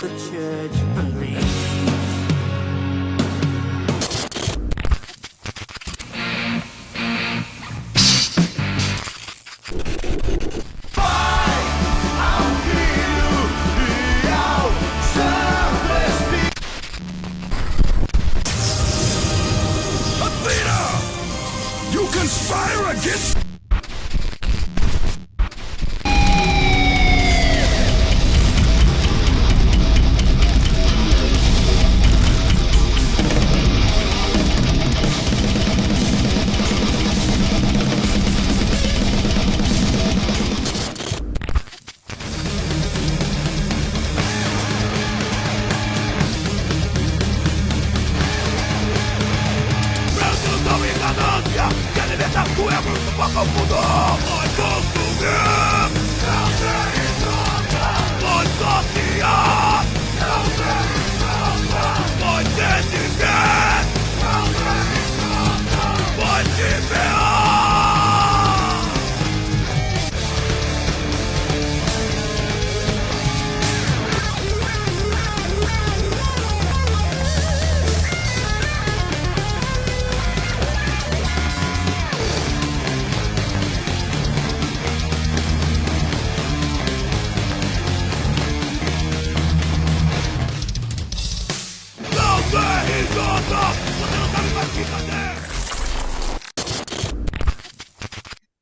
the church believes. You conspire against...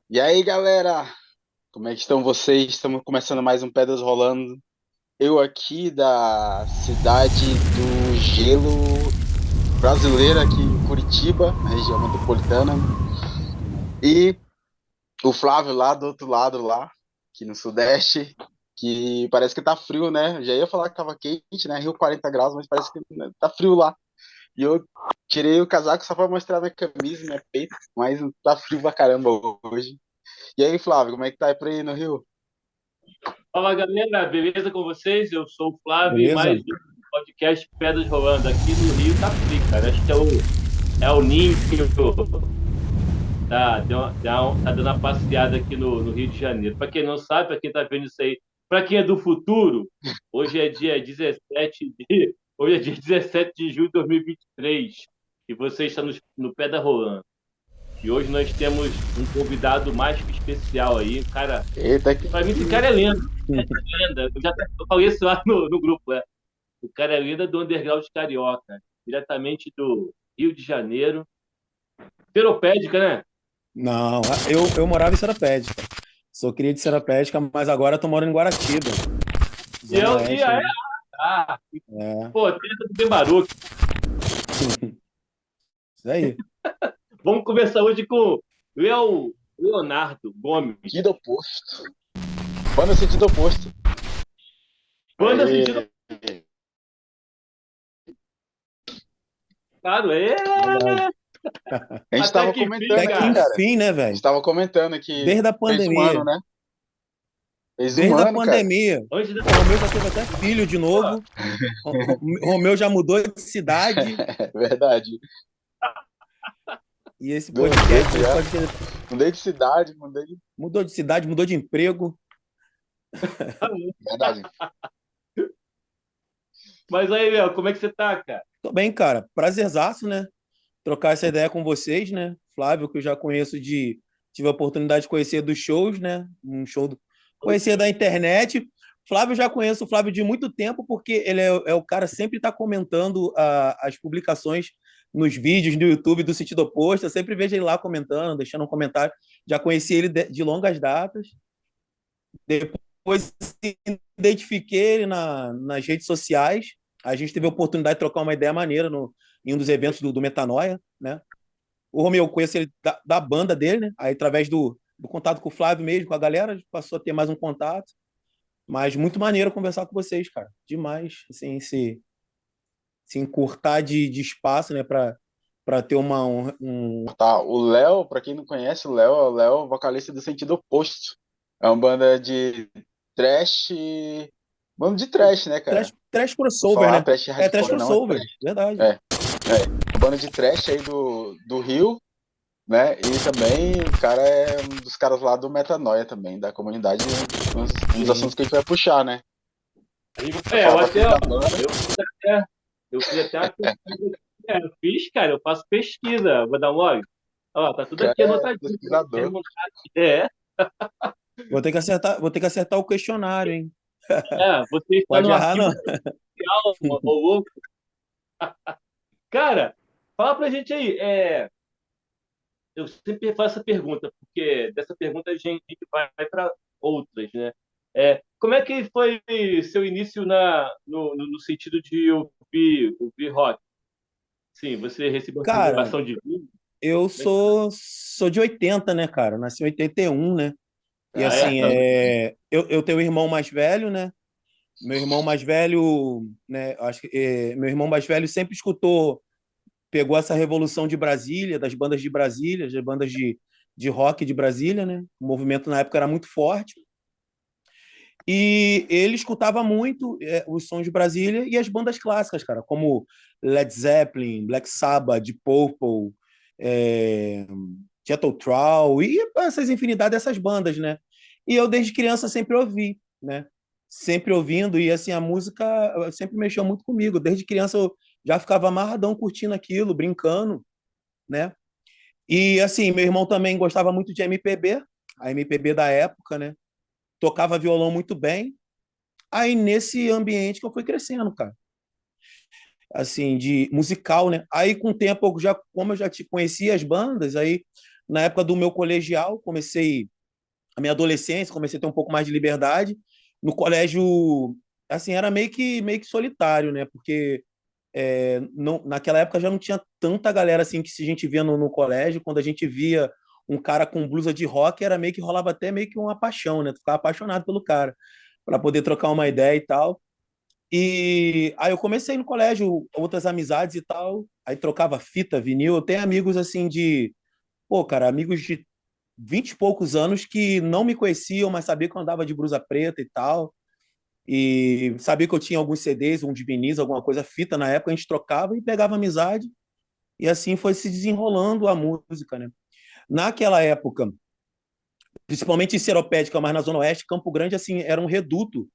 E aí, galera? Como é que estão vocês? Estamos começando mais um Pedras Rolando. Eu aqui da cidade do gelo brasileira, aqui em Curitiba, na região metropolitana. E o Flávio lá do outro lado, lá, aqui no Sudeste, que parece que tá frio, né? Já ia falar que tava quente, né? Rio 40 graus, mas parece que tá frio lá. E eu tirei o casaco só pra mostrar minha camisa, minha peito, mas tá frio pra caramba hoje. E aí, Flávio, como é que tá aí por aí no Rio? Fala galera, beleza com vocês? Eu sou o Flávio e Beleza? mais um podcast Pedras Rolando. Aqui no Rio tá frio, cara. Acho que é o Ninho tá dando uma passeada aqui no Rio de Janeiro. Para quem não sabe, para quem tá vendo isso aí, para quem é do futuro, hoje é dia 17 hoje é dia 17 de julho de 2023 e você está no Pedra Rolando. E hoje nós temos um convidado mais que especial aí, cara. Eita, que... Para mim, esse cara é lenda. Lenda. Eu falei isso lá no grupo, né? O cara é lenda do underground carioca, diretamente do Rio de Janeiro. Seropédica, né? Não, eu morava em Seropédica. Sou cria de Seropédica, mas agora tô morando em Guaratiba. E eu Zona Oeste, ia, né? É, pô, tenta do Dembaruque. isso aí. Vamos conversar hoje com Leonardo Gomes. sentido oposto. Banda sentido oposto. Banda Aí, sentido. Claro, a gente Até tava que enfim, comentando Até que aqui, cara. enfim, né, A velho? gente tava comentando aqui. Desde a Fez um pandemia. ano, né? Fez um Desde a ano, cara. pandemia. Antes da... O Romeu já teve até filho de novo. O Romeu já mudou de cidade. É verdade. E esse Duas podcast, vezes já. podcast Mudei de cidade, mudei de... mudou de cidade, mudou de emprego. Verdade. Mas aí, Léo, como é que você tá, cara? Tô bem, cara. Prazerzaço, né? Trocar essa ideia com vocês, né? Flávio, que eu já conheço tive a oportunidade de conhecer dos shows, né? Conhecer da internet. Flávio, eu já conheço o Flávio de muito tempo, porque ele é o cara sempre está comentando as publicações nos vídeos do YouTube do Sentido Oposto. Eu sempre vejo ele lá comentando, deixando um comentário. Já conheci ele de longas datas. Depois identifiquei ele nas redes sociais. A gente teve a oportunidade de trocar uma ideia maneira em um dos eventos do Metanoia, né? O Romeu, eu conheço ele da banda dele, né? Aí, através do contato com o Flávio mesmo, com a galera, a gente passou a ter mais um contato. Mas muito maneiro conversar com vocês, cara. Demais, assim, se encurtar de espaço, né? Pra ter Tá, o Léo, pra quem não conhece, o Léo é o vocalista do Sentido Oposto. É uma banda de trash. Banda de trash, né, cara? trash Vou crossover, falar né? trash É trash hardcore, não, é crossover, trash. verdade. É, é. Banda de trash aí do Rio, né? E também o cara é um dos caras lá do Metanoia também, da comunidade, um dos assuntos que a gente vai puxar, né? Eu Falava até, tudo ó, da banda. eu fiz até uma pesquisa. Eu fiz, cara, eu faço pesquisa. Vou dar um olho. Ó, tá tudo Cara, aqui é anotadinho. pesquisador. É, Vou ter que acertar o questionário, hein? você está Pode no errar, arquivo não. social, ô louco. Cara, fala pra gente aí. Eu sempre faço essa pergunta, porque dessa pergunta a gente vai para outras, né? Como é que foi seu início no sentido de ouvir rock? Sim, você recebeu essa Cara, educação de vida? eu Como é que foi? sou de 80, né, cara? Nasci em 81, né? E Ah, é? assim, eu tenho um irmão mais velho, né? Meu irmão mais velho, né? Acho que meu irmão mais velho sempre escutou, pegou essa revolução de Brasília, das bandas de Brasília, das bandas de rock de Brasília, né? O movimento na época era muito forte. E ele escutava muito os sons de Brasília e as bandas clássicas, cara, como Led Zeppelin, Black Sabbath, Deep Purple, é, Jethro Tull e essas infinidades dessas bandas, né? E eu desde criança sempre ouvi, né? Sempre ouvindo e assim a música sempre mexeu muito comigo. Desde criança eu já ficava amarradão curtindo aquilo, brincando, né? E assim, meu irmão também gostava muito de MPB, a MPB da época, né? Tocava violão muito bem. Aí nesse ambiente que eu fui crescendo, cara, assim, de musical, né? Aí com o tempo, como eu já te conhecia as bandas, aí na época do meu colegial, comecei a minha adolescência, comecei a ter um pouco mais de liberdade. No colégio, assim, era meio que solitário, né? Porque não, naquela época já não tinha tanta galera assim que se a gente via no colégio, quando a gente via um cara com blusa de rock, era meio que rolava até meio que uma paixão, né? Tu ficava apaixonado pelo cara, para poder trocar uma ideia e tal. E aí eu comecei no colégio, outras amizades e tal, aí trocava fita, vinil. Eu tenho amigos assim pô, cara, amigos de 20 e poucos anos que não me conheciam, mas sabiam que eu andava de blusa preta e tal. E sabia que eu tinha alguns CDs, um de vinis, alguma coisa, fita na época, a gente trocava e pegava amizade. E assim foi se desenrolando a música, né? Naquela época, principalmente em Seropédica, mas na Zona Oeste, Campo Grande, assim, era um reduto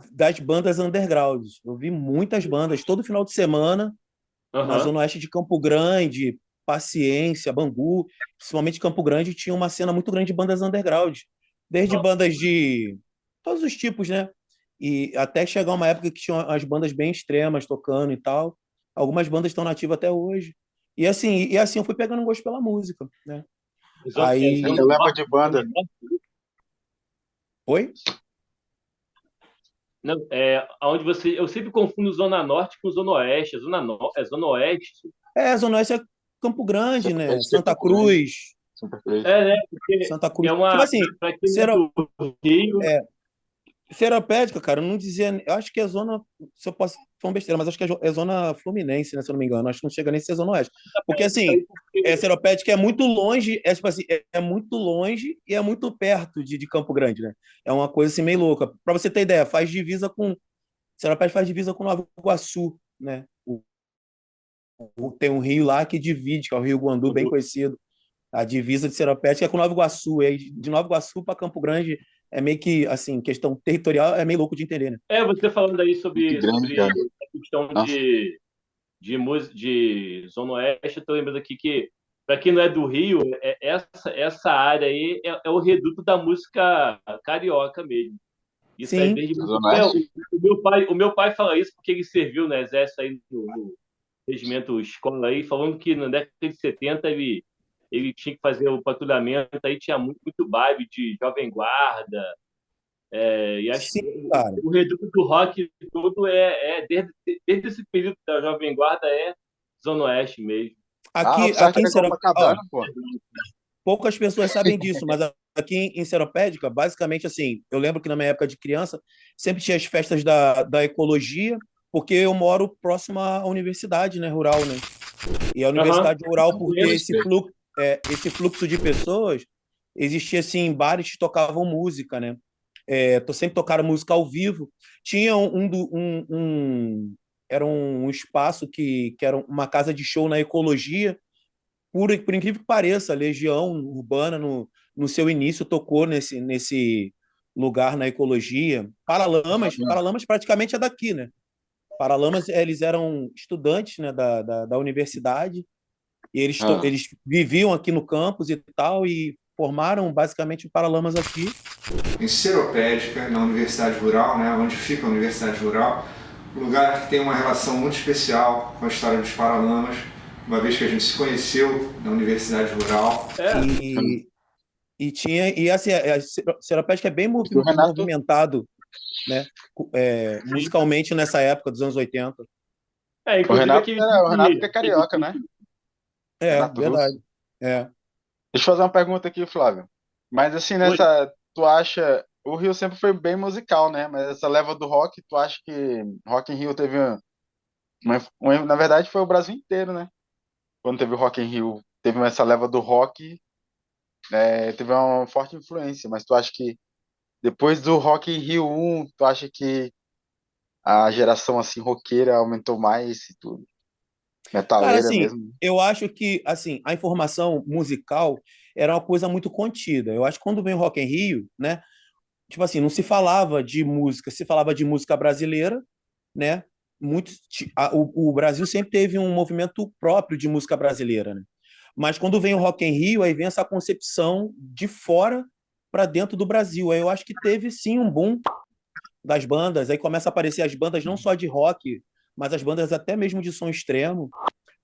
das bandas undergrounds. Eu vi muitas bandas todo final de semana na Aham. Zona Oeste de Campo Grande, Paciência, Bangu, principalmente Campo Grande, tinha uma cena muito grande de bandas underground, desde bandas de todos os tipos, né? E até chegar uma época que tinha as bandas bem extremas tocando e tal. Algumas bandas estão nativas até hoje. E assim eu fui pegando um gosto pela música, né? É Aí, leva de banda. oi? Não, aonde você. Eu sempre confundo Zona Norte com Zona Oeste. Zona Oeste. Zona Oeste é Campo Grande, né? Acho que é Santa Campo Grande. Cruz, Santa Cruz. Né? Porque Santa é Cruz. Tipo uma. assim, Para quem é do Rio. é, Seropédica, cara, eu não dizia. Eu acho que é zona. Se eu posso. Foi uma besteira, mas acho que é zona Fluminense, né? Se eu não me engano. Acho que não chega nem a ser zona oeste. Porque, assim, Seropédica é muito longe, tipo assim, é muito longe e é muito perto de Campo Grande, né? É uma coisa assim meio louca. Pra você ter ideia, faz divisa com. Seropédica faz divisa com Nova Iguaçu, né? Tem um rio lá que divide, que é o Rio Guandu, bem conhecido. A divisa de Seropédica é com Nova Iguaçu. E aí, de Nova Iguaçu para Campo Grande é meio que, assim, questão territorial é meio louco de entender, né? Você falando aí Muito grande, sobre cara. a questão Nossa. de Zona Oeste, eu tô lembrando aqui que, para quem não é do Rio, essa área aí é o reduto da música carioca mesmo. Isso aí Sim, desde muito Zona tempo. Oeste? O meu pai fala isso porque ele serviu no exército aí no regimento escola aí, falando que na década de 70 ele tinha que fazer o patrulhamento, aí tinha muito baile de Jovem Guarda, e acho que sim, cara. o reduto do rock todo desde esse período da Jovem Guarda Zona Oeste mesmo. Ah, o Aqui certo em é Seropédica, Copacabana, pô. poucas pessoas sabem disso, mas aqui em Seropédica, basicamente assim, eu lembro que na minha época de criança, sempre tinha as festas da ecologia, porque eu moro próximo à universidade, né, rural, né? E a Aham. universidade rural, Eu por ter conheço. Pode crer. esse fluxo de pessoas, existia assim bares que tocavam música, né? Sempre tocaram música ao vivo. Tinha era um espaço que era uma casa de show na ecologia. Por incrível que pareça, a Legião Urbana no seu início tocou lugar na ecologia. Paralamas praticamente é daqui, né? Paralamas, eles eram estudantes, né, da universidade, e Ah, eles viviam aqui no campus e tal, e formaram basicamente o Paralamas aqui. Em Seropédica, na Universidade Rural, né, onde fica a Universidade Rural, um lugar que tem uma relação muito especial com a história dos Paralamas, uma vez que a gente se conheceu na Universidade Rural. E, e assim, a Seropédica é bem o Renato, movimentado, né, musicalmente nessa época dos anos 80. o Inclusive Renato, aquele o Renato que é carioca, né? É, Renato Russo. verdade. É. Deixa eu fazer uma pergunta aqui, Flávio. Mas assim, Oi. tu acha, o Rio sempre foi bem musical, né? Mas essa leva do rock, tu acha que Rock in Rio teve na verdade foi o Brasil inteiro, né? Quando teve o Rock in Rio, teve essa leva do rock, teve uma forte influência. Mas tu acha que depois do Rock in Rio 1, tu acha que a geração assim roqueira aumentou mais e tudo? Cara, Metaleira assim, mesmo? eu acho que assim, a informação musical era uma coisa muito contida. Eu acho que quando veio o Rock in Rio, né? Tipo assim, não se falava de música, se falava de música brasileira, né? O Brasil sempre teve um movimento próprio de música brasileira, né? Mas quando vem o Rock in Rio, aí vem essa concepção de fora para dentro do Brasil. Aí eu acho que teve sim um boom das bandas, aí começa a aparecer as bandas não só de rock, mas as bandas até mesmo de som extremo.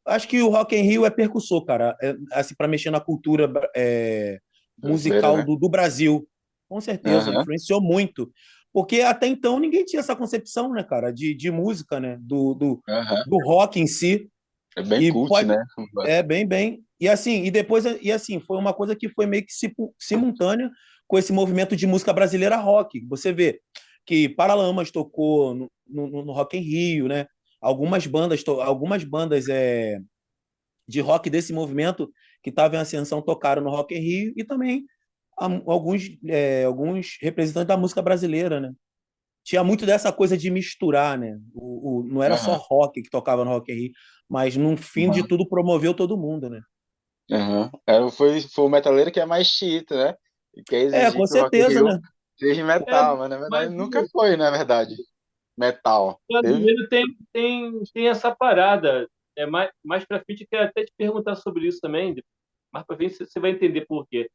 Acho que o Rock in Rio é percussor, cara, assim, para mexer na cultura Brasileira, musical né? do Brasil. Com certeza, Aham, influenciou muito. Porque até então ninguém tinha essa concepção, né, cara, de música, né, aham. do rock em si. É bem E cult, pode, né? bem. E assim, e assim, foi uma coisa que foi meio que simultânea com esse movimento de música brasileira rock. Você vê que Paralamas tocou no Rock in Rio, né? Algumas bandas de rock desse movimento que estavam em ascensão tocaram no Rock in Rio e também alguns representantes da música brasileira, né? Tinha muito dessa coisa de misturar, né? Não era só Aham, rock que tocava no Rock in Rio, mas no fim de aham, tudo promoveu todo mundo, né? aham. Foi o metaleiro que é mais chiita, né? E quer Com exigir que o Rock in certeza, Rio né? seja É, metal, mas na mas verdade nunca foi, na verdade, metal. o Teve? brasileiro tem essa parada. Mais para frente, eu quero até te perguntar sobre isso também. Mais para frente você vai entender por quê.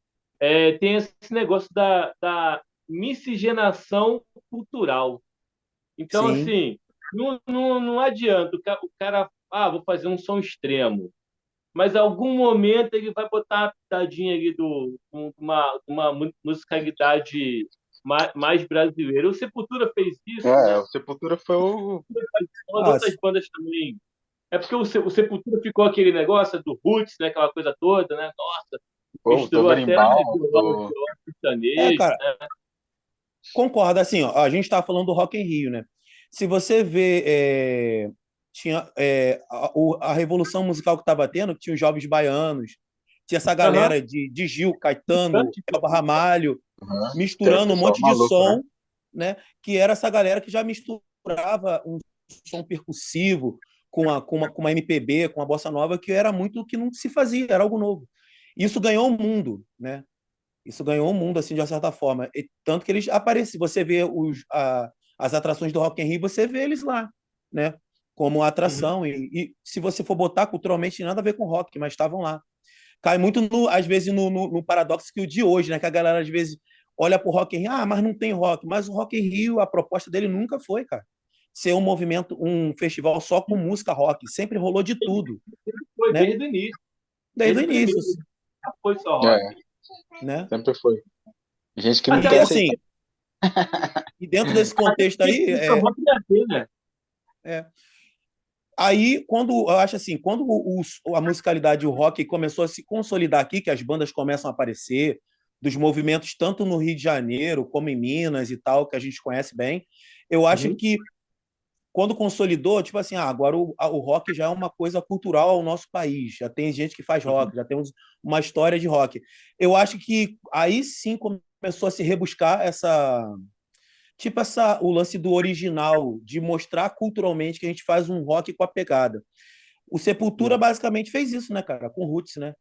Tem esse negócio da miscigenação cultural. Então, Sim. assim, não adianta o cara, vou fazer um som extremo, mas em algum momento ele vai botar uma pitadinha ali uma musicalidade mais brasileira. O Sepultura fez isso, né? O Sepultura foi o. As Ah, outras bandas também. É porque o Sepultura ficou aquele negócio do roots, né? Aquela coisa toda, né? Nossa, Pô, o misturou até Berimbau, violão sertanejo, cara, né? concordo. Assim, ó, a gente estava falando do Rock in Rio, né? Se você vê, tinha a revolução musical que estava tendo, que tinha os Jovens Baianos, tinha essa Aham. galera de Gil, Caetano, Bastante, Elba Ramalho, aham, que era o misturando um pessoal monte de maluco, né? som, né? Que era essa galera que já misturava um som percussivo com uma MPB, com uma bossa nova, que era muito o que não se fazia, era algo novo. Isso ganhou o mundo, né? Isso ganhou o mundo, assim, de uma certa forma. E tanto que eles aparecem, você vê as atrações do Rock in Rio, você vê eles lá, né? Como Uhum. atração. E se você for botar culturalmente, nada a ver com rock, mas estavam lá. Cai muito, às vezes, no paradoxo que o de hoje, né? Que a galera, às vezes, olha pro Rock in Rio, mas não tem rock. Mas o Rock in Rio, a proposta dele nunca foi, cara, ser um movimento, um festival só com música rock. Sempre rolou de tudo, Foi né? desde o início. Desde o Desde o início, primeiro. Não foi só rock. É, né? sempre foi. Gente que não Até E quer porque aceitar. assim, e dentro desse contexto aí, rock ia ter, né? é, aí quando eu acho assim, quando a musicalidade, o rock começou a se consolidar aqui, que as bandas começam a aparecer, dos movimentos tanto no Rio de Janeiro como em Minas e tal, que a gente conhece bem, eu acho Uhum. que quando consolidou, tipo assim, agora o rock já é uma coisa cultural ao nosso país, já tem gente que faz Uhum. rock, já temos uma história de rock. Eu acho que aí sim começou a se rebuscar o lance do original, de mostrar culturalmente que a gente faz um rock com a pegada. O Sepultura Uhum. basicamente fez isso, né, cara, com Roots, né?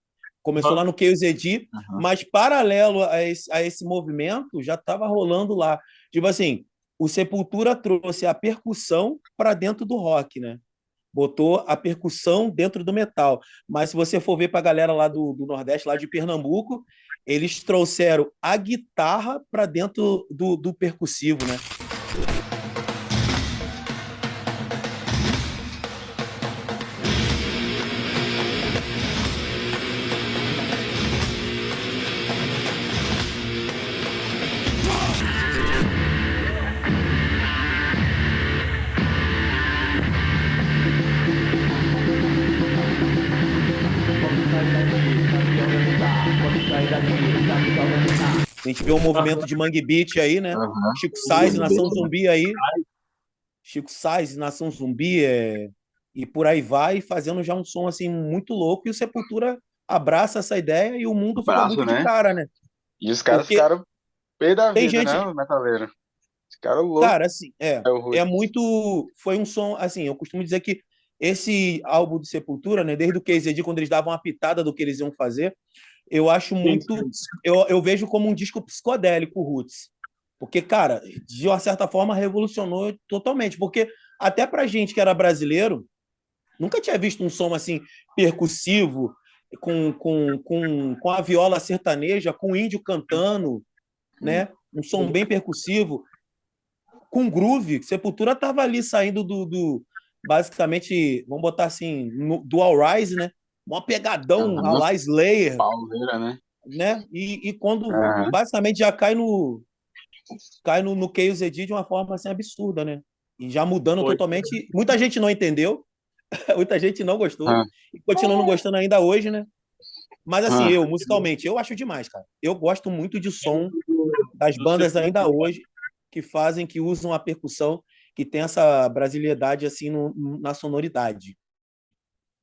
Começou lá no QZD, Aham. mas paralelo a esse movimento já estava rolando lá. Tipo assim, o Sepultura trouxe a percussão para dentro do rock, né? Botou a percussão dentro do metal. Mas se você for ver para a galera lá do Nordeste, lá de Pernambuco, eles trouxeram a guitarra para dentro do percussivo, né? A gente vê um movimento de Mangue Beat aí, né? Aham. Chico Sainz, Nação Zumbi aí. Chico Sainz, Nação Zumbi, e por aí vai, fazendo já um som assim muito louco. E o Sepultura abraça essa ideia e o mundo fica Braço, muito de né? cara, né? E os caras Porque ficaram pé da tem vida, né, gente, os metaleiros? Ficaram loucos, cara, assim, o Ruth. é muito. Foi um som, assim, eu costumo dizer que esse álbum do Sepultura, né, desde o KZD, quando eles davam uma pitada do que eles iam fazer, eu acho Sim, muito. sim. Eu vejo como um disco psicodélico, Roots. Porque, cara, de uma certa forma revolucionou totalmente. Porque até pra gente que era brasileiro, nunca tinha visto um som assim percussivo, com a viola sertaneja, com o índio cantando, né? Um som bem percussivo, com groove. Sepultura tava ali saindo basicamente, vamos botar assim, do All Rise, né? Um pegadão a Aham. la Slayer, Pauleira, né? né? E quando Aham. basicamente já cai no KZD de uma forma assim absurda, né? E já mudando Foi. totalmente. Muita gente não entendeu, muita gente não gostou, Aham. e continua não gostando ainda hoje, né? Mas assim, Aham. musicalmente, eu acho demais, cara. Eu gosto muito de som das bandas ainda hoje que fazem, que usam a percussão, que tem essa brasilidade assim na sonoridade.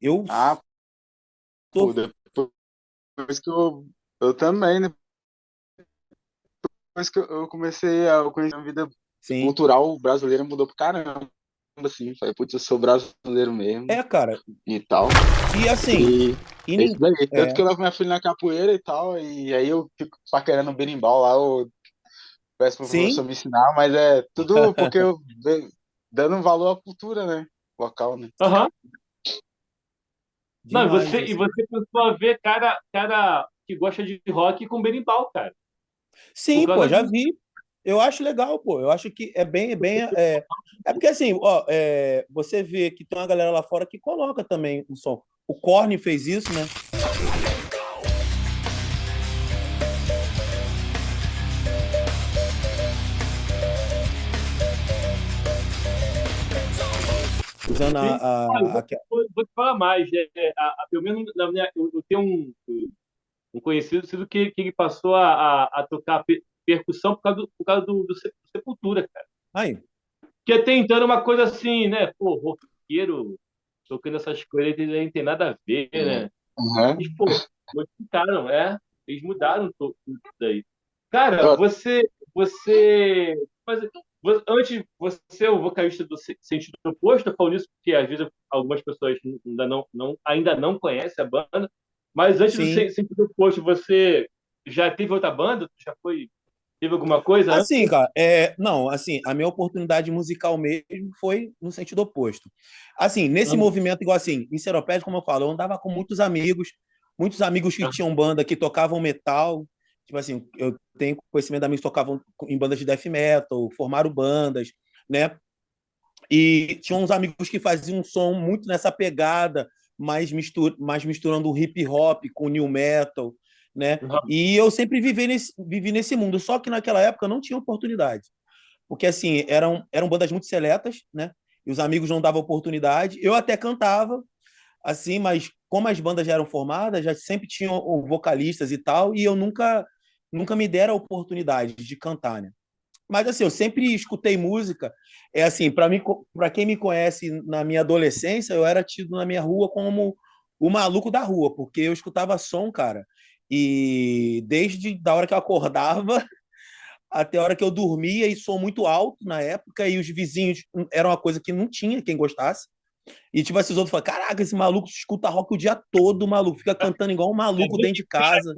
Eu Ah, pô, tô, depois que eu também, né? Depois que eu comecei a conhecer a vida sim. cultural brasileira, mudou pra caramba, assim. Falei, putz, eu sou brasileiro mesmo Cara, e tal. e assim, E e, é isso daí. Tanto é, que eu levo minha filha na capoeira e tal, e aí eu fico paquerando berimbau lá, eu peço pro professor sim, me ensinar, mas é tudo porque eu dando um valor à cultura, né? Local, né? Aham. Não, demais, e assim. você começou a ver cara que gosta de rock com berimbau, cara. Por Sim, pô, causa já disso. vi. Eu acho legal, pô. Eu acho que é bem. É porque assim, ó, você vê que tem uma galera lá fora que coloca também o som. O Korn fez isso, né? Usando Sim. Olha, vou te falar mais. Pelo menos eu tenho um conhecido que ele passou a tocar percussão por causa do Sepultura, cara. aí. Que até então era uma coisa assim, né? Pô, roqueiro tocando essas coisas aí não tem nada a ver, né? Aham. Eles, pô, modificaram, eles mudaram tudo daí. Cara, Eu- mas, antes, você é o vocalista do Sentido Oposto, eu falo isso porque às vezes algumas pessoas ainda não conhecem a banda, mas antes do Sim. Sentido Oposto, você já teve outra banda? Teve alguma coisa Assim, antes? cara, não, assim, a minha oportunidade musical mesmo foi no sentido oposto. Assim, nesse Aham, movimento, igual assim, em Seropédica, como eu falo, eu andava com muitos amigos que tinham banda, que tocavam metal. Tipo assim, eu tenho conhecimento de amigos que tocavam em bandas de death metal, formaram bandas, né? E tinha uns amigos que faziam um som muito nessa pegada, mais misturando o hip hop com o new metal, né? aham. E eu sempre vivi nesse mundo, só que naquela época eu não tinha oportunidade, porque assim, eram bandas muito seletas, né? E os amigos não davam oportunidade. Eu até cantava, assim, mas como as bandas já eram formadas, já sempre tinham vocalistas e tal, e eu nunca me deram a oportunidade de cantar, né? Mas assim, eu sempre escutei música. É assim, para mim, para quem me conhece na minha adolescência, eu era tido na minha rua como o maluco da rua, porque eu escutava som, cara. E desde da hora que eu acordava até a hora que eu dormia, e som muito alto na época, e os vizinhos era uma coisa que não tinha quem gostasse. E tipo assim, os outros falam, caraca, esse maluco escuta rock o dia todo, maluco, fica cantando igual um É maluco ver dentro de casa.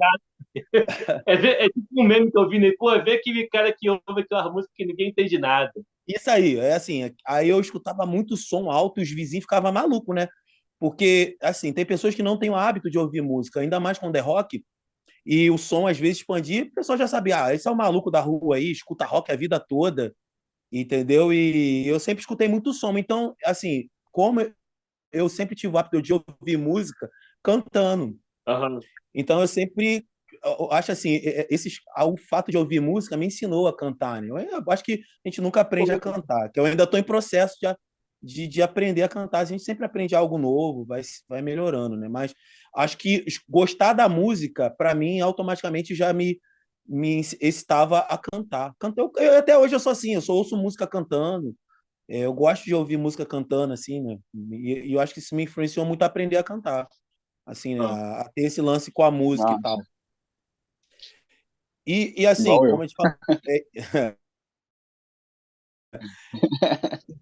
é tipo um meme que eu vi, né? Pô, é ver aquele cara que ouve aquela música que ninguém entende nada. Isso aí, é assim, aí eu escutava muito som alto, os vizinhos ficavam malucos, né? Porque, assim, tem pessoas que não têm o hábito de ouvir música, ainda mais quando é rock, e o som às vezes expandir, o pessoal já sabia, esse é o maluco da rua aí, escuta rock a vida toda, entendeu? E eu sempre escutei muito som, então, assim, como eu sempre tive o hábito de ouvir música cantando, Aham. então eu sempre eu acho assim, o fato de ouvir música me ensinou a cantar, né? Eu acho que a gente nunca aprende a cantar, que eu ainda estou em processo de aprender a cantar. A gente sempre aprende algo novo, vai melhorando, né? Mas acho que gostar da música, para mim, automaticamente já me excitava a cantar. Até hoje eu sou assim, eu só ouço música cantando. Eu gosto de ouvir música cantando, assim, né? E eu acho que isso me influenciou muito a aprender a cantar, assim, né? Ah, A ter esse lance com a música e Massa. tal. E assim, Igual como eu. a gente fala,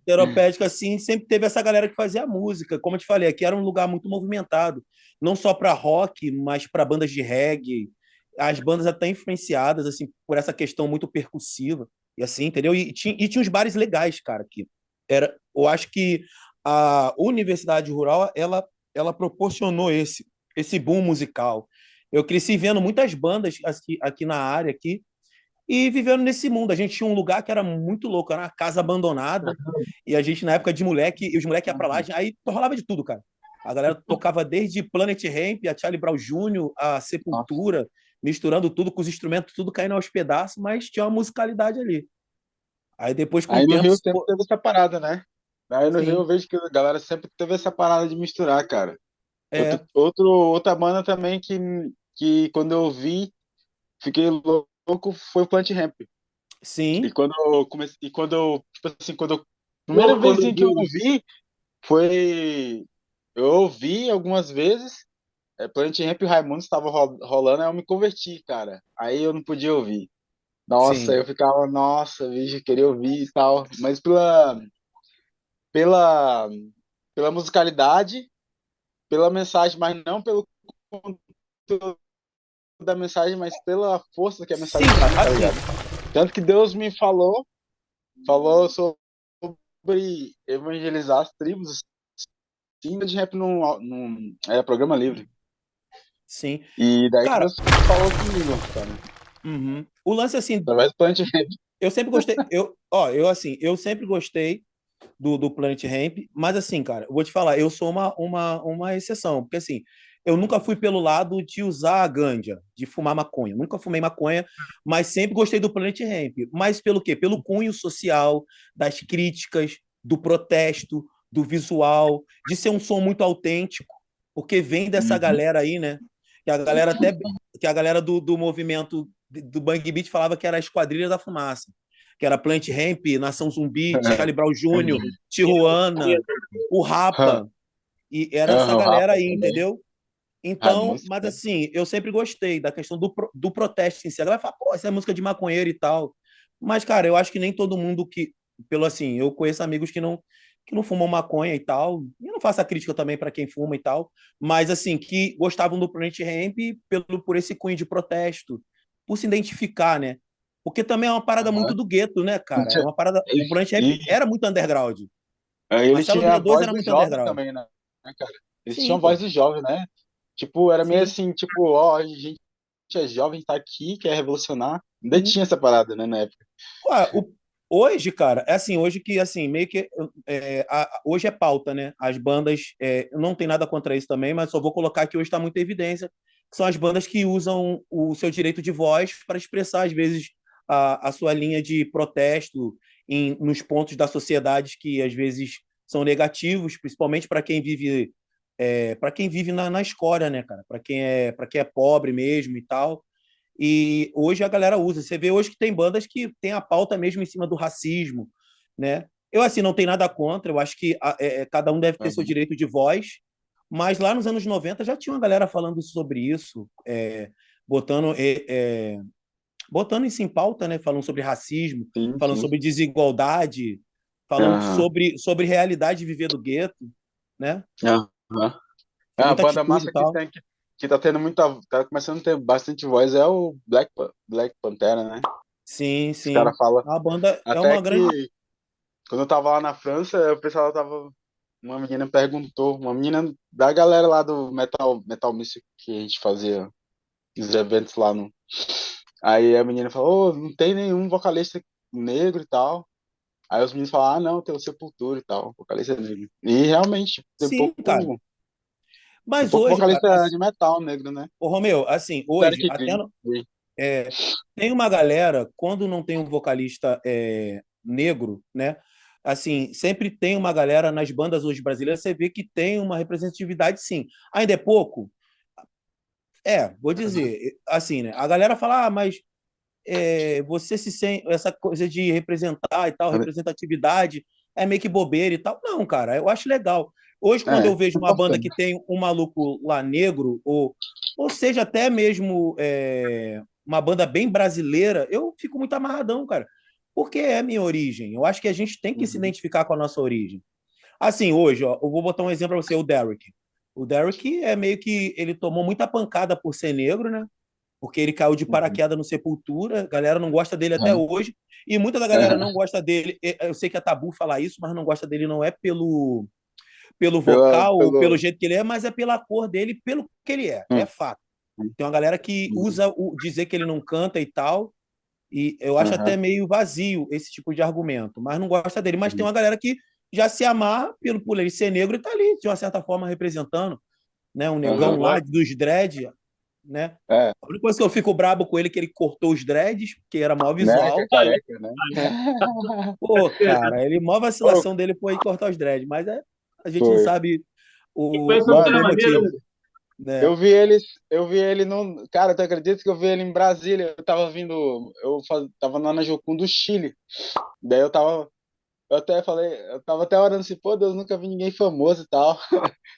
Seropédica, assim, sempre teve essa galera que fazia música. Como eu te falei, aqui era um lugar muito movimentado, não só para rock, mas para bandas de reggae. As bandas até influenciadas, assim, por essa questão muito percussiva, e assim, entendeu? E tinha uns bares legais, cara, aqui. Eu acho que a Universidade Rural, ela proporcionou esse boom musical. Eu cresci vendo muitas bandas aqui na área, aqui, e vivendo nesse mundo. A gente tinha um lugar que era muito louco, era uma casa abandonada, e a gente, na época de moleque, e os moleques iam pra lá, aí rolava de tudo, cara. A galera tocava desde Planet Hemp, a Charlie Brown Jr., a Nossa. Sepultura, misturando tudo com os instrumentos, tudo caindo aos pedaços, mas tinha uma musicalidade ali. Aí depois, com o Aí no tempo, Rio sempre teve essa parada, né? Aí no Rio eu sim, vejo que a galera sempre teve essa parada de misturar, cara. é, Outra banda também que quando eu vi, fiquei louco, foi o Plant Ramp. E sim. quando eu comecei, e quando eu, tipo assim, primeira pô, vez quando eu que eu vi. ouvi foi, eu ouvi algumas vezes, Plant Ramp e o Raimundo estava rolando, aí eu me converti, cara. Aí eu não podia ouvir. Nossa, Sim. eu ficava, nossa, bicho, eu queria ouvir e tal. Mas pela, pela musicalidade, pela mensagem, mas não pelo conteúdo da mensagem, mas pela força que a mensagem Sim, cara, tinha, tá assim, ligado? Tanto que Deus me falou sobre evangelizar as tribos, sim, de rap num programa livre. sim. E daí que Cara, Deus falou comigo, cara. uhum. O lance, assim, Através do Plant Rap. eu sempre gostei, assim, eu sempre gostei do Planet Hemp, mas assim, cara, eu vou te falar, eu sou uma exceção, porque assim, eu nunca fui pelo lado de usar a ganja, de fumar maconha, nunca fumei maconha, mas sempre gostei do Planet Hemp, mas pelo quê? Pelo cunho social, das críticas, do protesto, do visual, de ser um som muito autêntico, porque vem dessa Uhum. galera aí, né? Que a galera até que a galera do movimento do Bang Beat falava que era a Esquadrilha da Fumaça, que era Plant Ramp, Nação Zumbi, Charlie Brown Jr., Tijuana, o Rapa, e era essa Aham, o galera Rapa aí, também. entendeu? Então, Raimundo. mas assim, eu sempre gostei da questão do protesto em si. A galera fala, pô, essa é música de maconheiro e tal. Mas, cara, eu acho que nem todo mundo pelo assim, eu conheço amigos que não fumam maconha e tal. E eu não faço a crítica também para quem fuma e tal. Mas, assim, que gostavam do Planet Hemp por esse cunho de protesto, por se identificar, né? Porque também é uma parada muito Aham. do gueto, né, E, cara? É tinha- uma parada. O Planet Hemp e- era muito underground. aí ele Marcelo tinha a D2 voz era do muito jovem underground. também, né, cara? Eles tinham Sim, a voz pô. do jovem, né? Tipo, era meio Sim. assim, tipo, ó, a gente é jovem, tá aqui, quer revolucionar. Ainda Sim. tinha essa parada, né, na época. Ué, hoje, cara, é assim, hoje que, assim, meio que, hoje é pauta, né? As bandas, não tem nada contra isso também, mas só vou colocar que hoje está muito em evidência, que são as bandas que usam o seu direito de voz para expressar, às vezes, a sua linha de protesto nos pontos da sociedade que, às vezes, são negativos, principalmente para quem vive na escória, né, cara? Para quem é pobre mesmo e tal. E hoje a galera usa. Você vê hoje que tem bandas que tem a pauta mesmo em cima do racismo, né? Eu, assim, não tenho nada contra. Eu acho que cada um deve ter seu Aham. direito de voz. Mas lá nos anos 90 já tinha uma galera falando sobre isso, botando, botando isso em pauta, né? Falando sobre racismo, Sim, falando sim. sobre desigualdade, falando Aham. sobre realidade de viver do gueto. né? Aham. Tem A muita banda atitude e massa que tal. tem que tá tendo muita. Tá começando a ter bastante voz é o Black Pantera, né? Sim, Os caras sim. falam. A banda é Até uma grande. que quando eu tava lá na França, o pessoal tava. Uma menina perguntou, uma menina da galera lá do Metal Music que a gente fazia os eventos lá no. Aí a menina falou, "Ô, não tem nenhum vocalista negro e tal. Aí os meninos falaram, ah, não, tem o Sepultura e tal, vocalista negro. E realmente, tipo, Sim, cara. tem Mas pouco hoje, cara, vocalista de metal negro, né? ô Romeu, assim, hoje, Derek até Green. Sim. é, tem uma galera, quando não tem um vocalista negro, né? Assim, sempre tem uma galera nas bandas hoje brasileiras, você vê que tem uma representatividade, sim. Ainda é pouco? Vou dizer, assim, né? A galera fala, mas você se sente, essa coisa de representar e tal, representatividade, é meio que bobeira e tal. Não, cara, eu acho legal. Hoje, quando É, eu vejo uma banda que importante. tem um maluco lá negro, ou seja, até mesmo uma banda bem brasileira, eu fico muito amarradão, cara. Porque é minha origem. Eu acho que a gente tem que se Uhum. identificar com a nossa origem. Assim, hoje, ó, eu vou botar um exemplo para você, o Derek. O Derek é meio que ele tomou muita pancada por ser negro, né? Porque ele caiu de Uhum. paraquedas no Sepultura, a galera não gosta dele até hoje, e muita da galera Aham. não gosta dele. Eu sei que é tabu falar isso, mas não gosta dele não é pelo Pela, vocal ou pelo pelo, jeito que ele é, mas é pela cor dele, pelo que ele é hum, fato. Tem uma galera que uhum. usa dizer que ele não canta e tal, e eu acho até Aham. meio vazio esse tipo de argumento, mas não gosta dele. Mas tem Uhum. uma galera que já se amarra por ele ser negro e tá ali, de uma certa forma, representando, né? Um negão Aham. lá dos dread, né? É, A única coisa que eu fico brabo com ele é que ele cortou os dreads, porque era maior né? Que é visual. careca, né? Pô, cara, ele, maior Ô, vacilação dele foi cortar os dreads, mas a gente não foi. sabe Pensa um os cara Mano, maneiro, motivos, né? né? eu vi ele no. Cara, tu acredita que eu vi ele em Brasília? Eu tava vindo. Tava lá na Jocum do Chile. Daí eu tava. Eu até falei, eu tava até orando assim, pô, Deus, nunca vi ninguém famoso e tal.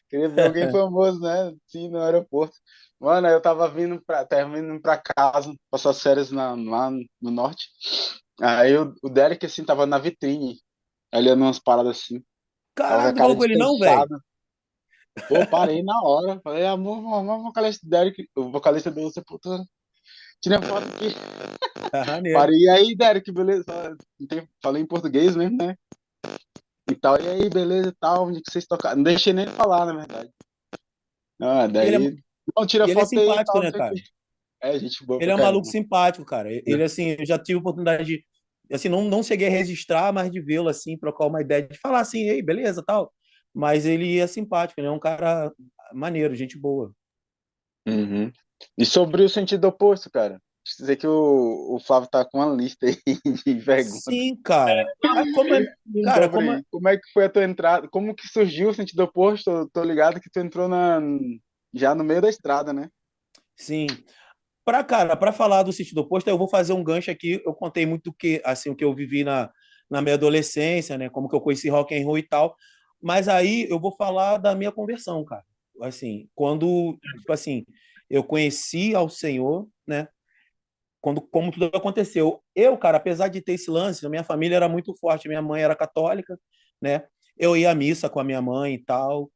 Queria ver alguém famoso, né? Sim, no aeroporto. Mano, aí eu tava vindo pra casa, passar as férias lá no norte. Aí o Derek, assim, tava na vitrine, olhando umas paradas assim. Tava com Caraca, a tu cara falou com ele não, velho? descansada. Pô, parei na hora. Falei, amor, o vocalista do Derek, o vocalista do Sepultura. Tirei a foto aqui. Maneiro. Parei, e aí, Derek, beleza? Falei em português mesmo, né? E tal, e aí, beleza e tal, onde que vocês tocaram? Não deixei nem ele falar, na verdade. Ah, E ele é, daí, não, tira e ele é foto aí e simpático, tal, não né, sei o quê. cara? É, gente boa Ele pra é um maluco caramba. simpático, cara. Ele, assim, eu já tive a oportunidade de, assim, não cheguei a registrar, mas de vê-lo, assim, trocar uma ideia, de falar assim, ei, beleza, tal. Mas ele é simpático, ele é um cara maneiro, gente boa. Uhum. E sobre o sentido oposto, cara. Deixa eu dizer que o Flávio tá com uma lista aí de perguntas Sim, cara. Cara, sobre como é que foi a tua entrada, como que surgiu o sentido oposto. Tô ligado que tu entrou já no meio da estrada, né? sim. Para falar do sentido oposto, eu vou fazer um gancho aqui. Eu contei muito que, assim, o que eu vivi na minha adolescência, né? Como que eu conheci rock and roll e tal. Mas aí eu vou falar da minha conversão, cara. Assim, quando, tipo assim, eu conheci ao Senhor, né? Como tudo aconteceu. Eu, cara, apesar de ter esse lance, a minha família era muito forte. Minha mãe era católica, né? Eu ia à missa com a minha mãe e tal.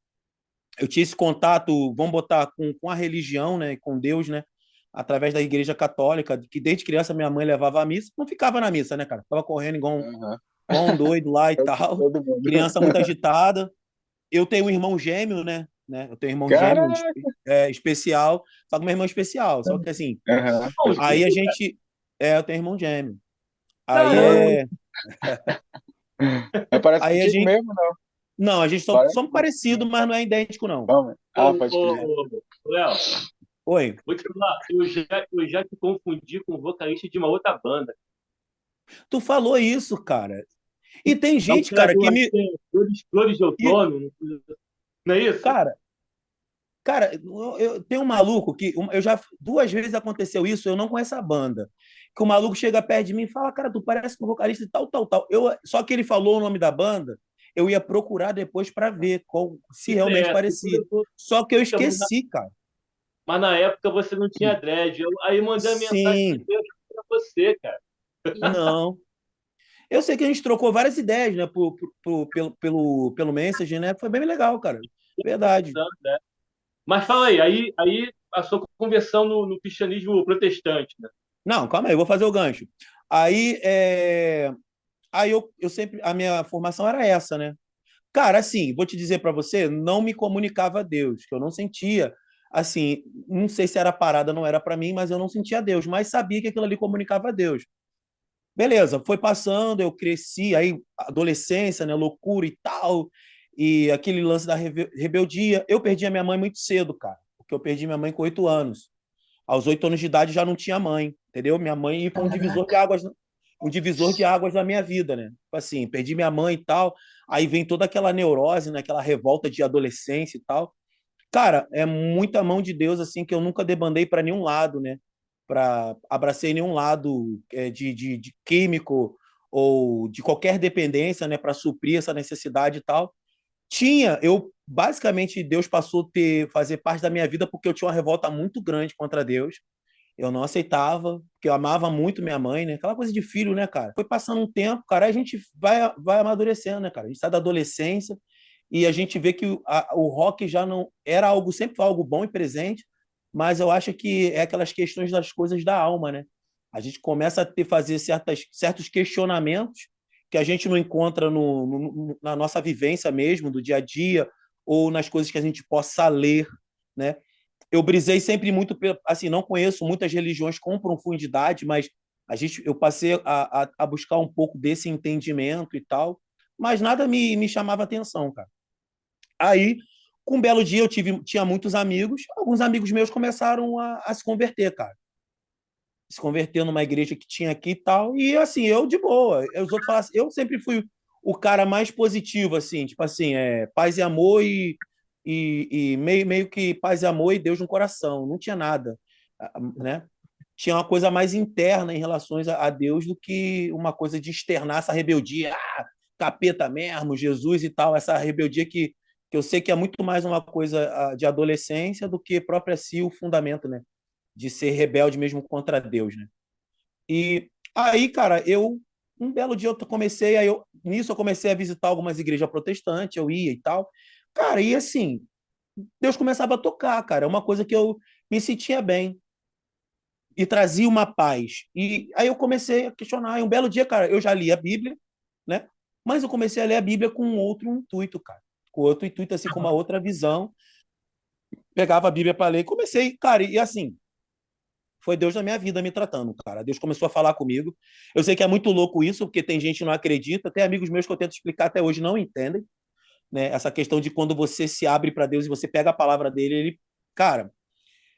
Eu tinha esse contato, vamos botar, com a religião, né? Com Deus, né? Através da igreja católica, que desde criança minha mãe levava à missa. Não ficava na missa, né, cara? Ficava correndo Aham. igual um doido lá e tal. Todo mundo. Criança muito agitada. Eu tenho um irmão gêmeo, né? Eu tenho um irmão Cara, gêmeo especial, só que meu irmão é especial. Só que assim, aham, Bom, pode crer. aí a gente. Eu tenho um irmão gêmeo. Aí caramba, é. Mas parece Aí a contigo gente. mesmo, não? Não, a gente Parece? somos parecidos, mas não é idêntico, não. Não, ah, pode crer. Léo, Oi. vou te falar, eu já te confundi com o vocalista de uma outra banda. Tu falou isso, cara. E tem É um gente, cara cara, do que me. Flores de e, Outono, não é isso? cara, Cara, eu tenho um maluco que eu já 2 vezes aconteceu isso, eu não conheço a banda. Que o maluco chega perto de mim e fala, cara, tu parece com um vocalista de tal, tal, tal. Só que ele falou o nome da banda, eu ia procurar depois para ver se Isso realmente é, parecia. Só que eu puxa, esqueci, cara. mas na época você não tinha dread. Aí mandei a mensagem Sim, pra você, cara. não. Eu sei que a gente trocou várias ideias, né, pelo Messenger, né? Foi bem legal, cara. Verdade. Né? Mas fala aí a sua conversão no cristianismo protestante, né? Não, calma aí, eu vou fazer o gancho. Aí, eu sempre, a minha formação era essa, né? Cara, assim, vou te dizer para você, não me comunicava a Deus, que eu não sentia, assim, não sei se era parada, não era para mim, mas eu não sentia Deus, mas sabia que aquilo ali comunicava a Deus. Beleza, foi passando, eu cresci, aí adolescência, né, loucura e tal, e aquele lance da rebeldia. Eu perdi a minha mãe muito cedo, cara, porque eu perdi minha mãe com 8 anos. Aos 8 anos de idade já não tinha mãe, entendeu? Minha mãe foi um divisor de águas na minha vida, né? Tipo assim, perdi minha mãe e tal, aí vem toda aquela neurose, né? Aquela revolta de adolescência e tal. Cara, é muita mão de Deus, assim, que eu nunca debandei para nenhum lado, né? Para abracei nenhum lado de químico ou de qualquer dependência, né? Para suprir essa necessidade e tal. Eu basicamente Deus passou a fazer parte da minha vida porque eu tinha uma revolta muito grande contra Deus. Eu não aceitava, porque eu amava muito minha mãe, né? Aquela coisa de filho, né, cara? Foi passando um tempo, cara, a gente vai amadurecendo, né, cara? A gente sai da adolescência e a gente vê que o rock já não era algo, sempre foi algo bom e presente, mas eu acho que é aquelas questões das coisas da alma, né? A gente começa a fazer certos questionamentos que a gente não encontra na nossa vivência mesmo, do dia a dia, ou nas coisas que a gente possa ler, né? Eu brisei sempre muito, assim, não conheço muitas religiões com profundidade, mas eu passei a buscar um pouco desse entendimento e tal, mas nada me chamava atenção, cara. Aí, com um belo dia, tinha muitos amigos, alguns amigos meus começaram a se converter, cara. Se converter numa igreja que tinha aqui e tal, e assim, eu de boa. Os outros falavam assim, eu sempre fui o cara mais positivo, assim, tipo assim, paz e amor e meio que paz e amor e Deus no coração, não tinha nada, né? Tinha uma coisa mais interna em relação a Deus do que uma coisa de externar essa rebeldia, capeta mesmo, Jesus e tal, essa rebeldia que eu sei que é muito mais uma coisa de adolescência do que própria si o fundamento, né? De ser rebelde mesmo contra Deus, né? E aí, cara, um belo dia nisso eu comecei a visitar algumas igrejas protestantes, eu ia e tal. Cara, e assim, Deus começava a tocar, cara, é uma coisa que eu me sentia bem e trazia uma paz. E aí eu comecei a questionar, e um belo dia, cara, eu já li a Bíblia, né? Mas eu comecei a ler a Bíblia com outro intuito, cara. Com outro intuito, assim, com uma outra visão. Pegava a Bíblia para ler e comecei, cara, e assim, foi Deus na minha vida me tratando, cara. Deus começou a falar comigo. Eu sei que é muito louco isso, porque tem gente que não acredita, tem amigos meus que eu tento explicar até hoje não entendem, né? Essa questão de quando você se abre para Deus e você pega a palavra dele, cara,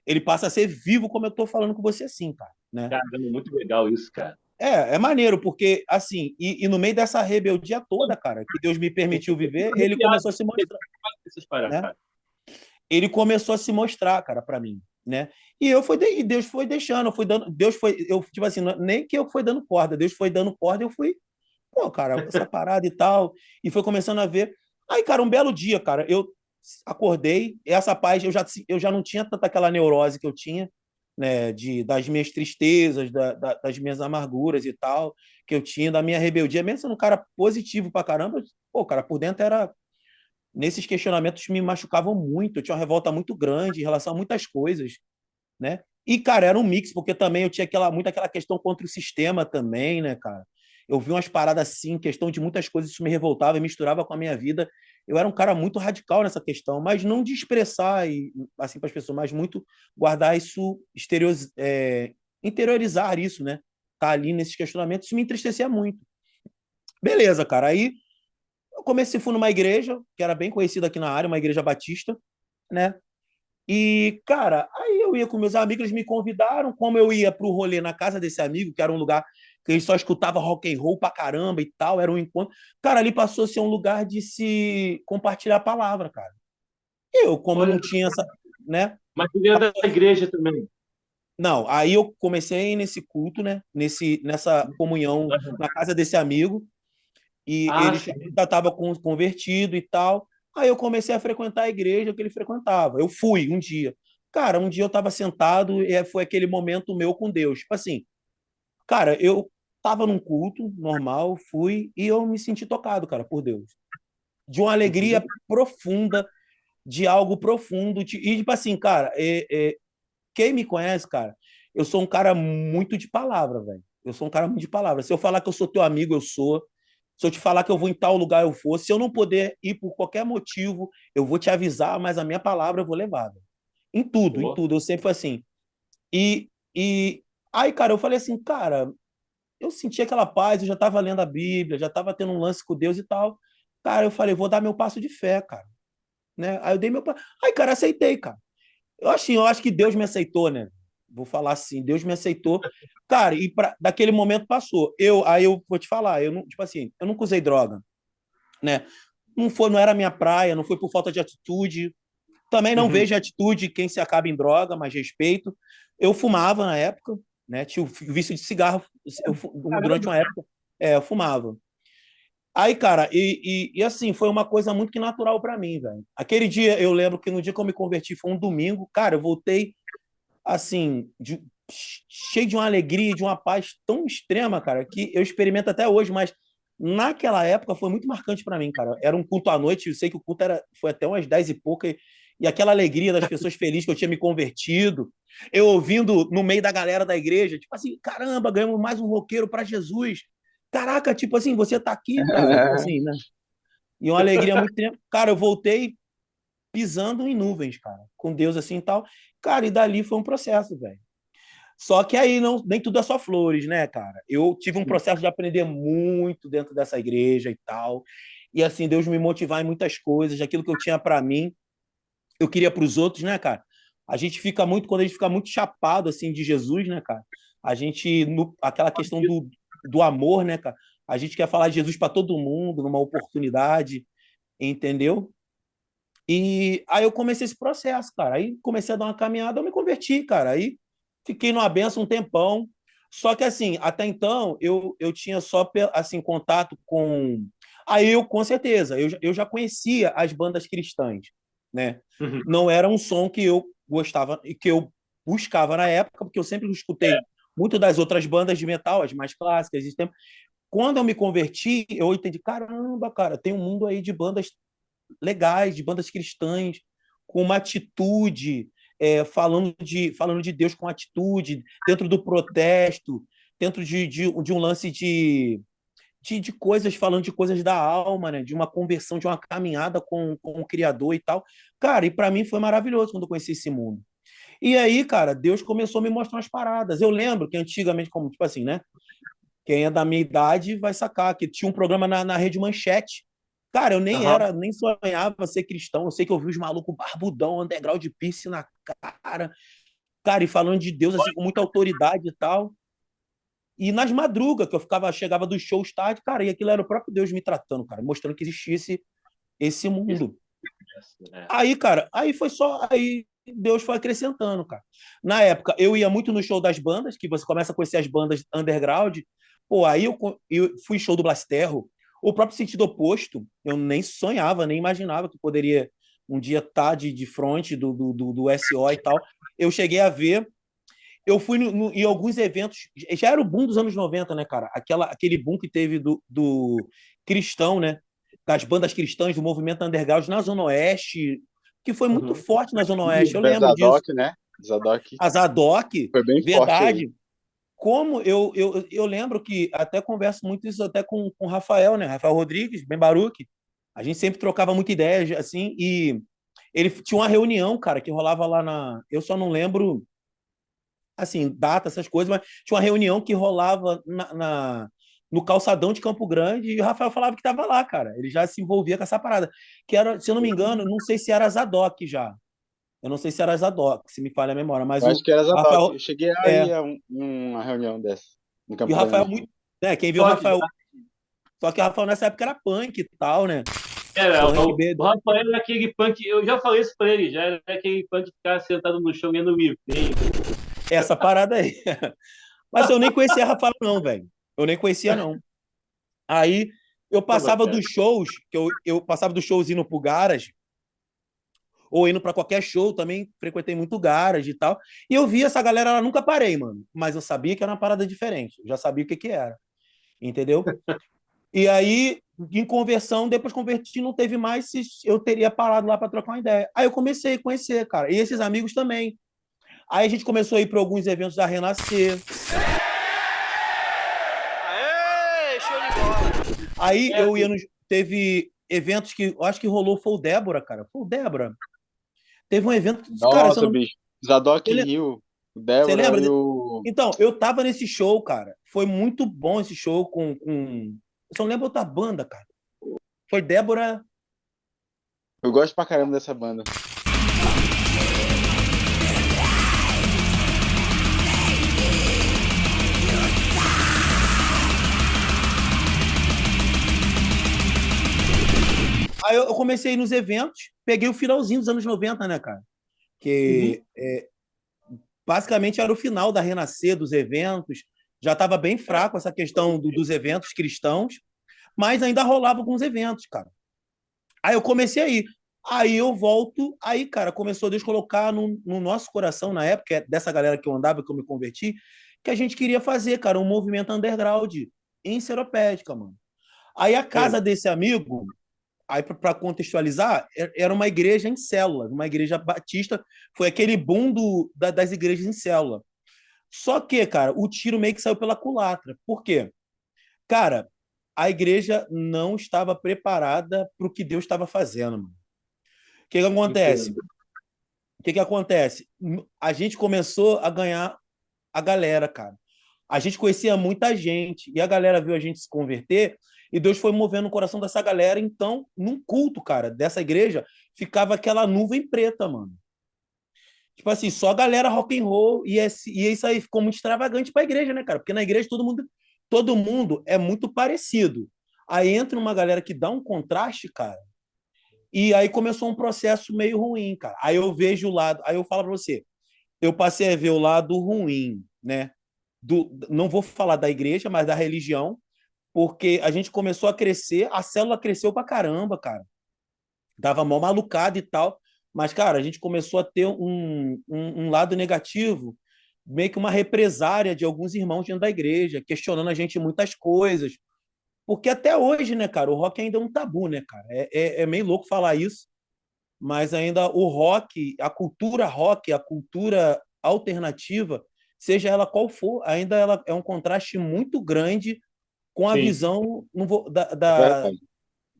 ele passa a ser vivo como eu tô falando com você assim, cara, né? Caramba, muito legal isso, cara. É maneiro, porque assim, e no meio dessa rebeldia toda, cara, que Deus me permitiu viver, ele começou a se mostrar, né? Ele começou a se mostrar, cara, para mim, né? E Deus foi deixando, eu fui dando, eu tipo assim, nem que eu fui dando corda, Deus foi dando corda, eu fui, pô, cara, essa parada e tal, e foi começando a ver. Aí, cara, um belo dia, cara, eu acordei, essa paz, eu já não tinha tanta aquela neurose que eu tinha, né, das minhas tristezas, das minhas amarguras e tal, que eu tinha, da minha rebeldia, mesmo sendo um cara positivo pra caramba, pô, cara, por dentro era nesses questionamentos me machucavam muito, eu tinha uma revolta muito grande em relação a muitas coisas, né? E, cara, era um mix, porque também eu tinha muito aquela questão contra o sistema também, né, cara? Eu vi umas paradas assim, questão de muitas coisas, isso me revoltava e misturava com a minha vida. Eu era um cara muito radical nessa questão, mas não de expressar assim para as pessoas, mas muito guardar isso, interiorizar isso, né? Tá ali nesses questionamentos, isso me entristecia muito. Beleza, cara. Aí eu fui numa igreja, que era bem conhecida aqui na área, uma igreja batista, né? E, cara, aí eu ia com meus amigos, eles me convidaram, como eu ia pro rolê na casa desse amigo, que era um lugar que ele só escutava rock and roll pra caramba e tal, era um encontro. Cara, ali passou a ser um lugar de se compartilhar a palavra, cara. Eu, como Olha, não tinha essa, né? mas dentro da igreja também. Não, aí eu comecei nesse culto, né? Nessa comunhão na casa desse amigo, e Ah, ele já sim. estava convertido e tal. Aí eu comecei a frequentar a igreja que ele frequentava. Eu fui um dia. Cara, um dia eu estava sentado e foi aquele momento meu com Deus. Tipo assim, cara, tava num culto normal, fui, e eu me senti tocado, cara, por Deus. De uma alegria profunda, de algo profundo. E, tipo assim, cara, quem me conhece, cara, eu sou um cara muito de palavra, velho. Eu sou um cara muito de palavra. Se eu falar que eu sou teu amigo, eu sou. Se eu te falar que eu vou em tal lugar, eu vou. Se eu não puder ir por qualquer motivo, eu vou te avisar, mas a minha palavra eu vou levar, velho. Em tudo, em Pô, tudo. Eu sempre fui assim. E aí, cara, eu falei assim, cara, eu senti aquela paz, eu já estava lendo a Bíblia, já estava tendo um lance com Deus e tal. Cara, eu falei, vou dar meu passo de fé, cara. Né? Aí eu dei meu passo. Aí, cara, aceitei, cara. Eu acho que Deus me aceitou, né? Vou falar assim, Deus me aceitou. Cara, daquele momento passou. Aí eu vou te falar, eu não, tipo assim, eu nunca usei droga, né? Não era minha praia, não foi por falta de atitude. Também não uhum. vejo atitude quem se acaba em droga, mas respeito. Eu fumava na época, né? Tinha o vício de cigarro. Durante Caramba. uma época, eu fumava. Aí, cara, e assim, foi uma coisa muito que natural para mim, velho. Aquele dia, eu lembro que no dia que eu me converti, foi um domingo, cara, eu voltei, assim, cheio de uma alegria, de uma paz tão extrema, cara, que eu experimento até hoje, mas naquela época foi muito marcante para mim, cara. Era um culto à noite, eu sei que o culto foi até umas 10 e pouca, e aquela alegria das pessoas felizes que eu tinha me convertido, eu ouvindo no meio da galera da igreja, tipo assim, caramba, ganhamos mais um roqueiro para Jesus. Caraca, tipo assim, você tá aqui, cara, tipo assim, né? E uma alegria muito tempo. Cara, eu voltei pisando em nuvens, cara, com Deus assim e tal. Cara, e dali foi um processo, velho. Só que aí não, nem tudo é só flores, né, cara? Eu tive um processo de aprender muito dentro dessa igreja e tal. E assim, Deus me motivar em muitas coisas, aquilo que eu tinha para mim, eu queria para os outros, né, cara? A gente fica muito, quando a gente fica muito chapado assim de Jesus, né, cara? A gente, aquela questão do amor, né, cara? A gente quer falar de Jesus para todo mundo, numa oportunidade, entendeu? E aí eu comecei esse processo, cara. Aí comecei a dar uma caminhada, eu me converti, cara. Aí fiquei numa benção um tempão. Só que assim, até então eu tinha só assim contato com. Aí eu, com certeza, eu já conhecia as bandas cristãs, né? Uhum. Não era um som que eu gostava e que eu buscava na época, porque eu sempre escutei muito das outras bandas de metal, as mais clássicas. Quando eu me converti, eu entendi, caramba, cara, tem um mundo aí de bandas legais, de bandas cristãs, com uma atitude, falando de Deus com atitude, dentro do protesto, dentro de um lance de coisas, falando de coisas da alma, né? De uma conversão, de uma caminhada com o Criador e tal. Cara, e para mim foi maravilhoso quando eu conheci esse mundo. E aí, cara, Deus começou a me mostrar umas paradas. Eu lembro que antigamente, como tipo assim, né? Quem é da minha idade vai sacar que tinha um programa na Rede Manchete. Cara, eu Aham. nem sonhava ser cristão. Eu sei que eu vi os malucos barbudão, underground de piercing na cara. Cara, e falando de Deus assim com muita autoridade e tal. E nas madrugas, que chegava dos shows tarde, cara, e aquilo era o próprio Deus me tratando, cara, mostrando que existia esse Isso. mundo. É. Aí, cara, aí foi só. Aí Deus foi acrescentando, cara. Na época, eu ia muito no show das bandas, que você começa a conhecer as bandas underground. Pô, aí eu fui show do Blasterro. O próprio Sentido Oposto, eu nem sonhava, nem imaginava que poderia um dia estar de frente do SO e tal. Eu cheguei a ver. Eu fui em alguns eventos. Já era o boom dos anos 90, né, cara? Aquele boom que teve do cristão, né? Das bandas cristãs, do movimento underground na Zona Oeste, que foi muito Uhum. forte na Zona Oeste. Eu E lembro disso. Zadok, né? Zadok A Zadok, foi bem forte aí. verdade. Como eu lembro que até converso muito isso até com o Rafael, né? Rafael Rodrigues, Ben Baruch. A gente sempre trocava muita ideia, assim, e ele tinha uma reunião, cara, que rolava lá na. Eu só não lembro, assim, data, essas coisas, mas tinha uma reunião que rolava no calçadão de Campo Grande e o Rafael falava que estava lá, cara. Ele já se envolvia com essa parada. Que era, se eu não me engano, não sei se era Zadok já. Eu não sei se era Zadok, se me falha a memória, mas Eu acho que era o Zadok. Rafael. Eu cheguei aí É, a uma reunião dessa, em e o Campo Rafael Grande. muito. Né, quem viu o Pode Rafael. já. Só que o Rafael nessa época era punk e tal, né? Era, Punk, o Rafael era aquele punk, eu já falei isso pra ele, já era aquele punk que ficava sentado no chão lendo livro. essa parada aí. Mas eu nem conhecia Rafael, não, velho. Eu nem conhecia, não. Aí eu Toma, passava cara. dos shows, que eu passava dos shows indo pro garage, ou indo para qualquer show, também frequentei muito garage e tal. E eu via essa galera, ela nunca parei, mano. Mas eu sabia que era uma parada diferente. Eu já sabia o que que era. entendeu? E aí, em conversão, depois converti, não teve mais, eu teria parado lá para trocar uma ideia. Aí eu comecei a conhecer, cara, e esses amigos também. Aí a gente começou a ir para alguns eventos da Renascer. Aê, show de bola. Aí eu ia nos. Teve eventos que eu acho que rolou, foi o Débora, cara. Foi o Débora. Teve um evento, cara, Nossa, bicho. Zadok Ele- Hill, o você Débora lembra? e o. Então, eu tava nesse show, cara. Foi muito bom esse show Eu só não lembro outra banda, cara. Foi Débora. Eu gosto pra caramba dessa banda. Aí eu comecei a ir nos eventos, peguei o finalzinho dos anos 90, né, cara? Que basicamente era o final da Renascer dos eventos. Já estava bem fraco essa questão dos eventos cristãos, mas ainda rolava alguns eventos, cara. Aí eu comecei a ir. Aí eu volto, aí, cara, começou a Deus colocar no nosso coração, na época, dessa galera que eu andava, que eu me converti, que a gente queria fazer, cara, um movimento underground em Seropédica, mano. Aí a casa desse amigo, aí para contextualizar, era uma igreja em célula, uma igreja batista, foi aquele boom das igrejas em célula. Só que, cara, o tiro meio que saiu pela culatra. Por quê? Cara, a igreja não estava preparada para o que Deus estava fazendo, mano. O que acontece? Entendo. O que acontece? A gente começou a ganhar a galera, cara. A gente conhecia muita gente e a galera viu a gente se converter e Deus foi movendo o coração dessa galera. Então, num culto, cara, dessa igreja, ficava aquela nuvem preta, mano. Tipo assim, só a galera rock and roll e isso aí ficou muito extravagante para a igreja, né, cara? Porque na igreja todo mundo é muito parecido. Aí entra uma galera que dá um contraste, cara. E aí começou um processo meio ruim, cara. Aí eu vejo o lado, aí eu falo para você, eu passei a ver o lado ruim, né? Não vou falar da igreja, mas da religião, porque a gente começou a crescer, a célula cresceu pra caramba, cara. Dava mó malucada e tal, mas, cara, a gente começou a ter um lado negativo, meio que uma represária de alguns irmãos dentro da igreja, questionando a gente muitas coisas. Porque até hoje, né, cara, o rock ainda é um tabu, né, cara? É meio louco falar isso, mas ainda o rock, a cultura alternativa, seja ela qual for, ainda ela é um contraste muito grande com a Sim. visão É verdade.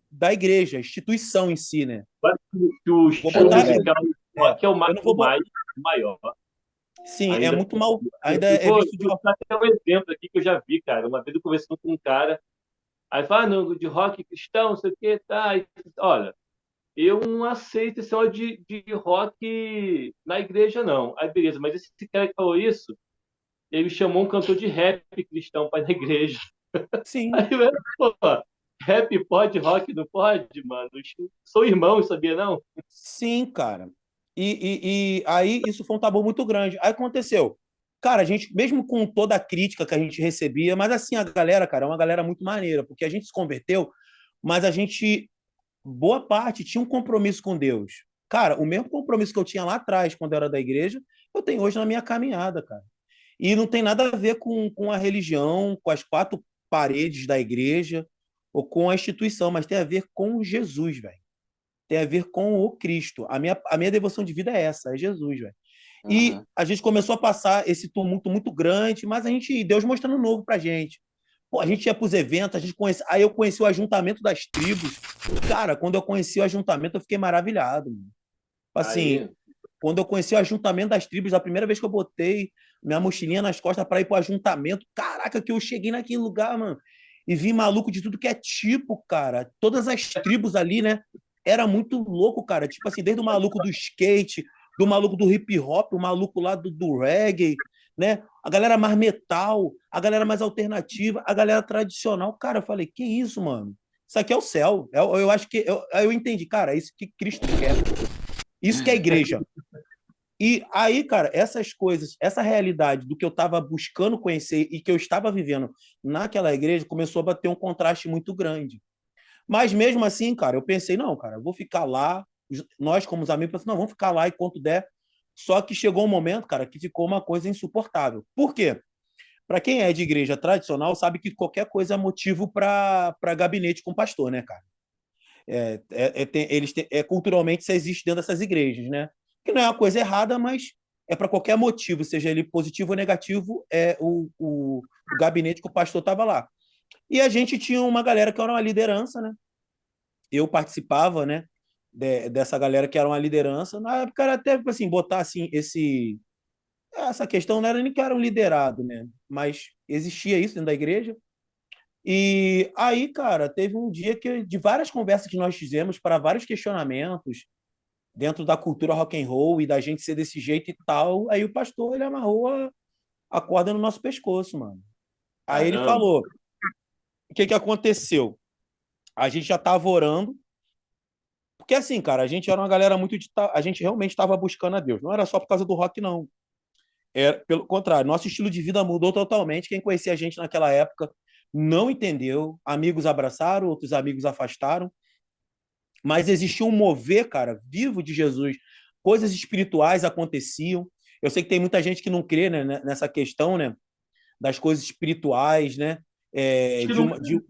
da igreja, a instituição em si, né? Eu acho que o Vou estilo botar. musical do rock é o Eu não vou botar. maior. Sim, é Ainda, muito mal. Ainda eu é vou visto de. dar até um exemplo aqui que eu já vi, cara. Uma vez eu conversando com um cara, aí fala, no, de rock cristão, não sei o que, tá. E, olha, eu não aceito esse negócio de rock na igreja, não. Aí, beleza, mas esse cara que falou isso, ele chamou um cantor de rap cristão para ir na igreja. Sim, Aí, pô, rap pode, rock não pode, mano. Sou irmão, sabia não? sim, cara. E aí isso foi um tabu muito grande. Aí aconteceu. Cara, a gente, mesmo com toda a crítica que a gente recebia, mas assim, a galera, cara, é uma galera muito maneira, porque a gente se converteu, mas a gente, boa parte, tinha um compromisso com Deus. Cara, o mesmo compromisso que eu tinha lá atrás, quando eu era da igreja, eu tenho hoje na minha caminhada, cara. E não tem nada a ver com a religião, com as quatro paredes da igreja ou com a instituição, mas tem a ver com Jesus, velho. Tem a ver com o Cristo. A minha devoção de vida é essa, é Jesus, velho. E Aham. a gente começou a passar esse tumulto muito grande, mas Deus mostrando novo pra gente. Pô, a gente ia pros eventos, aí eu conheci o ajuntamento das tribos. Cara, quando eu conheci o ajuntamento, eu fiquei maravilhado, mano. Assim, Aí, quando eu conheci o ajuntamento das tribos, a primeira vez que eu botei minha mochilinha nas costas para ir pro ajuntamento, caraca, que eu cheguei naquele lugar, mano, e vi maluco de tudo que é tipo, cara. Todas as tribos ali, né? Era muito louco, cara. Tipo assim, desde o maluco do skate, do maluco do hip hop, o maluco lá do reggae, né? A galera mais metal, a galera mais alternativa, a galera tradicional. Cara, eu falei, que isso, mano? Isso aqui é o céu. Eu acho que eu entendi, cara, é isso que Cristo quer. Isso que é igreja. E aí, cara, essas coisas, essa realidade do que eu estava buscando conhecer e que eu estava vivendo naquela igreja começou a bater um contraste muito grande. Mas mesmo assim, cara, eu pensei, não, cara, eu vou ficar lá. Nós, como os amigos, pensamos, não, vamos ficar lá enquanto der. Só que chegou um momento, cara, que ficou uma coisa insuportável. Por quê? para quem é de igreja tradicional, sabe que qualquer coisa é motivo para gabinete com pastor, né, cara? Culturalmente isso existe dentro dessas igrejas, né? Que não é uma coisa errada, mas é para qualquer motivo, seja ele positivo ou negativo, o gabinete que o pastor estava lá. E a gente tinha uma galera que era uma liderança, né? Eu participava, né? Dessa galera que era uma liderança. Na época era até assim, botar assim, essa questão não era nem que era um liderado, né? Mas existia isso dentro da igreja. E aí, cara, teve um dia que, de várias conversas que nós fizemos para vários questionamentos dentro da cultura rock and roll e da gente ser desse jeito e tal, aí o pastor ele amarrou a corda no nosso pescoço, mano. Aí ele Caramba. falou: o que que aconteceu? A gente já estava orando, porque assim, cara, a gente era uma galera muito a gente realmente estava buscando a Deus. Não era só por causa do rock, não. Pelo contrário, nosso estilo de vida mudou totalmente. Quem conhecia a gente naquela época não entendeu. Amigos abraçaram, outros amigos afastaram. Mas existia um mover, cara, vivo de Jesus. Coisas espirituais aconteciam. Eu sei que tem muita gente que não crê, né, nessa questão, né, das coisas espirituais, né, Acho que de não. de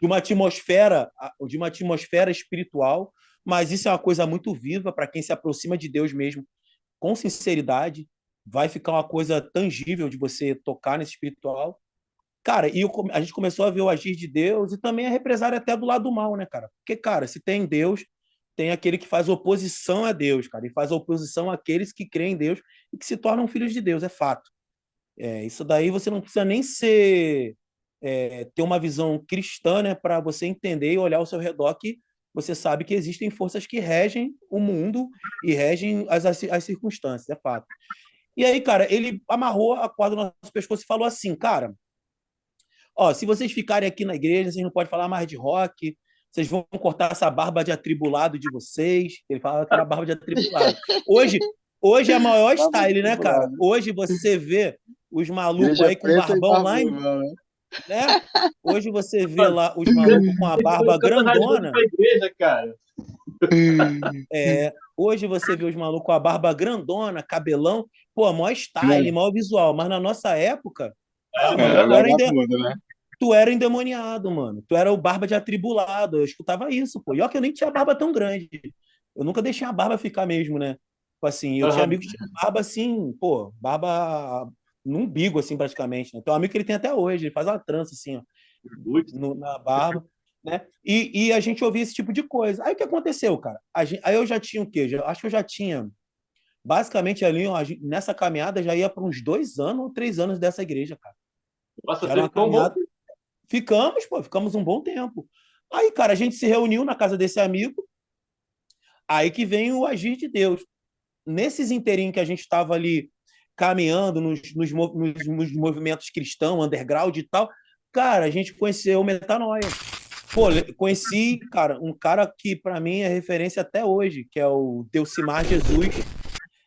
uma atmosfera espiritual. Mas isso é uma coisa muito viva para quem se aproxima de Deus mesmo, com sinceridade. Vai ficar uma coisa tangível de você tocar nesse espiritual. Cara, a gente começou a ver o agir de Deus e também a represária até do lado do mal, né, cara? Porque, cara, se tem Deus, tem aquele que faz oposição a Deus, cara, e faz oposição àqueles que creem em Deus e que se tornam filhos de Deus, é fato. Isso daí você não precisa nem ter uma visão cristã, né, para você entender e olhar ao seu redor que você sabe que existem forças que regem o mundo e regem as circunstâncias, é fato. E aí, cara, ele amarrou a corda no nosso pescoço e falou assim, cara, ó, se vocês ficarem aqui na igreja, vocês não podem falar mais de rock, vocês vão cortar essa barba de atribulado de vocês. Ele falava que era barba de atribulado. Hoje é a maior Tava style, né, cara? tribulado. Hoje você vê os malucos Igreja aí com preta e barbão lá, barbudão, né? né? Hoje você vê lá os malucos com a barba O cara rasgando grandona. pra igreja, cara. Hoje você vê os malucos com a barba grandona, cabelão, pô, maior style, maior visual. Mas na nossa época, mano, Era vagabundo, né? tu era endemoniado, mano. Tu era o barba de atribulado. Eu escutava isso, pô. E olha que eu nem tinha barba tão grande. Eu nunca deixei a barba ficar mesmo, né? Tipo assim, eu tinha Aham. amigos que tinham barba assim, pô, barba no umbigo, assim, praticamente. Né? Tem um amigo que ele tem até hoje, ele faz uma trança assim, ó, Putz. na barba, né? E a gente ouvia esse tipo de coisa. Aí o que aconteceu, cara? Aí eu já tinha o quê? Acho que eu já tinha, basicamente ali, ó, nessa caminhada, já ia para uns 2 anos ou 3 anos dessa igreja, cara. Nossa, Já era você uma ficou um bom. caminhada. Ficamos um bom tempo. Aí, cara, a gente se reuniu na casa desse amigo, aí que vem o agir de Deus. Nesses inteirinhos que a gente estava ali caminhando nos movimentos cristãos, underground e tal, cara, a gente conheceu o Metanoia. Pô, conheci, cara, um cara que para mim é referência até hoje, que é o Delcimar Jesus,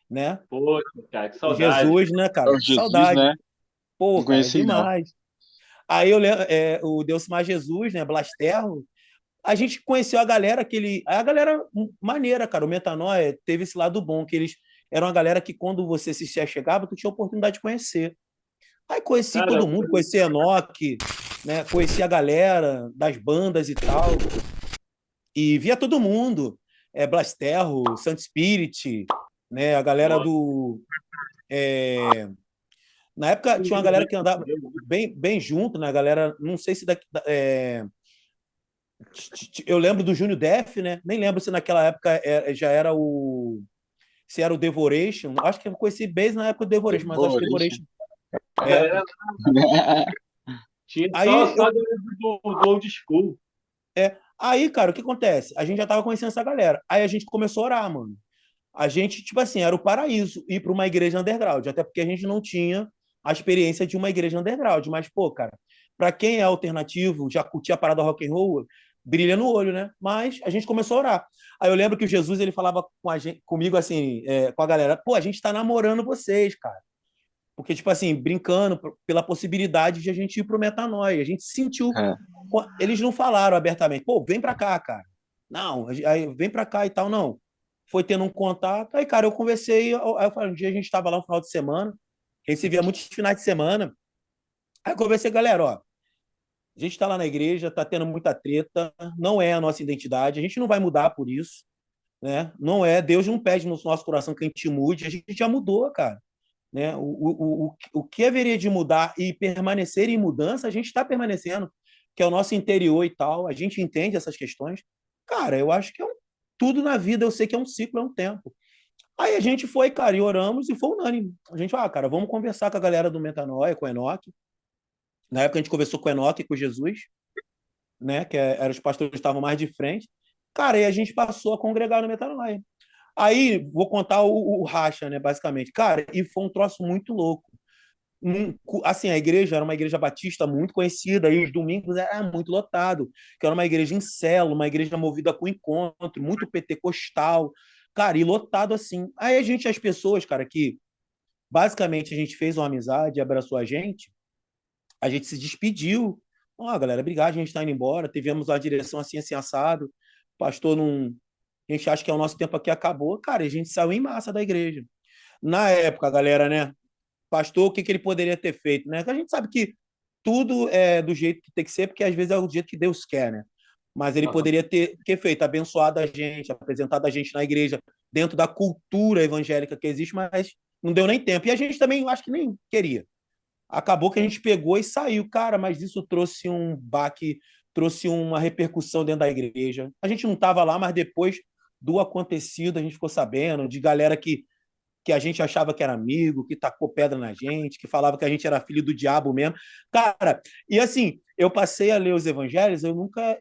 né? Poxa, cara, que O saudade. Jesus, né, É cara? o Que Jesus, saudade. né? Pô, Não cara, conheci, não. demais. Aí eu lembro, o Delcimar Jesus, né, Blasterro, a gente conheceu a galera a galera maneira, cara. O Metanoia teve esse lado bom, que eles eram uma galera que quando você se chegava, tu tinha oportunidade de conhecer. Aí conheci Cara, todo mundo, conheci Enoque, né? Conheci a galera das bandas e tal. E via todo mundo. Blasterro, Santo Spirit, né? A galera nossa, do. Na época tinha uma galera que andava bem junto, né? A galera, não sei se eu lembro do Júnior Def, né? Nem lembro se naquela época já era se era o Devoration. Acho que eu conheci bem na época do Devoration, mas acho que Devoration. Devoration. a É. galera tinha Aí, só do old school. aí, cara, o que acontece? A gente já tava conhecendo essa galera. Aí a gente começou a orar, mano. A gente, tipo assim, era o paraíso ir para uma igreja underground, até porque a gente não tinha a experiência de uma igreja underground. Mas, pô, cara, para quem é alternativo, já curtia a parada rock and roll, brilha no olho, né? Mas a gente começou a orar. Aí eu lembro que o Jesus ele falava comigo assim, com a galera, pô, a gente tá namorando vocês, cara. Porque, tipo assim, brincando pela possibilidade de a gente ir pro Metanoia. A gente sentiu. É. Eles não falaram abertamente, pô, vem pra cá, cara. Não, aí, vem pra cá e tal, não. Foi tendo um contato. Aí, cara, eu conversei. Aí eu falei, um dia a gente estava lá no final de semana. A gente se via muitos finais de semana. Aí eu conversei, galera, ó, a gente está lá na igreja, está tendo muita treta, não é a nossa identidade, a gente não vai mudar por isso, né? Não é, Deus não pede no nosso coração que a gente mude, a gente já mudou, cara. Né? O que haveria de mudar e permanecer em mudança, a gente está permanecendo, que é o nosso interior e tal, a gente entende essas questões. Cara, eu acho que tudo na vida, eu sei que é um ciclo, é um tempo. Aí a gente foi, cara, e oramos e foi unânime. A gente, cara, vamos conversar com a galera do Metanoia, com o Enoque. Na época a gente conversou com o Enoque e com o Jesus, né? Que eram os pastores que estavam mais de frente. Cara, e a gente passou a congregar no Metanoia. Aí, vou contar o racha, né, basicamente. Cara, e foi um troço muito louco. Assim, a igreja era uma igreja batista muito conhecida, e os domingos era muito lotado, que era uma igreja em célula, uma igreja movida com encontro, muito pentecostal, cara, e lotado assim. Aí a gente, as pessoas, cara, que basicamente a gente fez uma amizade, abraçou a gente se despediu. Ó, galera, obrigado, a gente está indo embora, tivemos a direção assim, assim, assado, pastor não... A gente acha que é o nosso tempo aqui acabou, cara, e a gente saiu em massa da igreja. Na época, galera, né? Pastor, o que, que ele poderia ter feito, né? A gente sabe que tudo é do jeito que tem que ser, porque às vezes é o jeito que Deus quer, né? Mas ele Aham. poderia ter feito, abençoado a gente, apresentado a gente na igreja, dentro da cultura evangélica que existe, mas não deu nem tempo. E a gente também, eu acho que nem queria. Acabou que a gente pegou e saiu, cara, mas isso trouxe um baque, trouxe uma repercussão dentro da igreja. A gente não estava lá, mas depois do acontecido, a gente ficou sabendo de galera que a gente achava que era amigo, que tacou pedra na gente, que falava que a gente era filho do diabo mesmo. Cara, e assim, eu passei a ler os evangelhos,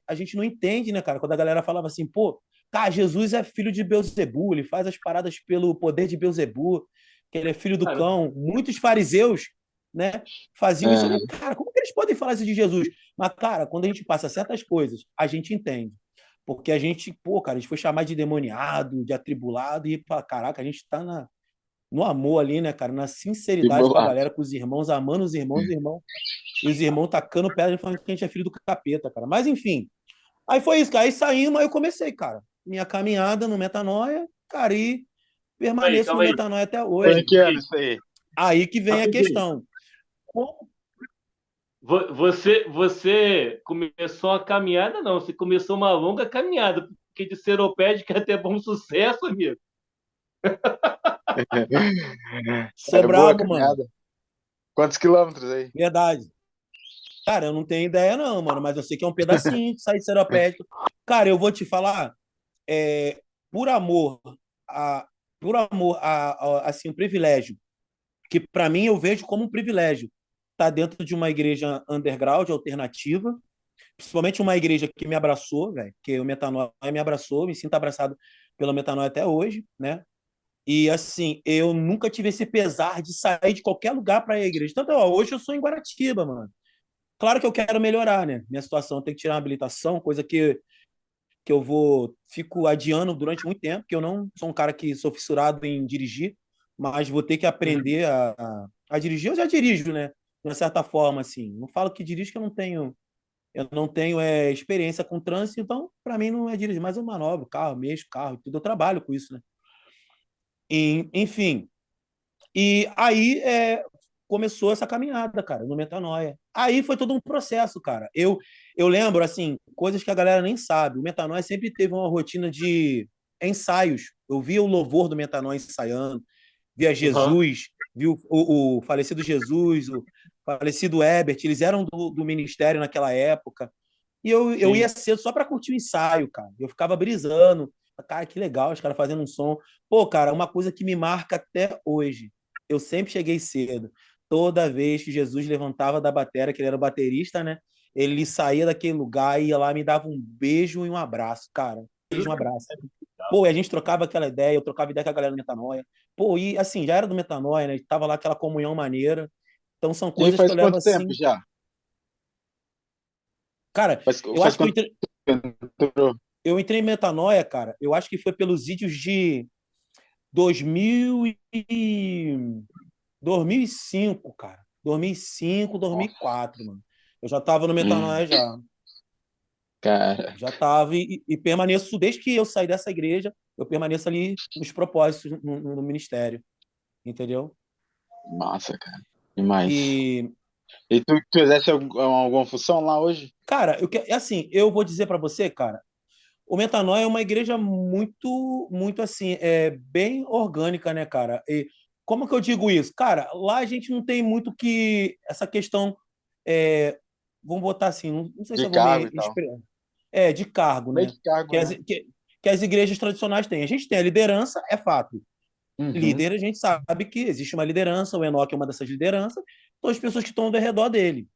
a gente não entende, né, cara? Quando a galera falava assim, pô, cara, Jesus é filho de Beelzebu, ele faz as paradas pelo poder de Beelzebu, que ele é filho do Cara, cão. Muitos fariseus, né, faziam isso. Eu falei, É, cara, como que eles podem falar isso de Jesus? Mas, cara, quando a gente passa certas coisas, a gente entende. Porque a gente, pô, cara, a gente foi chamado de demoniado, de atribulado, e, pá, caraca, a gente tá no amor ali, né, cara? Na de sinceridade com a boa. galera, com os irmãos, amando os irmãos, e os irmãos tacando pedra e falando que a gente é filho do capeta, cara. Mas enfim, aí foi isso, cara. Aí saímos, aí eu comecei, cara. Minha caminhada no Metanoia, cara, e permaneço no calma aí. Metanoia até Foi em hoje. que ano isso aí? Aí que vem a Rapidinho. questão. Como- Você começou a caminhada, não, você começou uma longa caminhada, porque de seropédica até bom sucesso, amigo. Sou É boa a brabo, mano. caminhada. Quantos quilômetros aí? Verdade. Cara, eu não tenho ideia, não, mano, mas eu sei que é um pedacinho de sair de seropédica. Cara, eu vou te falar, é, por amor a, por amor assim, um privilégio que para mim eu vejo como um privilégio estar dentro de uma igreja underground, alternativa, principalmente uma igreja que me abraçou, velho, que o Metanoia me abraçou, me sinto abraçado pelo Metanoia até hoje, né? E assim, eu nunca tive esse pesar de sair de qualquer lugar para ir à igreja. Tanto, ó, hoje eu sou em Guaratiba, mano. Claro que eu quero melhorar, né? Minha situação tem que tirar uma habilitação, coisa que eu fico adiando durante muito tempo, que eu não sou um cara que sou fissurado em dirigir, mas vou ter que Uhum. aprender a dirigir. Eu já dirijo, né? De uma certa forma, assim. Não falo que dirijo que eu não tenho experiência com trânsito, então para mim não é dirigir, mas eu manobro carro, mexo carro, tudo, eu trabalho com isso, né? E, enfim, e aí começou essa caminhada, cara, no Metanoia. Aí foi todo um processo, cara. Eu lembro, assim, coisas que a galera nem sabe. O Metanoia sempre teve uma rotina de ensaios. Eu via o louvor do Metanoia ensaiando, via Uhum. Jesus, via o falecido Jesus, o falecido Herbert, eles eram do ministério naquela época. E eu ia Sim. cedo só para curtir o ensaio, cara. Eu ficava brisando. Cara, que legal, os caras fazendo um som. Pô, cara, uma coisa que me marca até hoje. Eu sempre cheguei cedo. Toda vez que Jesus levantava da bateria, que ele era o baterista, né? Ele saía daquele lugar e ia lá, me dava um beijo e um abraço, cara. Um beijo e um abraço. Pô, e a gente trocava aquela ideia, eu trocava ideia com a galera do Metanoia. Pô, e assim, já era do Metanoia, né? Tava lá aquela comunhão maneira. Então são E aí coisas que eu faz levo quanto tempo assim. já? Cara, eu Faz acho que quanto tempo entrou? eu entrei em metanoia, cara. Eu acho que foi pelos vídeos de 2000 e 2005, cara. 2005, Nossa, 2004, mano. Eu já tava no metanoia já. cara, Já tava e permaneço desde que eu saí dessa igreja, eu permaneço ali nos propósitos no ministério, entendeu? massa, cara. Demais. E E tu exerce alguma função lá hoje? Cara, assim, eu vou dizer para você, cara, o Metanoia é uma igreja muito, muito assim, bem orgânica, né, cara? E como que eu digo isso? Cara, lá a gente não tem muito que essa questão, é, vamos botar assim, não sei se De eu vou me cargo e tal. expressar, de cargo, Meio né? de cargo, Que as, né? que as igrejas tradicionais têm. A gente tem a liderança, é fato. Uhum. Líder, a gente sabe que existe uma liderança, o Enoque é uma dessas lideranças, então as pessoas que estão ao redor dele,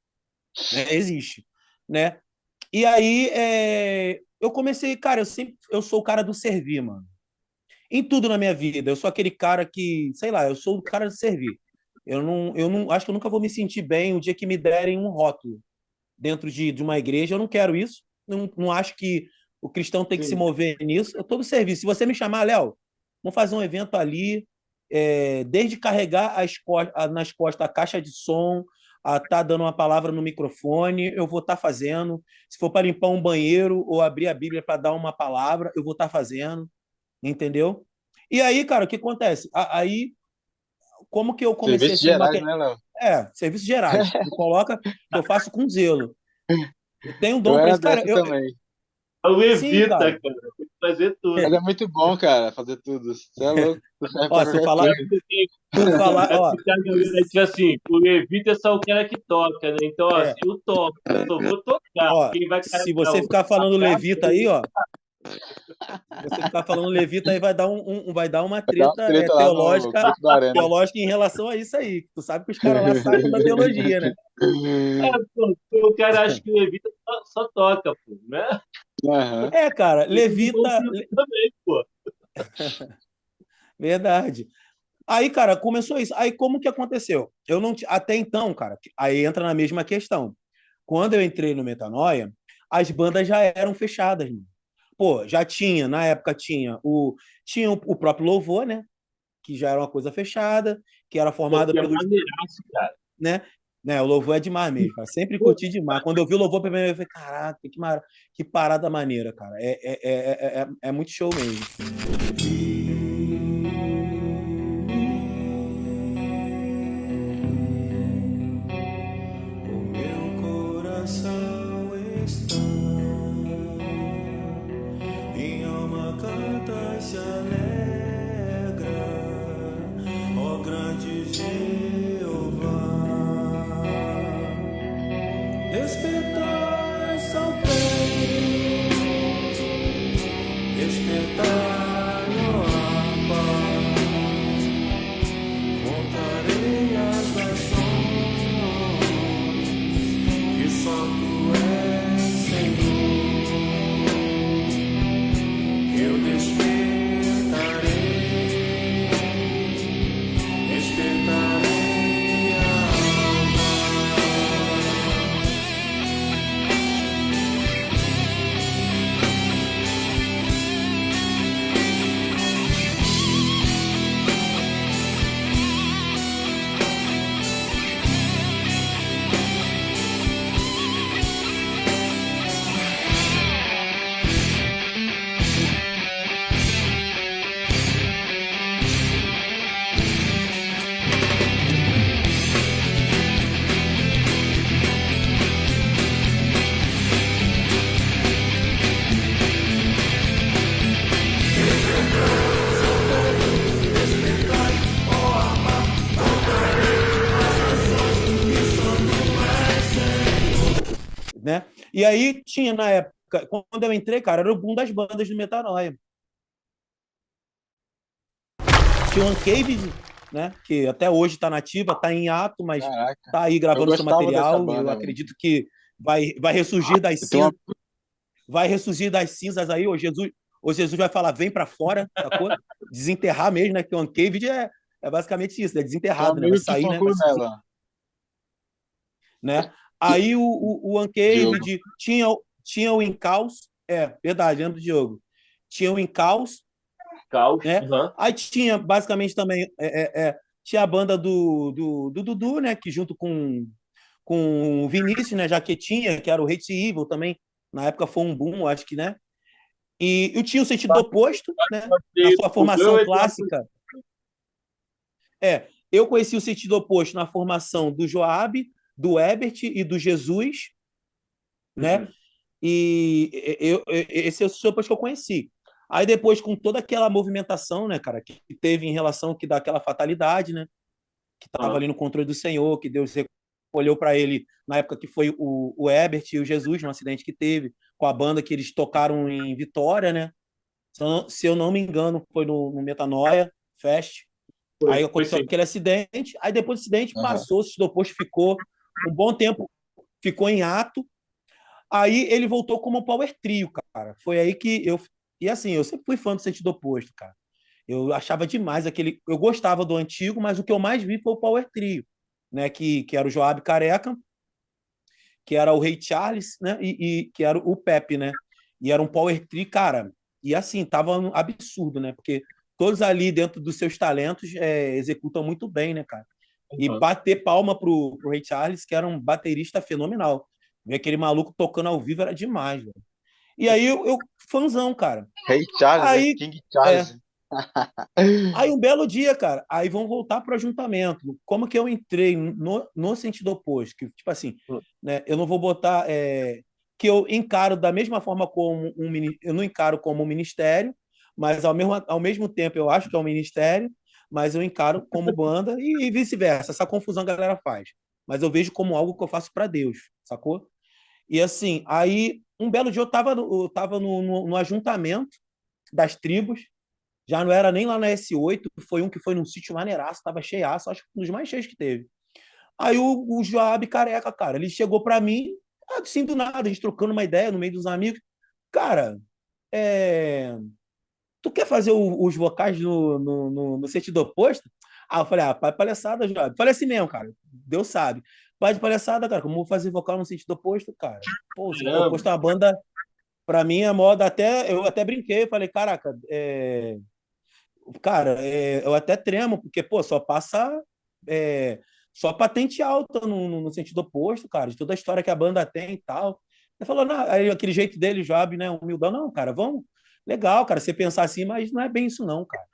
né? Existe, né? E aí eu comecei, cara, eu sou o cara do servir, mano. Em tudo na minha vida, eu sou aquele cara que, sei lá, eu sou o cara de servir. Eu não acho que eu nunca vou me sentir bem o dia que me derem um rótulo dentro de uma igreja. Eu não quero isso. Não acho que o cristão tem que se Sim. mover nisso. Eu estou no serviço. Se você me chamar, Léo, vamos fazer um evento ali, desde carregar nas costas a caixa de som, a estar dando uma palavra no microfone, eu vou estar fazendo. Se for para limpar um banheiro ou abrir a Bíblia para dar uma palavra, eu vou estar fazendo, entendeu? E aí, cara, o que acontece? Aí, como que eu comecei Serviços assim numa gerais, né, Léo? serviços gerais. Me coloca que eu faço com zelo. Eu tenho um Eu dom para era isso, cara. dessa também. É o Sim, Levita, cara. cara. Tem que fazer Mas tudo. é muito bom, cara, fazer tudo. Você é louco, tu serve Ó, pra se eu qualquer falar, coisa. se eu falar, É ó, porque a galera diz assim, o Levita é só o cara que toca, né? Então, ó, é, eu toco, eu só vou tocar. ó, Quem vai se carregar você ficar a falando caixa, levita aí, ó, se você ficar falando levita aí vai dar vai dar uma Vai dar uma treta treta lá no teológica, grupo da Arena. teológica em relação a isso aí. Tu sabe que os caras lá sacam da teologia, né? pô, o cara acha que o Levita só toca, pô, né? Aham. Cara, Eles vão levita, também, pô. verdade. Aí, cara, começou isso. Aí, como que aconteceu? Eu não, até então, cara, aí entra na mesma questão. Quando eu entrei no Metanoia, as bandas já eram fechadas, mano. Pô, já tinha, na época tinha o próprio Louvor, né? Que já era uma coisa fechada, que era Pô, formada que é pelos, maneiraço, cara. né? Né, o Louvor é demais mesmo, cara. Sempre curti demais. Quando eu vi o Louvor pela primeira vez, eu falei, caraca, que parada maneira, cara. É muito show mesmo. Meu coração está, minha alma canta e se alegra, ó grande Jeová. Despertai, saltei, despertai, ó Abba, contarei as nações, que só tu és Senhor. Eu despertarei, despertarei a alma. Né? E aí tinha na época, quando eu entrei, cara, era o boom das bandas do Metanoia. Tinha o Uncaged, né? Que até hoje está nativa, está em ato, mas Caraca. tá aí Eu gravando seu gostava dessa material. Eu banda, velho. acredito que vai ressurgir das Tem uma... cinzas, vai ressurgir das cinzas aí. O Jesus vai falar, vem para fora, sacou? Desenterrar mesmo, né? Que o Uncaged é basicamente isso, é Tem um desenterrado, né? Vai amigo que sair, né? Vai tocou se, nela. né? Aí o Diogo. Uncaged tinha o Incaus, verdade, lembro do Diogo. Tinha o Incaus, Caos. né? Uhum. Aí tinha basicamente também tinha a banda do Dudu, né? Que junto com o Vinícius, né? Jaquetinha, que era o Hate Evil também. Na época foi um boom, acho que, né? E eu tinha o sentido oposto, né? Na sua O meu formação clássica. Eu conheci o sentido oposto na formação do Joab, do Ebert e do Jesus, né? Uhum. Esse é o depois que eu conheci. Aí depois, com toda aquela movimentação, né, cara, que teve em relação que daquela fatalidade, né, que estava Aham. ali no controle do Senhor, que Deus recolheu para ele na época que foi o Ebert e o Jesus, no acidente que teve, com a banda que eles tocaram em Vitória, né? Se eu não me engano, foi no Metanoia Fest. Aí Foi aconteceu sim. aquele acidente, aí depois do acidente Aham. passou, se oposto ficou um bom tempo, ficou em ato. Aí ele voltou como Power Trio, cara. Foi aí que eu. E assim, eu sempre fui fã do Sentido Oposto, cara. Eu achava demais aquele. Eu gostava do antigo, mas o que eu mais vi foi o Power Trio, né? Que era o Joab Careca, que era o Ray Charles, né? E que era o Pepe, né? E era um Power Trio, cara. E assim, tava um absurdo, né? Porque todos ali, dentro dos seus talentos, executam muito bem, né, cara? E Aham. bater palma pro Ray Charles, que era um baterista fenomenal. Ver aquele maluco tocando ao vivo era demais, velho. E aí eu fãzão, cara. Rei Charles, né? Aí, King é, Charles. aí um belo dia, cara, aí vão voltar pro ajuntamento. Como que eu entrei no sentido oposto? Que, tipo assim, né, eu não vou botar. Que eu encaro da mesma forma como eu não encaro como um ministério, mas ao mesmo tempo eu acho que é um ministério, mas eu encaro como banda e vice-versa. Essa confusão a galera faz. Mas eu vejo como algo que eu faço para Deus, sacou? E assim, aí um belo dia eu tava no ajuntamento das tribos, já não era nem lá na S8, foi um que foi num sítio maneiraço, tava cheiaço, acho que um dos mais cheios que teve. Aí o Joab Careca, cara, ele chegou pra mim, assim do nada, a gente trocando uma ideia no meio dos amigos. Cara, tu quer fazer os vocais no sentido oposto? Aí eu falei, pai de palhaçada, Joab. Falei assim mesmo, cara, Deus sabe. Pai de palhaçada, cara, como eu vou fazer vocal no sentido oposto, cara? Pô, o sentido Caramba. oposto é uma banda, pra mim, é moda, eu até brinquei, falei, caraca, cara, eu até tremo, porque, pô, só passa é, só patente alta no sentido oposto, cara, de toda a história que a banda tem e tal. Ele falou, não, aí aquele jeito dele, Job, né, humildão, não, cara, vamos, legal, cara, você pensar assim, mas não é bem isso não, cara.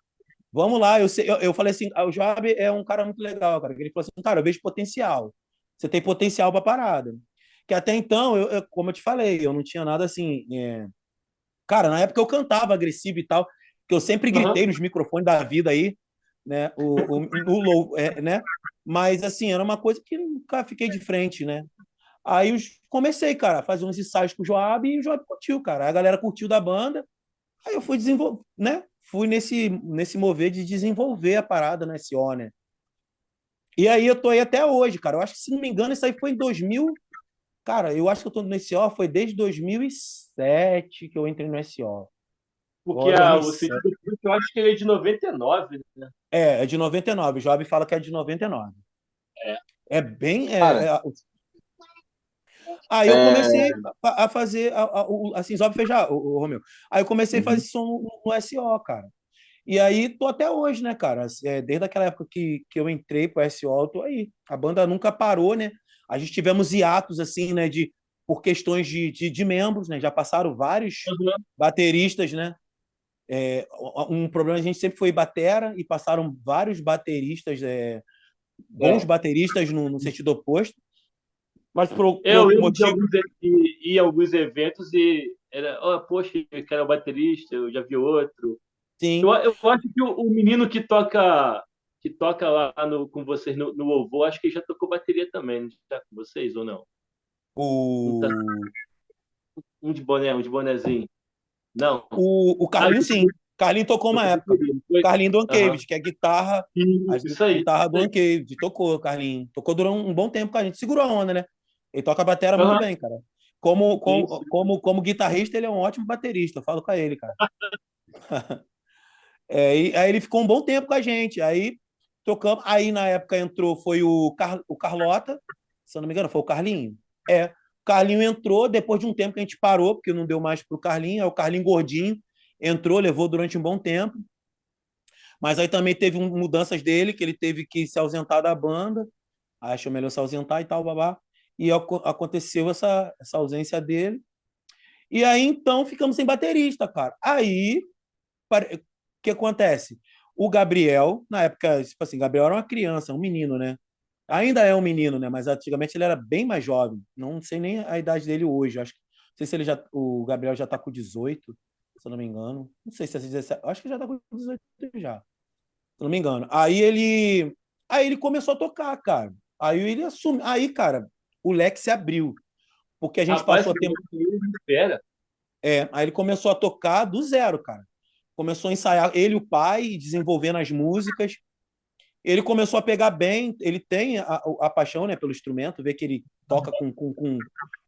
Vamos lá, eu falei assim, o Job é um cara muito legal, cara, ele falou assim, cara, eu vejo potencial, você tem potencial pra parada. Que até então, como eu te falei, eu não tinha nada assim, cara, na época eu cantava agressivo e tal, que eu sempre Aham. gritei nos microfones da vida aí, né? Né? Mas assim, era uma coisa que nunca fiquei de frente, né? Aí comecei, cara, a fazer uns ensaios com o Joab e o Joab curtiu, cara. A galera curtiu da banda, aí eu fui desenvolver, né? Fui nesse mover de desenvolver a parada no SO, né? E aí eu tô aí até hoje, cara. Eu acho que, se não me engano, isso aí foi em 2000. Cara, eu acho que eu tô no SO, foi desde 2007 que eu entrei no SO. Porque Ó, o sítio 2007. do Cristo, eu acho que ele é de 99, né? É de 99. O Job fala que é de 99. É. É bem. Cara, Aí eu é, comecei a fazer. Assim, Job fez já, o Romeu. Aí eu comecei a fazer uhum. esse som no SO, cara. E aí tô até hoje, né, cara? Desde aquela época que eu entrei pro SO, eu tô aí. A banda nunca parou, né? A gente tivemos hiatos, assim, né, por questões de membros, né? Já passaram vários Aham. bateristas, né? Um problema, a gente sempre foi batera e passaram vários bateristas, bons É. bateristas no sentido oposto, mas por Eu algum lembro de motivo, alguns ir a alguns eventos e era, oh, poxa, eu quero baterista, eu já vi outro. sim, Eu acho que o menino que toca lá com vocês no Ovo, acho que ele já tocou bateria também, não tá com vocês ou não? Não tá, o, um de bonezinho. Não. o Ah, Carlinho, sim. Carlinho tocou uma tocou época. bateria, não foi? Carlinho do Aham. Uncaged, que é guitarra, Isso aí. guitarra Isso do aí. Uncaged, tocou, Carlinho. Tocou durante um bom tempo com a gente, segurou a onda, né? Ele toca a batera muito Aham. bem, cara. Como, Sim, como, sim. como guitarrista, ele é um ótimo baterista, eu falo com ele, cara. E aí ele ficou um bom tempo com a gente. Aí tocamos. Aí na época entrou, foi o Carlota, se eu não me engano, foi o Carlinho. O Carlinho entrou depois de um tempo que a gente parou, porque não deu mais pro Carlinho. Aí o Carlinho gordinho entrou, levou durante um bom tempo. Mas aí também teve mudanças dele, que ele teve que se ausentar da banda. Aí achou melhor se ausentar e tal, babá. E aconteceu essa ausência dele. E aí então ficamos sem baterista, cara. Aí o que acontece? O Gabriel, na época, tipo assim, Gabriel era uma criança, um menino, né? Ainda é um menino, né? Mas antigamente ele era bem mais jovem. Não sei nem a idade dele hoje. Acho que, não sei se ele já, o Gabriel já tá com 18, se eu não me engano. Não sei se é 17. Acho que já tá com 18 já, se eu não me engano. Aí ele começou a tocar, cara. Aí ele assumiu. Aí, cara, o leque se abriu, porque a gente Rapaz, passou a que ter. muito fera. Aí ele começou a tocar do zero, cara. Começou a ensaiar, ele e o pai, desenvolvendo as músicas. Ele começou a pegar bem, ele tem a paixão, né, pelo instrumento, vê que ele toca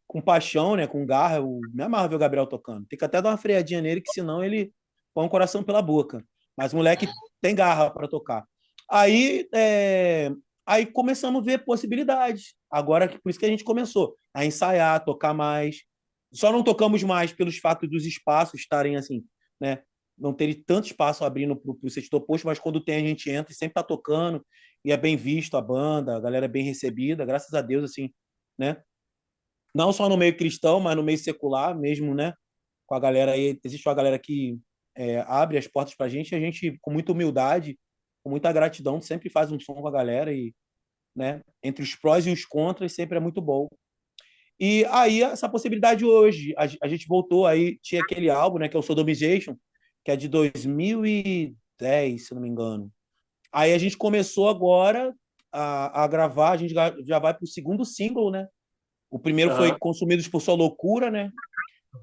com paixão, né, com garra. Me amarra ver o Gabriel tocando. Tem que até dar uma freadinha nele, que senão ele põe o coração pela boca. Mas o moleque tem garra para tocar. Aí, aí começamos a ver possibilidades. Agora, por isso que a gente começou a ensaiar, a tocar mais. Só não tocamos mais pelos fatos dos espaços estarem assim, né? Não ter tanto espaço abrindo para o setor oposto, mas quando tem a gente entra e sempre está tocando e é bem visto a banda, a galera é bem recebida, graças a Deus, assim, né? Não só no meio cristão, mas no meio secular mesmo, né? Com a galera aí, existe uma galera que abre as portas para a gente, com muita humildade, com muita gratidão, sempre faz um som com a galera e, né? Entre os prós e os contras, sempre é muito bom. E aí, essa possibilidade hoje, a gente voltou aí, tinha aquele álbum, né, que é o Sodomization, que é de 2010, se não me engano. Aí a gente começou agora a gravar, a gente já vai pro segundo single, né? O primeiro foi Aham, Consumidos por Sua Loucura, né?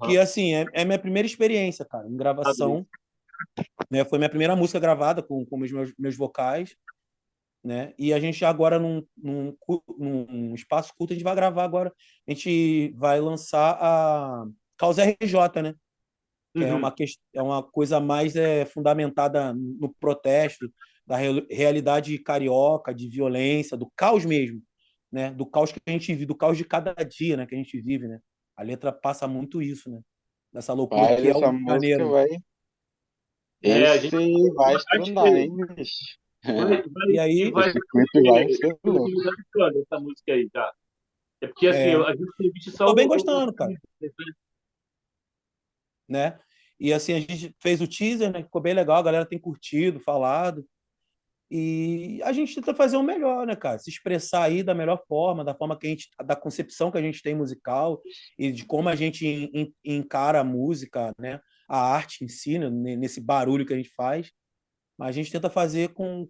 Que, aham. assim, é minha primeira experiência, cara, em Ah, beleza. gravação, né? Foi minha primeira música gravada com os meus vocais, né? E a gente agora num espaço culto, a gente vai gravar agora, a gente vai lançar a Causa RJ, né? Que é Uhum. é uma coisa mais fundamentada no protesto, da realidade carioca, de violência, do caos mesmo, né? Do caos que a gente vive, do caos de cada dia, né? Que a gente vive, né? A letra passa muito isso, né? Dessa loucura Mas que é o essa Rio de música Janeiro. vai. A gente Esse vai vai estrondar, hein, diferente. bicho? E aí, Vai Esse clipe vai ser louco. essa música aí, tá? É porque assim, é, a gente tem visto só tô bem gostando, cara, né? né? E assim, a gente fez o teaser, né? Ficou bem legal, a galera tem curtido, falado. E a gente tenta fazer o melhor, né, cara? Se expressar aí da melhor forma, da forma que a gente, da concepção que a gente tem musical e de como a gente encara a música, né? A arte em si, né? Nesse barulho que a gente faz. Mas a gente tenta fazer com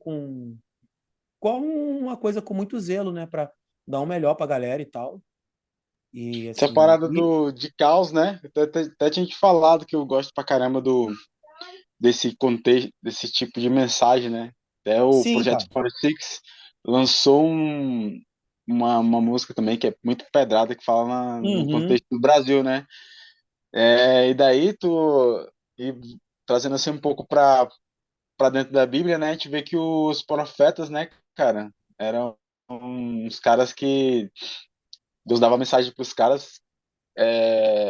uma coisa com muito zelo, né? Para dar o melhor pra galera e tal. E Essa assim, parada de caos, né? Até tinha te falado que eu gosto pra caramba desse contexto, desse tipo de mensagem, né? Até o sim, Projeto cara. 46 lançou uma música também que é muito pedrada, que fala no Uhum, contexto do Brasil, né? E daí e trazendo assim um pouco para dentro da Bíblia, né? A gente vê que os profetas, né, cara, eram uns caras que Deus dava mensagem para os caras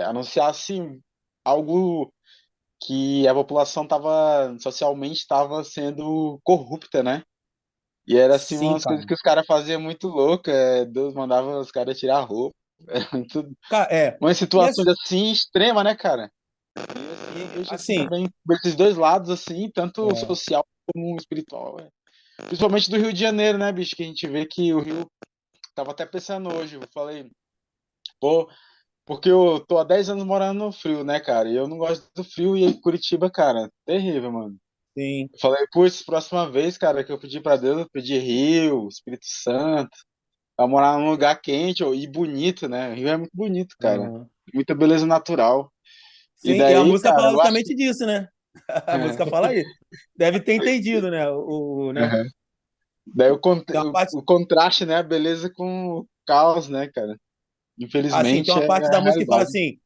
anunciar assim algo que a população tava socialmente estava sendo corrupta, né? E era assim sim, umas coisas cara. que os caras faziam muito louca, Deus mandava os caras tirar a roupa, era muito Cara, umas e situações assim extrema, né, cara? Eu vejo assim assim, também esses dois lados assim, tanto é, social como espiritual, principalmente do Rio de Janeiro, né, bicho, que a gente vê que o Rio tava até pensando hoje, eu falei, pô, porque eu tô há 10 anos morando no frio, né, cara? E eu não gosto do frio e aí Curitiba, cara, terrível, mano. sim. Eu falei, putz, próxima vez, cara, que eu pedi pra Deus, eu pedi Rio, Espírito Santo, pra morar num lugar quente e bonito, né? O Rio é muito bonito, cara. Aham. Muita beleza natural. E Sim, e a daí, música cara, fala eu acho que. justamente disso, né? A música fala isso. Deve ter entendido, né? Né? Aham. Daí Tem uma parte, o contraste, né? A beleza com o caos, né, cara? assim, tem Infelizmente uma é parte a da música que fala realidade. assim: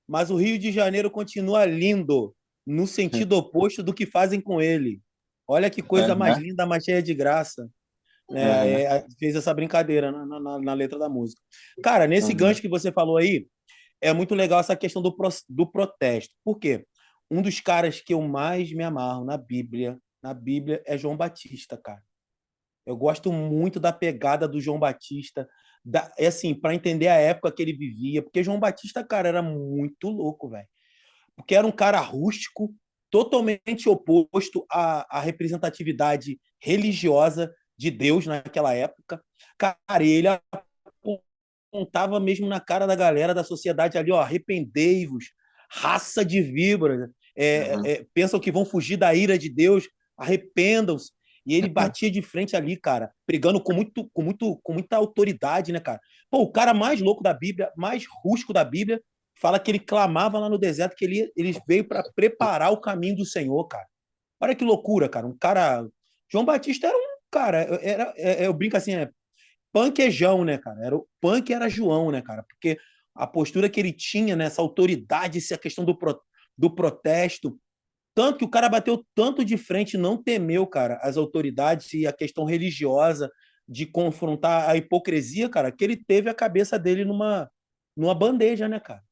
mas o Rio de Janeiro continua lindo, no sentido oposto do que fazem com ele. Olha que coisa mais Aham, linda, mais cheia de graça. Né? aham, Fez essa brincadeira na letra da música. Cara, nesse aham. gancho que você falou aí, é muito legal essa questão do protesto. Por quê? Um dos caras que eu mais me amarro na Bíblia é João Batista, cara. Eu gosto muito da pegada do João Batista, é assim, para entender a época que ele vivia, porque João Batista, cara, era muito louco, velho. Porque era um cara rústico, totalmente oposto à representatividade religiosa de Deus naquela época. Cara, e ele apontava mesmo na cara da galera da sociedade ali, ó, arrependei-vos, raça de víboras, Aham. pensam que vão fugir da ira de Deus, arrependam-se. E ele batia de frente ali, cara, pregando com muita autoridade, né, cara? Pô, o cara mais louco da Bíblia, mais rústico da Bíblia, fala que ele clamava lá no deserto que ele veio para preparar o caminho do Senhor, cara. Olha que loucura, cara. Um cara. João Batista era um cara. Eu brinco assim, punkejão, né, cara? Era, o punk era João, né, cara? Porque a postura que ele tinha, né, essa autoridade, essa questão do protesto. Tanto que o cara bateu tanto de frente, não temeu, cara, as autoridades e a questão religiosa de confrontar a hipocrisia, cara, que ele teve a cabeça dele numa bandeja, né, cara?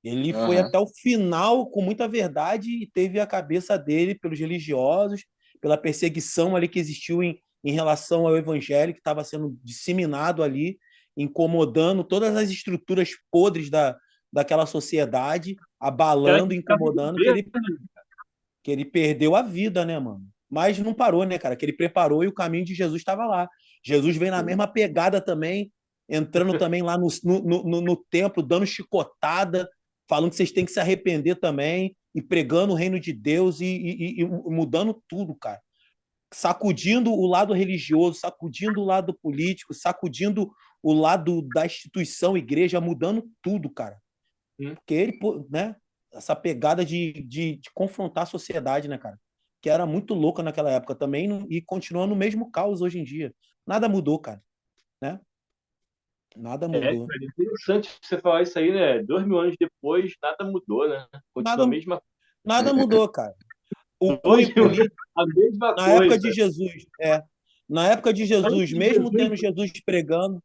Ele foi Aham. até o final com muita verdade e teve a cabeça dele pelos religiosos, pela perseguição ali que existiu em relação ao evangelho que estava sendo disseminado ali, incomodando todas as estruturas podres daquela sociedade, O cara abalando, que ficava no incomodando, governo, que ele perdeu a vida, né, mano? Mas não parou, né, cara? Que ele preparou e o caminho de Jesus estava lá. Jesus vem na mesma pegada também, entrando também lá no templo, dando chicotada, falando que vocês têm que se arrepender também, e pregando o reino de Deus e mudando tudo, cara. Sacudindo o lado religioso, sacudindo o lado político, sacudindo o lado da instituição, igreja, mudando tudo, cara. hum, Porque ele, pô, né? Essa pegada de confrontar a sociedade, né, cara? Que era muito louca naquela época também e continua no mesmo caos hoje em dia. Nada mudou, cara, né? Nada mudou. cara, interessante você falar isso aí, né? 2.000 anos depois, nada mudou, né? Continua Nada, a mesma nada mudou, cara. O dois cunho mil anos, político, a mesma na época de coisa. Jesus, na época de Antes Jesus, de mesmo Jesus, tendo Jesus pregando,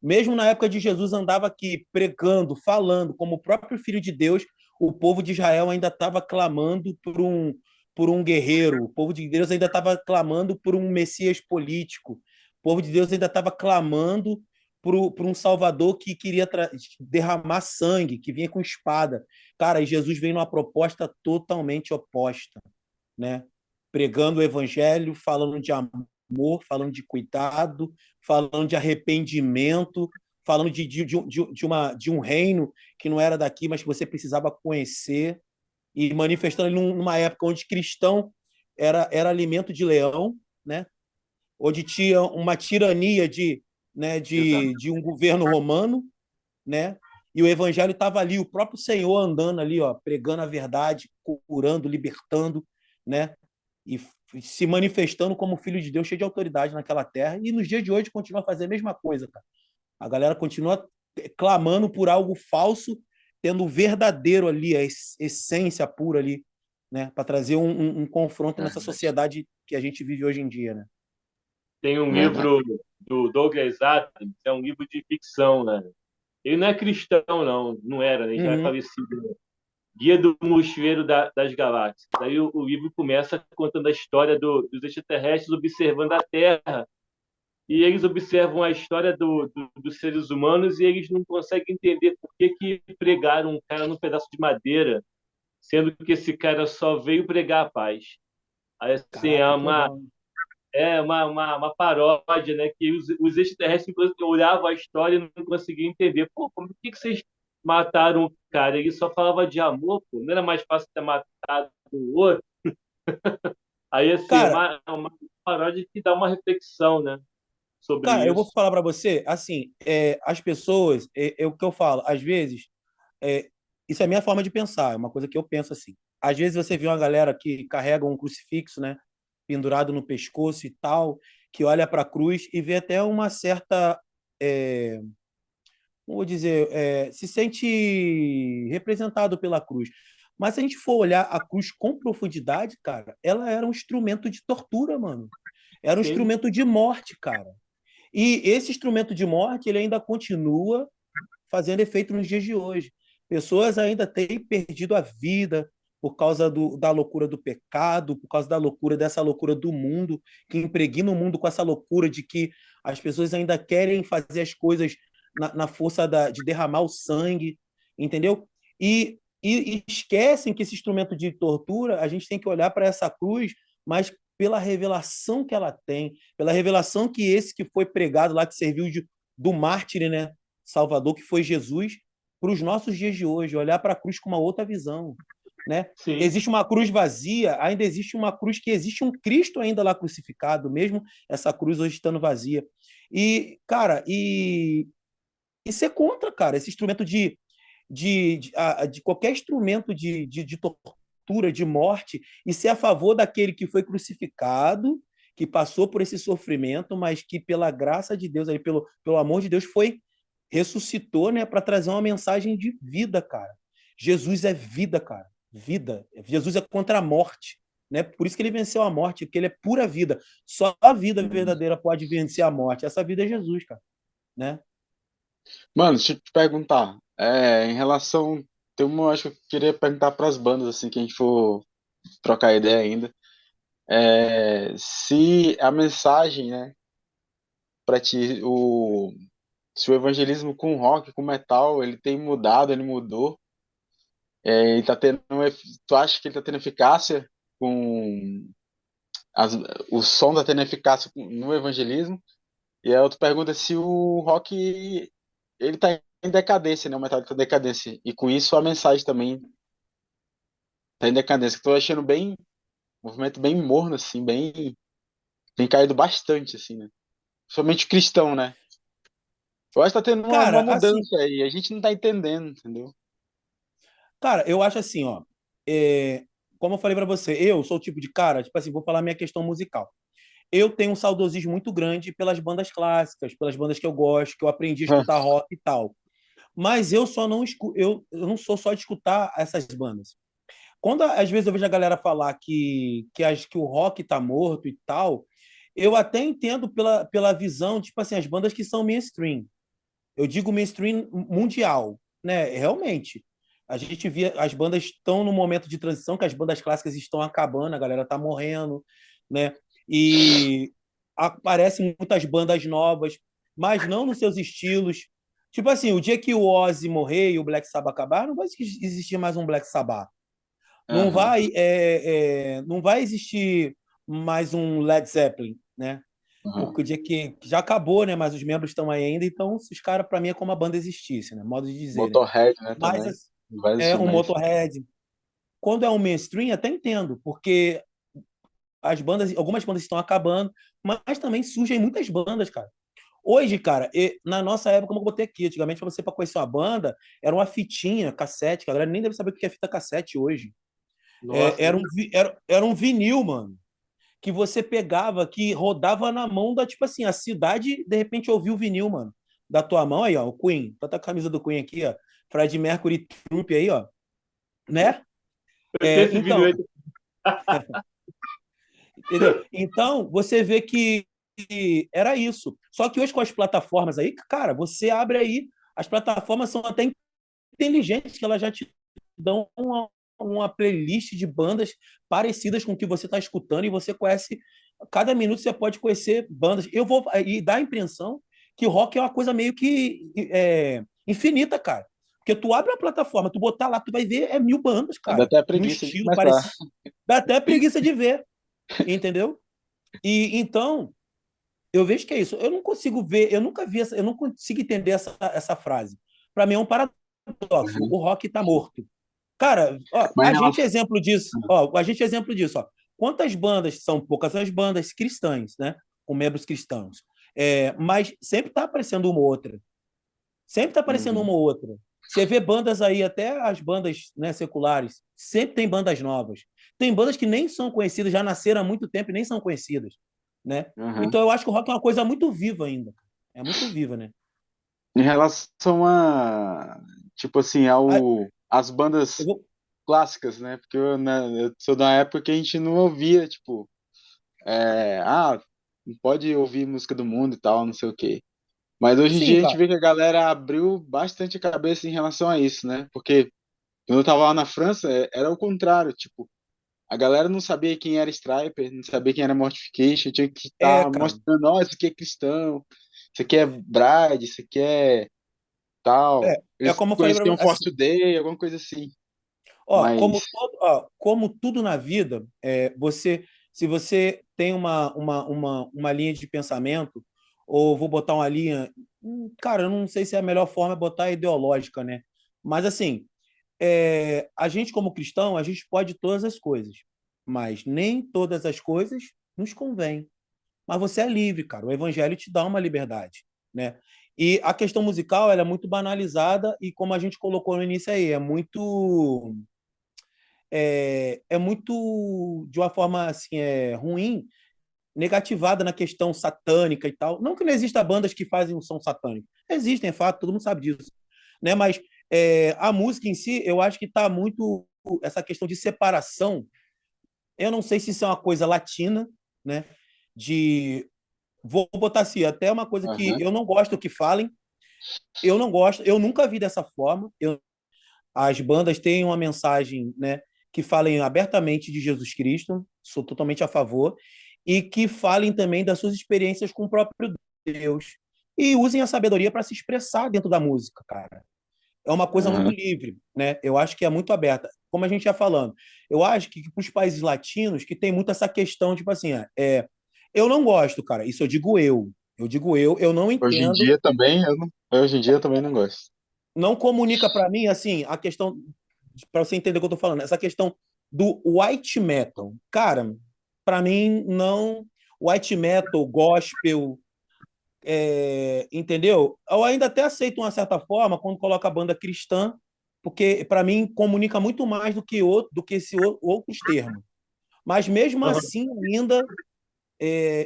mesmo na época de Jesus andava aqui pregando, falando como o próprio Filho de Deus, o povo de Israel ainda estava clamando por um guerreiro, o povo de Deus ainda estava clamando por um Messias político, o povo de Deus ainda estava clamando por um Salvador que queria derramar sangue, que vinha com espada. Cara, e Jesus veio numa proposta totalmente oposta, né? Pregando o evangelho, falando de amor, falando de cuidado, falando de arrependimento, falando de um reino que não era daqui, mas que você precisava conhecer, e manifestando numa época onde cristão era alimento de leão, né? Onde tinha uma tirania exato. de um governo romano, né? E o evangelho estava ali, o próprio Senhor andando ali, ó, pregando a verdade, curando, libertando, né? E se manifestando como filho de Deus, cheio de autoridade naquela terra. E nos dias de hoje continua a fazer a mesma coisa, cara. A galera continua clamando por algo falso, tendo o verdadeiro ali, a essência pura ali, né? Para trazer um confronto nessa Verdade. sociedade que a gente vive hoje em dia, né? Tem um Verdade. livro do Douglas Adams, é um livro de ficção, né? Ele não é cristão, não, não era, né? Ele já é Uhum. falecido. Né? Guia do Mochileiro das Galáxias. Aí o livro começa contando a história dos extraterrestres observando a Terra. E eles observam a história dos seres humanos e eles não conseguem entender por que pregaram um cara num pedaço de madeira, sendo que esse cara só veio pregar a paz. Aí, assim, Caraca, que legal. uma paródia, né? Que os extraterrestres olhavam a história e não conseguiam entender. Pô, por que vocês mataram o cara? Ele só falava de amor, pô. Não era mais fácil ter matado o outro? Aí, assim, Cara, uma paródia que dá uma reflexão, né? Sobre eu vou isso. falar para você, assim, as pessoas, é o que eu falo, às vezes, é, isso é a minha forma de pensar, é uma coisa que eu penso assim. Às vezes você vê uma galera que carrega um crucifixo, né, pendurado no pescoço e tal, que olha para a cruz e vê até uma certa, é, como vou dizer, se sente representado pela cruz. Mas se a gente for olhar a cruz com profundidade, cara, ela era um instrumento de tortura, mano. Era um Sim, instrumento de morte, cara. E esse instrumento de morte, ele ainda continua fazendo efeito nos dias de hoje. Pessoas ainda têm perdido a vida por causa da loucura do pecado, por causa da loucura dessa loucura do mundo, que impregna o mundo com essa loucura de que as pessoas ainda querem fazer as coisas na força de derramar o sangue, entendeu? E esquecem que esse instrumento de tortura, a gente tem que olhar para essa cruz, mas pela revelação que ela tem, pela revelação que esse que foi pregado lá, que serviu do mártir, né, Salvador, que foi Jesus, para os nossos dias de hoje, olhar para a cruz com uma outra visão, né? Sim. Existe uma cruz vazia, ainda existe uma cruz que existe um Cristo ainda lá crucificado, mesmo essa cruz hoje estando vazia. E, cara, e ser contra, cara, esse instrumento de qualquer instrumento de tortura, de morte, e ser a favor daquele que foi crucificado, que passou por esse sofrimento, mas que pela graça de Deus, aí, pelo amor de Deus, ressuscitou, né, para trazer uma mensagem de vida, cara. Jesus é vida, cara. Vida. Jesus é contra a morte. Né? Por isso que ele venceu a morte, porque ele é pura vida. Só a vida verdadeira pode vencer a morte. Essa vida é Jesus, cara. Né? Mano, deixa eu te perguntar. Em relação. Acho que eu queria perguntar para as bandas, assim, que a gente for trocar ideia ainda. Se a mensagem, né, para ti, se o evangelismo com rock, com metal, ele tem mudado, ele mudou, e tá tendo, tu acha que ele tá tendo eficácia com as, o som tá tendo eficácia no evangelismo? E a outra pergunta é se o rock ele tá em decadência, né? O metal tá em decadência. E com isso a mensagem também tá em decadência. Tô achando bem, movimento bem morno, assim, tem caído bastante, assim, né? Somente cristão, né? Eu acho que tá tendo uma Cara, assim, mudança aí, a gente não tá entendendo, entendeu? cara, eu acho assim, ó. é, Como eu falei pra você, eu sou o tipo de cara, tipo assim, vou falar minha questão musical. Eu tenho um saudosismo muito grande pelas bandas clássicas, pelas bandas que eu gosto, que eu aprendi a escutar rock e tal. Mas eu só não eu não sou só de escutar essas bandas. Quando às vezes eu vejo a galera falar que o rock tá morto e tal, eu até entendo pela visão, tipo assim, as bandas que são mainstream. Eu digo mainstream mundial, né? Realmente. A gente via as bandas estão no momento de transição, que as bandas clássicas estão acabando, a galera tá morrendo, né? E aparecem muitas bandas novas, mas não nos seus estilos. Tipo assim, o dia que o Ozzy morrer e o Black Sabbath acabar, não vai existir mais um Black Sabbath. Aham. Não vai existir mais um Led Zeppelin, né? Aham. Porque o dia que já acabou, né? Mas os membros estão aí ainda, então os caras, para mim, é como a banda existisse, né? Modo de dizer, né? Motorhead, né, Mas também. Não vai é existir um mais. Motorhead. Quando é um mainstream, até entendo, porque algumas bandas estão acabando, mas também surgem muitas bandas, cara. Hoje, cara, na nossa época, como eu botei aqui, antigamente, pra você para conhecer uma banda, era uma fitinha, cassete, que a galera nem deve saber o que é fita cassete hoje. Nossa, nem. Era um vinil, mano, que você pegava, que rodava na mão da, tipo assim, a cidade, de repente, ouvia o vinil, mano, da tua mão, aí, ó, o Queen, tá a camisa do Queen aqui, ó, Fred Mercury Troop aí, ó, né? Eu tenho esse vídeo Então, aí. entendeu? Então, você vê que era isso. Só que hoje com as plataformas aí, cara, você abre aí, as plataformas são até inteligentes, que elas já te dão uma playlist de bandas parecidas com o que você está escutando e você conhece. Cada minuto você pode conhecer bandas. E dá a impressão que o rock é uma coisa meio que infinita, cara. Porque tu abre a plataforma, tu botar lá, tu vai ver 1.000 bandas, Dá cara, até no preguiça de estilo começar. parecido. Dá até preguiça de ver, entendeu? E então, eu vejo que é isso. Eu não consigo ver, eu não consigo entender essa frase. Para mim é um paradoxo. Uhum. O rock está morto. Cara, ó, Mas em relação. a gente é exemplo disso, ó. Quantas bandas, são poucas as bandas cristãs, né? Com membros cristãos. Mas sempre está aparecendo uma ou outra. Sempre está aparecendo Uhum. uma ou outra. Você vê bandas aí, até as bandas, né, seculares, sempre tem bandas novas. Tem bandas que nem são conhecidas, já nasceram há muito tempo e nem são conhecidas, né? Uhum. Então eu acho que o rock é uma coisa muito viva ainda. É muito viva, né? Em relação tipo assim, Ah, as eu bandas vou... clássicas, né? Porque eu sou da época que a gente não ouvia, tipo, não pode ouvir música do mundo e tal, não sei o quê. Mas hoje em Sim, dia a gente cara. vê que a galera abriu bastante a cabeça em relação a isso, né? Porque quando eu tava lá na França, era o contrário, tipo, a galera não sabia quem era Striper, não sabia quem era Mortification, tinha que estar Cara. mostrando, ó, isso aqui é cristão, isso aqui é Bride, isso aqui é tal. É Eles como eu falei para conheciam você. Forte Day, alguma coisa assim. Ó, Mas, como tudo na vida, você se você tem uma linha de pensamento, ou vou botar uma linha, cara, eu não sei se é a melhor forma é botar ideológica, né? Mas assim, a gente como cristão, a gente pode todas as coisas, mas nem todas as coisas nos convêm. Mas você é livre, cara. O evangelho te dá uma liberdade, né? E a questão musical, ela é muito banalizada e como a gente colocou no início aí, é muito de uma forma assim, ruim, negativada na questão satânica e tal. Não que não exista bandas que fazem um som satânico. Existem, é fato, todo mundo sabe disso, né? Mas a música em si, eu acho que está muito essa questão de separação. Eu não sei se isso é uma coisa latina, né? De vou botar assim, até uma coisa que Aham, eu não gosto que falem, eu não gosto, eu nunca vi dessa forma. As bandas têm uma mensagem, né, que falem abertamente de Jesus Cristo, sou totalmente a favor, e que falem também das suas experiências com o próprio Deus. E usem a sabedoria para se expressar dentro da música, cara. É uma coisa muito aham. livre, né? Eu acho que é muito aberta. Como a gente ia falando, eu acho que para os países latinos que tem muito essa questão, tipo assim, eu não gosto, cara. Isso eu digo eu. Eu digo eu não Hoje em entendo, dia também, hoje em dia eu também não gosto. não comunica para mim assim a questão para você entender o que eu tô falando, essa questão do white metal. Cara, para mim não white metal, gospel, entendeu? Eu ainda até aceito uma certa forma quando coloca a banda cristã, porque para mim comunica muito mais do que esse outros termos. Mas mesmo assim ainda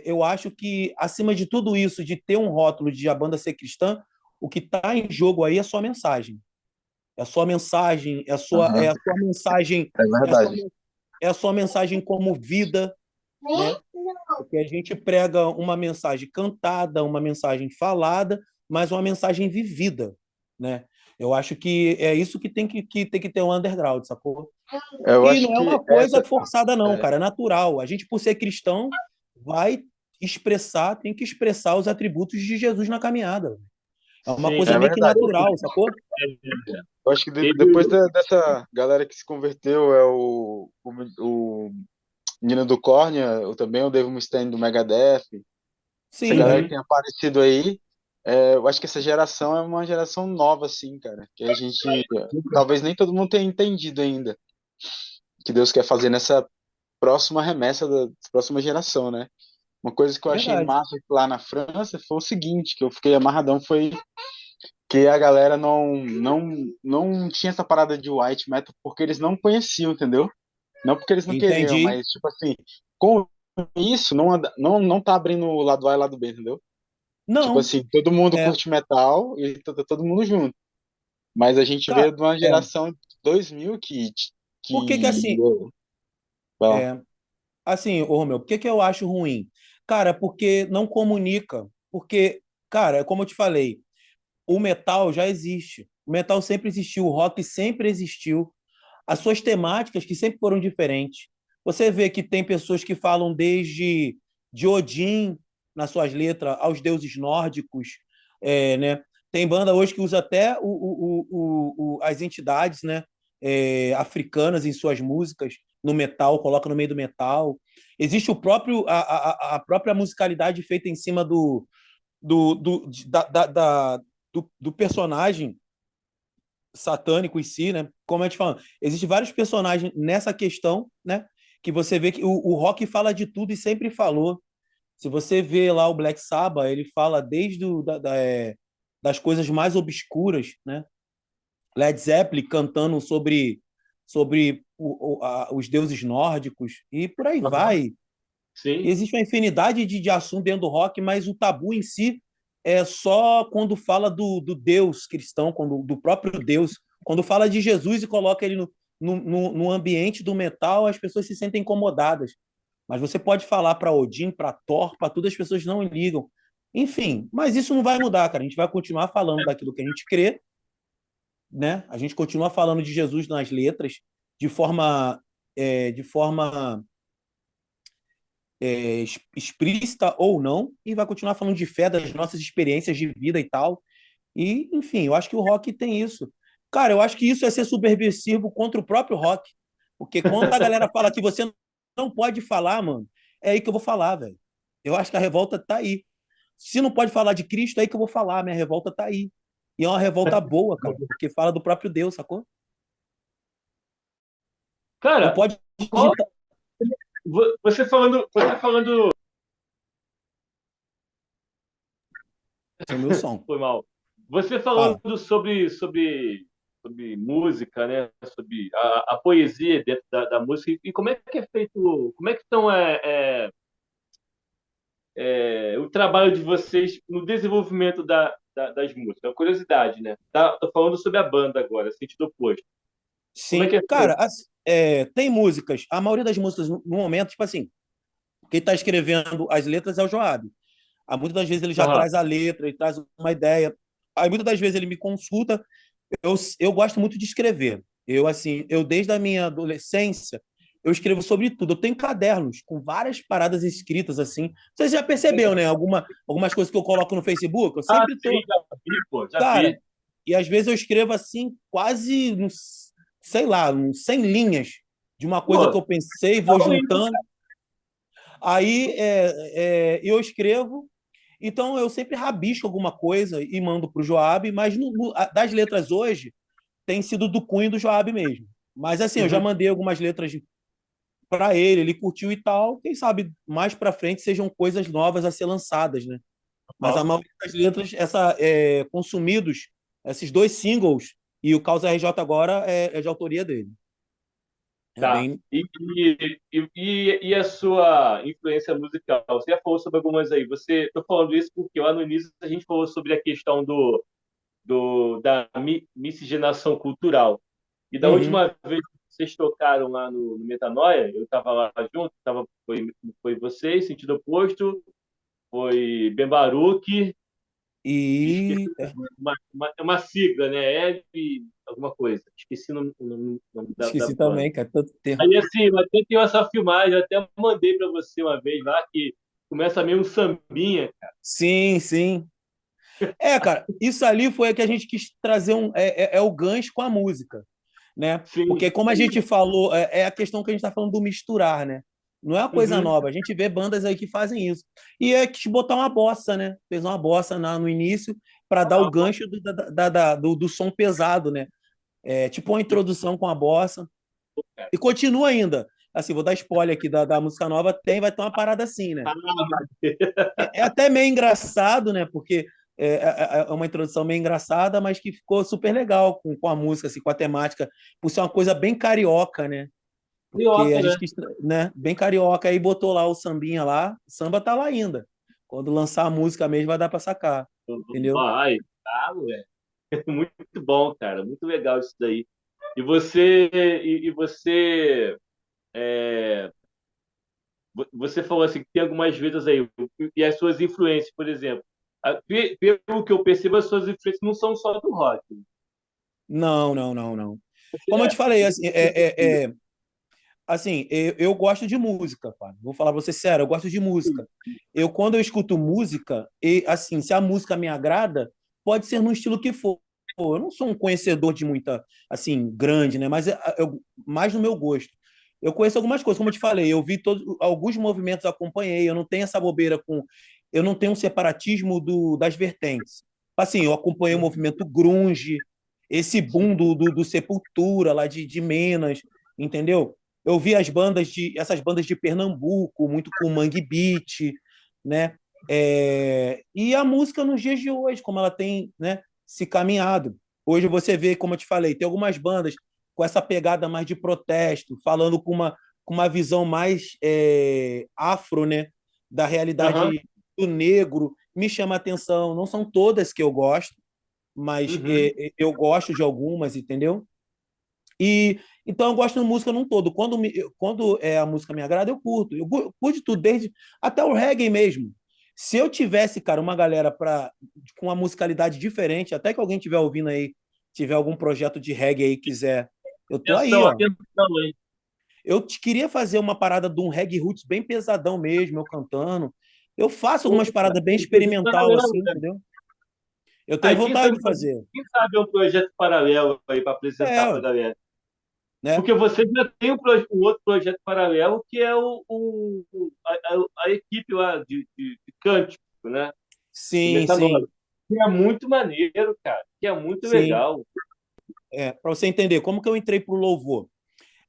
eu acho que, acima de tudo isso, de ter um rótulo de a banda ser cristã, o que está em jogo aí é a sua mensagem. É a sua mensagem, Aham, é a sua mensagem, é é a sua, verdade. é a sua mensagem como vida, né? Porque a gente prega uma mensagem cantada, uma mensagem falada, mas uma mensagem vivida, né? Eu acho que é isso que tem que ter um underground, sacou? Eu E acho não é que uma coisa essa. forçada, não, É, cara. É natural. A gente, por ser cristão, vai expressar, tem que expressar os atributos de Jesus na caminhada. É uma Sim, coisa é meio que verdade. natural, sacou? Eu acho que teve depois dessa galera que se converteu é o menino do Córnea, também o Dave Mustaine do Megadeth, essa Sim, galera que Uhum. tem aparecido aí, eu acho que essa geração é uma geração nova, assim, cara, que a gente, talvez nem todo mundo tenha entendido ainda, que Deus quer fazer nessa próxima remessa da próxima geração, né? Uma coisa que eu achei verdade. massa lá na França foi o seguinte, que eu fiquei amarradão, foi que a galera não tinha essa parada de white metal porque eles não conheciam, entendeu? Não porque eles não queriam, Entendi. mas, tipo assim, com isso, não tá abrindo o lado A e o lado B, entendeu? Tipo Não, assim, todo mundo é, curte metal e tá todo mundo junto. Mas a gente cara, veio de uma é. geração de 2000 Por que que que... assim, Bom, é, assim, ô Romeu, por que que eu acho ruim? Cara, porque não comunica. Porque, cara, como eu te falei, o metal já existe. O metal sempre existiu, o rock sempre existiu. As suas temáticas que sempre foram diferentes. Você vê que tem pessoas que falam desde de Odin nas suas letras aos deuses nórdicos, né? Tem banda hoje que usa até as entidades, né, africanas em suas músicas no metal, coloca no meio do metal. Existe a própria musicalidade feita em cima do personagem satânico em si, né? Como a gente fala, existem vários personagens nessa questão, né? Que você vê que o rock fala de tudo e sempre falou. Se você vê lá o Black Sabbath, ele fala desde das coisas mais obscuras, né? Led Zeppelin cantando sobre os deuses nórdicos e por aí Uhum. vai. Sim. Existe uma infinidade de assuntos dentro do rock, mas o tabu em si é só quando fala do Deus cristão, do próprio Deus. Quando fala de Jesus e coloca ele no ambiente do metal, as pessoas se sentem incomodadas. Mas você pode falar para Odin, para Thor, para tudo, as pessoas não ligam. Enfim, mas isso não vai mudar, cara. A gente vai continuar falando daquilo que a gente crê, né? A gente continua falando de Jesus nas letras de forma explícita ou não, e vai continuar falando de fé, das nossas experiências de vida e tal. E, enfim, eu acho que o rock tem isso. Cara, eu acho que isso é ser subversivo contra o próprio rock. Porque quando a galera fala que você não pode falar, mano, é aí que eu vou falar, velho. Eu acho que a revolta tá aí. Se não pode falar de Cristo, é aí que eu vou falar. Minha revolta tá aí. E é uma revolta boa, cara, porque fala do próprio Deus, sacou? Não Cara, pode qual, digitar. você falando, Sumiu o som. foi mal. Você Fala. falando sobre música, né? Sobre a poesia dentro da música e como é que é feito, como é que estão o trabalho de vocês no desenvolvimento das músicas? É uma curiosidade, né? Tô falando sobre a banda agora, sentido oposto. Como é Sim, que é cara, feito? tem músicas. A maioria das músicas, no momento, tipo assim, quem tá escrevendo as letras é o Joab. Muitas das vezes ele já Aham. traz a letra, ele traz uma ideia. Aí muitas das vezes ele me consulta. Eu gosto muito de escrever. Eu, assim, eu desde a minha adolescência, eu escrevo sobre tudo. Eu tenho cadernos com várias paradas escritas, assim. Você já percebeu, né? Algumas coisas que eu coloco no Facebook, eu Ah, sempre sim, tô. já vi, pô, já Cara, vi. e às vezes eu escrevo assim, quase, sei lá, 100 linhas de uma coisa que Pô, eu pensei, vou legal isso. juntando. Aí eu escrevo, então eu sempre rabisco alguma coisa e mando para o Joab, mas das letras hoje tem sido do cunho do Joab mesmo. Mas assim, eu já Uhum. mandei algumas letras para ele curtiu e tal. Quem sabe mais para frente sejam coisas novas a ser lançadas, né? Mas a Ó, maioria das letras, consumidos, esses dois singles e o Causa RJ agora é de autoria dele. É tá. bem. E a sua influência musical? Você já falou sobre algumas aí. Tô falando isso porque lá no início a gente falou sobre a questão da miscigenação cultural. E da Uhum. última vez que vocês tocaram lá no Metanoia, eu estava lá junto, foi vocês, sentido oposto, foi Ben Baruch, esqueci E uma sigla, né? Alguma coisa. Esqueci o nome da esqueci banda. também, cara, tanto tempo. Aí, assim, eu até tenho essa filmagem, eu até mandei para você uma vez lá, que começa meio um sambinha. Sim, sim. Cara, isso ali foi o que a gente quis trazer o gancho com a música, né? Sim. Porque como a gente falou, a questão que a gente está falando do misturar, né? Não é uma coisa Uhum. nova. A gente vê bandas aí que fazem isso. E quis botar uma bossa, né? Fez uma bossa no início para dar o gancho do som pesado, né? Tipo uma introdução com a bossa. E continua ainda. Assim, vou dar spoiler aqui da música nova, vai ter uma parada assim, né? É até meio engraçado, né? Porque é uma introdução meio engraçada, mas que ficou super legal com a música, assim, com a temática, por ser uma coisa bem carioca, né? Porque Carioca, a né? gente quis, né? Bem carioca, aí botou lá o sambinha lá, o samba tá lá ainda. Quando lançar a música mesmo, vai dar pra sacar, entendeu? Ai, tá, ué. Muito bom, cara. Muito legal isso daí. E você, você falou assim que tem algumas vezes aí, e as suas influências, por exemplo. Pelo que eu percebo, as suas influências não são só do rock. Não, não, não, não. Você Como eu te falei, é, assim, eu gosto de música, cara. Vou falar pra você sério, eu gosto de música. Quando eu escuto música, assim, se a música me agrada, pode ser no estilo que for. Eu não sou um conhecedor de muita, assim, grande, né? Mas mais no meu gosto. Eu conheço algumas coisas, como eu te falei, eu vi alguns movimentos, acompanhei. Eu não tenho essa bobeira eu não tenho um separatismo das vertentes. Assim, eu acompanhei o movimento grunge, esse boom do Sepultura lá de Minas, entendeu? Eu vi essas bandas de Pernambuco, muito com Mangue Beat, né? E a música nos dias de hoje, como ela tem, né, se caminhado. Hoje você vê, como eu te falei, tem algumas bandas com essa pegada mais de protesto, falando com uma visão mais afro, né, da aham, realidade do negro, me chama a atenção. Não são todas que eu gosto, mas uhum. eu gosto de algumas, entendeu? E então eu gosto de música num todo. Quando a música me agrada, eu curto. Eu curto tudo, desde até o reggae mesmo. Se eu tivesse, cara, uma galera com uma musicalidade diferente, até que alguém estiver ouvindo aí, tiver algum projeto de reggae aí quiser, eu tô aí, Atenção, ó. atenção, hein? Queria fazer uma parada de um reggae roots bem pesadão mesmo, eu cantando. Eu faço Pô, algumas cara, paradas bem tem projeto experimental paralelo, assim, né? entendeu? Eu Ah, tenho e vontade de fazer. quem sabe é um projeto paralelo aí para apresentar para a É, galera. né? Porque você já tem um outro projeto paralelo que é a equipe lá de cântico, né? Do Sim, sim, Metanoia. Que é muito maneiro, cara. Que é muito sim. legal. Para você entender, como que eu entrei pro louvor?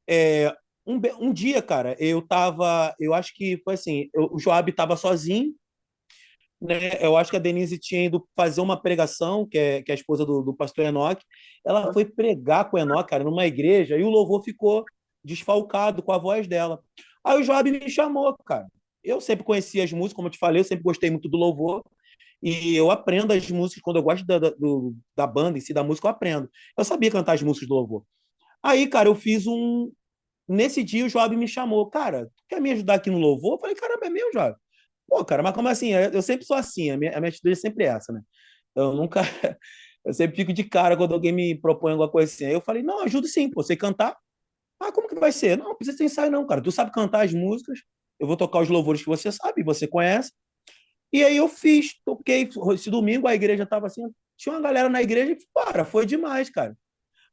É, um dia, cara, eu acho que foi assim, o Joab estava sozinho, né? Eu acho que a Denise tinha ido fazer uma pregação, que é a esposa do pastor Enoque. Ela foi pregar com o Enoque, cara, numa igreja, e o louvor ficou desfalcado com a voz dela. Aí o Joab me chamou, cara. Eu sempre conhecia as músicas, como eu te falei, eu sempre gostei muito do louvor. E eu aprendo as músicas, quando eu gosto da banda em si, da música, eu aprendo. Eu sabia cantar as músicas do louvor. Aí, cara, eu fiz um. Nesse dia, o Joab me chamou. Cara, tu quer me ajudar aqui no louvor? Eu falei, caramba, é meu, Joab. Pô, cara, mas como assim? Eu sempre sou assim, a minha atitude é sempre essa, né? Eu nunca. Eu sempre fico de cara quando alguém me propõe alguma coisa assim. Aí eu falei, não, ajudo sim, pô, você cantar. Ah, como que vai ser? Não, não precisa ter ensaio, não, cara. Tu sabe cantar as músicas, eu vou tocar os louvores que você sabe, você conhece. E aí eu fiz, toquei. Esse domingo a igreja tava assim, tinha uma galera na igreja e, cara, foi demais, cara.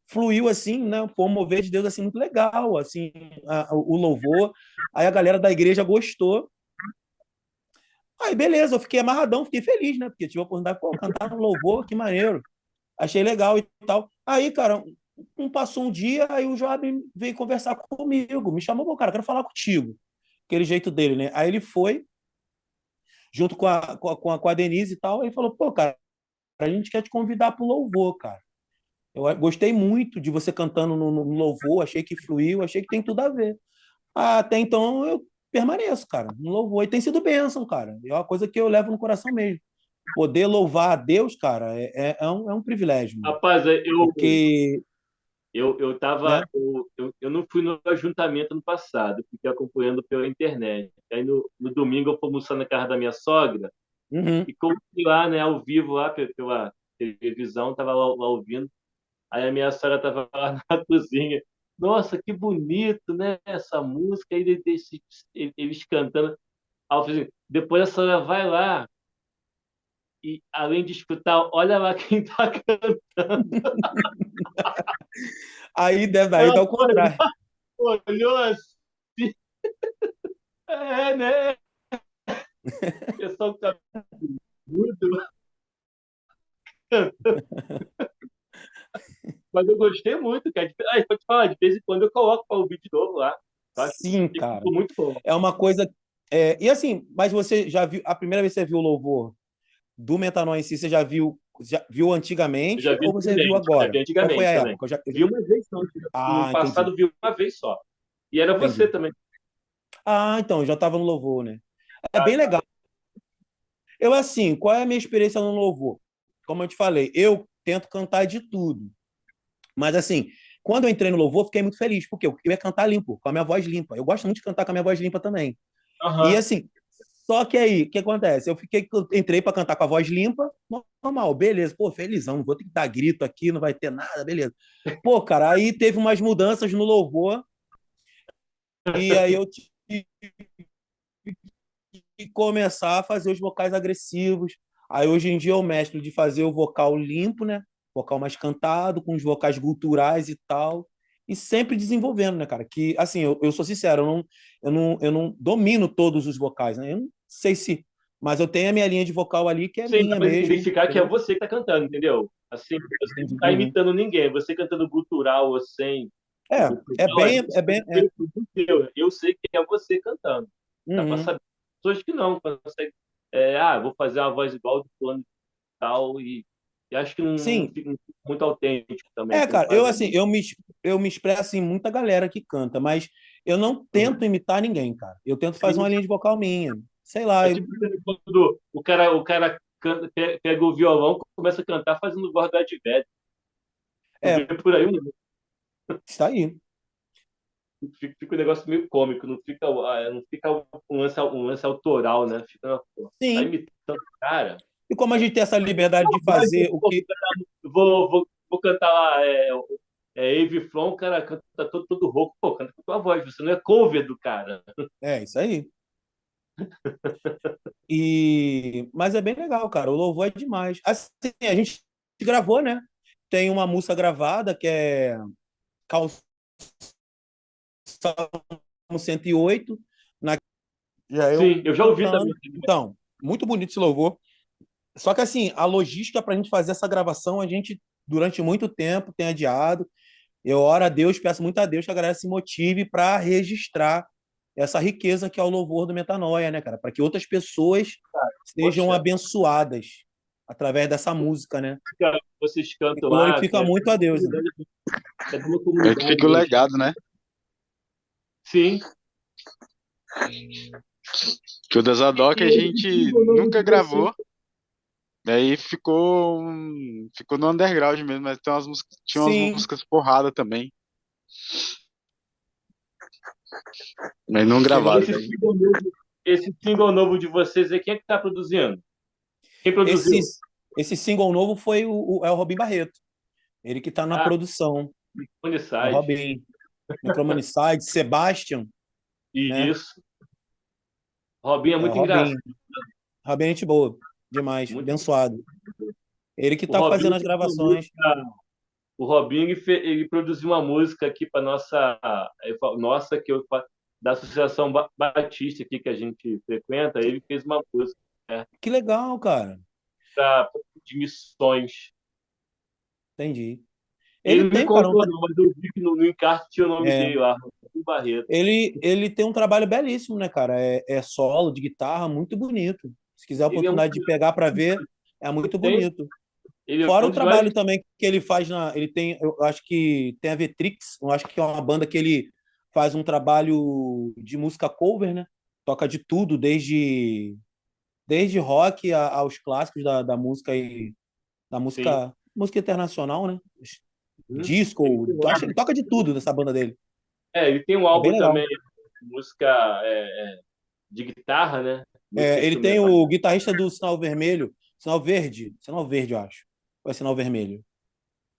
Fluiu assim, né? Foi um mover de Deus assim muito legal, assim, o louvor. Aí a galera da igreja gostou. Aí beleza, eu fiquei amarradão, fiquei feliz, né? Porque tive a oportunidade, pô, cantar no louvor, que maneiro. Achei legal e tal. Aí, cara, passou um dia, aí o Joab veio conversar comigo, me chamou, pô, cara, quero falar contigo. Aquele jeito dele, né? Aí ele foi, junto com a Denise e tal, aí falou, pô, cara, a gente quer te convidar pro louvor, cara. Eu gostei muito de você cantando no louvor, achei que fluiu, achei que tem tudo a ver. Até então eu permaneço, cara, no louvor. E tem sido bênção, cara. É uma coisa que eu levo no coração mesmo. Poder louvar a Deus, cara, é um privilégio, mano. Rapaz, Porque, tava. né? Eu não fui no ajuntamento no passado, eu fiquei acompanhando pela internet. Aí no domingo eu fui almoçar na casa da minha sogra Uhum. e coloquei lá, né, ao vivo, lá pela televisão, tava lá ouvindo. Aí a minha sogra tava lá na cozinha. Nossa, que bonito, né? Essa música. Aí eles cantando. Aí eu falei assim, depois a senhora vai lá e, além de escutar, olha lá quem tá cantando. Aí Ela dá o contrário. olhou assim, né? O pessoal que tá mudo. Mas eu gostei muito, cara. Aí, vou te falar, de vez em quando eu coloco para ouvir de novo lá. Eu acho Sim, que cara. ficou muito bom. É uma coisa. E assim, mas você já viu, a primeira vez que você viu o louvor do Metanoia em si, você já viu Eu antigamente já vi ou você viu antigamente, já agora? vi Qual foi a antigamente também. época? Vi uma vez só. No Entendi, passado vi uma vez só. E era você entendi. também. Então, eu já estava no louvor, né? É Ah, bem tá. legal. Eu, assim, qual é a minha experiência no louvor? Como eu te falei, eu tento cantar de tudo. Mas, assim, quando eu entrei no louvor, eu fiquei muito feliz, porque eu ia cantar limpo, com a minha voz limpa. Eu gosto muito de cantar com a minha voz limpa também. E, Aham. assim, só que aí, o que acontece? Entrei para cantar com a voz limpa, normal, beleza, pô, felizão, não vou ter que dar grito aqui, não vai ter nada, beleza. Pô, cara, aí teve umas mudanças no louvor, e aí eu tive que começar a fazer os vocais agressivos. Aí hoje em dia eu mesclo de fazer o vocal limpo, né? Vocal mais cantado, com os vocais guturais e tal. E sempre desenvolvendo, né, cara? Que, assim, eu sou sincero, eu não domino todos os vocais, né? Eu não sei se. Mas eu tenho a minha linha de vocal ali que é Sim, dá minha pra mesmo, identificar que é entendeu? você que tá cantando, entendeu? Assim, você não Entendi. tá imitando ninguém. Você cantando gutural ou sem o É gutural, ali bem. É você bem eu sei que é você cantando. Dá pra uhum. saber. Pessoas que não conseguem. Vou fazer uma voz igual do plano e tal. E acho que não Sim, fica muito autêntico também quando cara, faz assim, ali. eu me expresso em muita galera que canta, mas eu não tento Uhum. imitar ninguém, cara. Eu tento fazer uma Sim. linha de vocal minha. Sei lá, É tipo quando o cara pega o violão, começa a cantar fazendo voz do Ed Vedder. Tu vê é, por aí, está aí. fica um negócio meio cômico, não fica um lance autoral, né? Fica, pô, tá Sim. imitando o cara. E como a gente tem essa liberdade de Vai, fazer o pô, que. vou cantar lá, Ave From, o cara canta todo rouco, pô, canta com a tua voz, você não é cover do cara. É, isso aí. Mas é bem legal, cara. O louvor é demais. Assim, a gente gravou, né? Tem uma música gravada que é Calçado 108. Já eu Sim, eu já ouvi cantando. também. Então, muito bonito esse louvor. Só que assim, a logística para a gente fazer essa gravação, a gente, durante muito tempo, tem adiado. Eu oro a Deus, peço muito a Deus que a galera se motive para registrar essa riqueza que é o louvor do Metanoia, né, cara? Para que outras pessoas sejam Poxa, abençoadas através dessa música, né? vocês E cantam lá, glorifica muito a Deus, né? é de uma É que comunidade fica o mesmo. legado, né? Sim. Que o da Zadok a E gente o nome nunca de vocês. gravou. Daí ficou, ficou no underground mesmo, mas tem tinha umas Sim, músicas porrada também, mas não chegou. gravadas. Esse Daí. single novo, esse single novo de vocês aí, quem é que tá produzindo? Quem Esse, produziu? esse single novo foi é o Robin Barreto. Ele que está na Ah, produção. É o Uniside. Robin. Necromanicide, Sebastian, né? Isso. Robinho é É o muito engraçado. Robin. Robin é gente boa. Demais. Muito... Abençoado. Ele que O tá Robinho fazendo as fez uma gravações. música. O Robinho ele produziu uma música aqui para nossa da Associação Batista aqui que a gente frequenta. Ele fez uma música, né, Que legal, cara. de missões. Entendi. Ele Ele não me tem, cara, contou, não, mas eu vi que no encarte tinha o nome é, dele lá, Rodrigo Barreto. ele tem um trabalho belíssimo, né, cara? É solo de guitarra muito bonito. Se quiser a Ele é um, oportunidade de pegar para ver, é muito tem, bonito. ele é Fora um o dos maiores. trabalho também que ele faz ele tem, eu acho que tem a Vetrix, eu acho que é uma banda que ele faz um trabalho de música cover, né? Toca de tudo, desde rock aos clássicos da música e da Sim. música internacional, né? Ele Disco, tem eu acho que ele toca de tudo nessa banda dele. ele tem um É bem álbum legal. também, música de guitarra, né? Música Ele tem instrumental. o guitarrista do Sinal Vermelho, Sinal Verde, eu acho. Ou é Sinal Vermelho?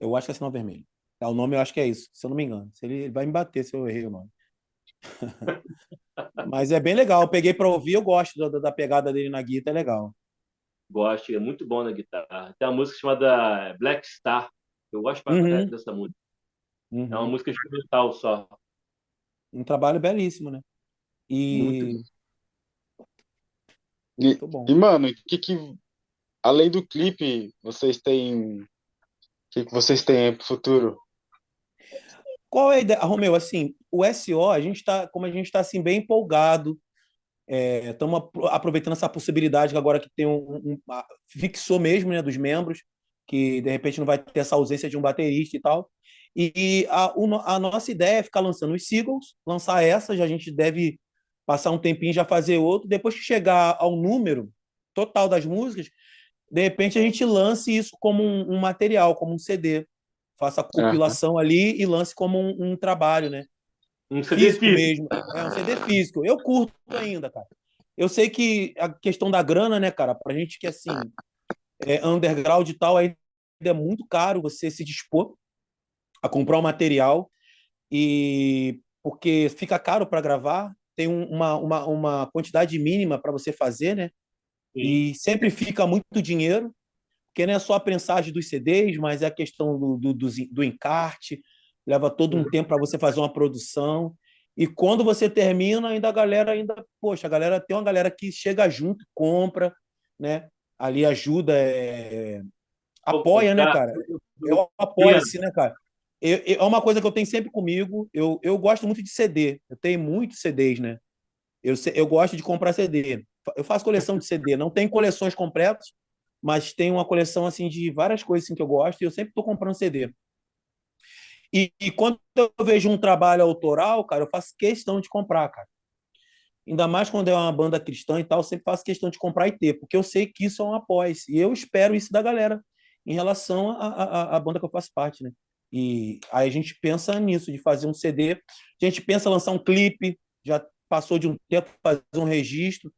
Eu acho que é Sinal Vermelho. O nome eu acho que é isso, se eu não me engano. Ele vai me bater se eu errei o nome. Mas é bem legal. Eu peguei para ouvir, eu gosto da pegada dele na guitarra, é legal. Gosto, é muito bom na guitarra. Tem uma música chamada Black Star. Eu gosto pra caralho Uhum, dessa música. É uma uhum. música instrumental só. Um trabalho belíssimo, né? Muito E bom. muito bom. Mano, além do clipe, o que vocês têm aí pro futuro? Qual é a ideia, Romeu? Assim, o SO, como a gente está assim bem empolgado, estamos aproveitando essa possibilidade que agora que tem fixou mesmo, né, dos membros, que de repente não vai ter essa ausência de um baterista e tal. E a nossa ideia é ficar lançando os singles, lançar essa, já a gente deve passar um tempinho já fazer outro. Depois que chegar ao número total das músicas, de repente a gente lance isso como um material, como um CD. Faça a Aham. compilação ali e lance como um trabalho, né? Um CD Físico físico. mesmo. É um CD físico. Eu curto ainda, cara. Eu sei que a questão da grana, né, cara, pra gente que assim, underground e tal, ainda é muito caro você se dispor a comprar o material e porque fica caro para gravar, tem uma quantidade mínima para você fazer, né? Sim. E sempre fica muito dinheiro, porque não é só a prensagem dos CDs, mas é a questão do encarte, leva todo um Uhum. tempo para você fazer uma produção. E quando você termina, ainda a galera poxa, a galera tem uma galera que chega junto, compra, né? Ali ajuda, O apoia, né, cara, cara? É eu o apoia-se, entendo. né, cara? É uma coisa que eu tenho sempre comigo. Eu gosto muito de CD. Eu tenho muitos CDs, né? Eu gosto de comprar CD. Eu faço coleção de CD. Não tenho coleções completas, mas tenho uma coleção assim de várias coisas assim, que eu gosto e eu sempre estou comprando CD. E quando eu vejo um trabalho autoral, cara, eu faço questão de comprar, cara. Ainda mais quando é uma banda cristã e tal, eu sempre faço questão de comprar e ter, porque eu sei que isso é um apoio. E eu espero isso da galera em relação à banda que eu faço parte, né? E aí a gente pensa nisso, de fazer um CD. A gente pensa em lançar um clipe, já passou de um tempo fazer um registro.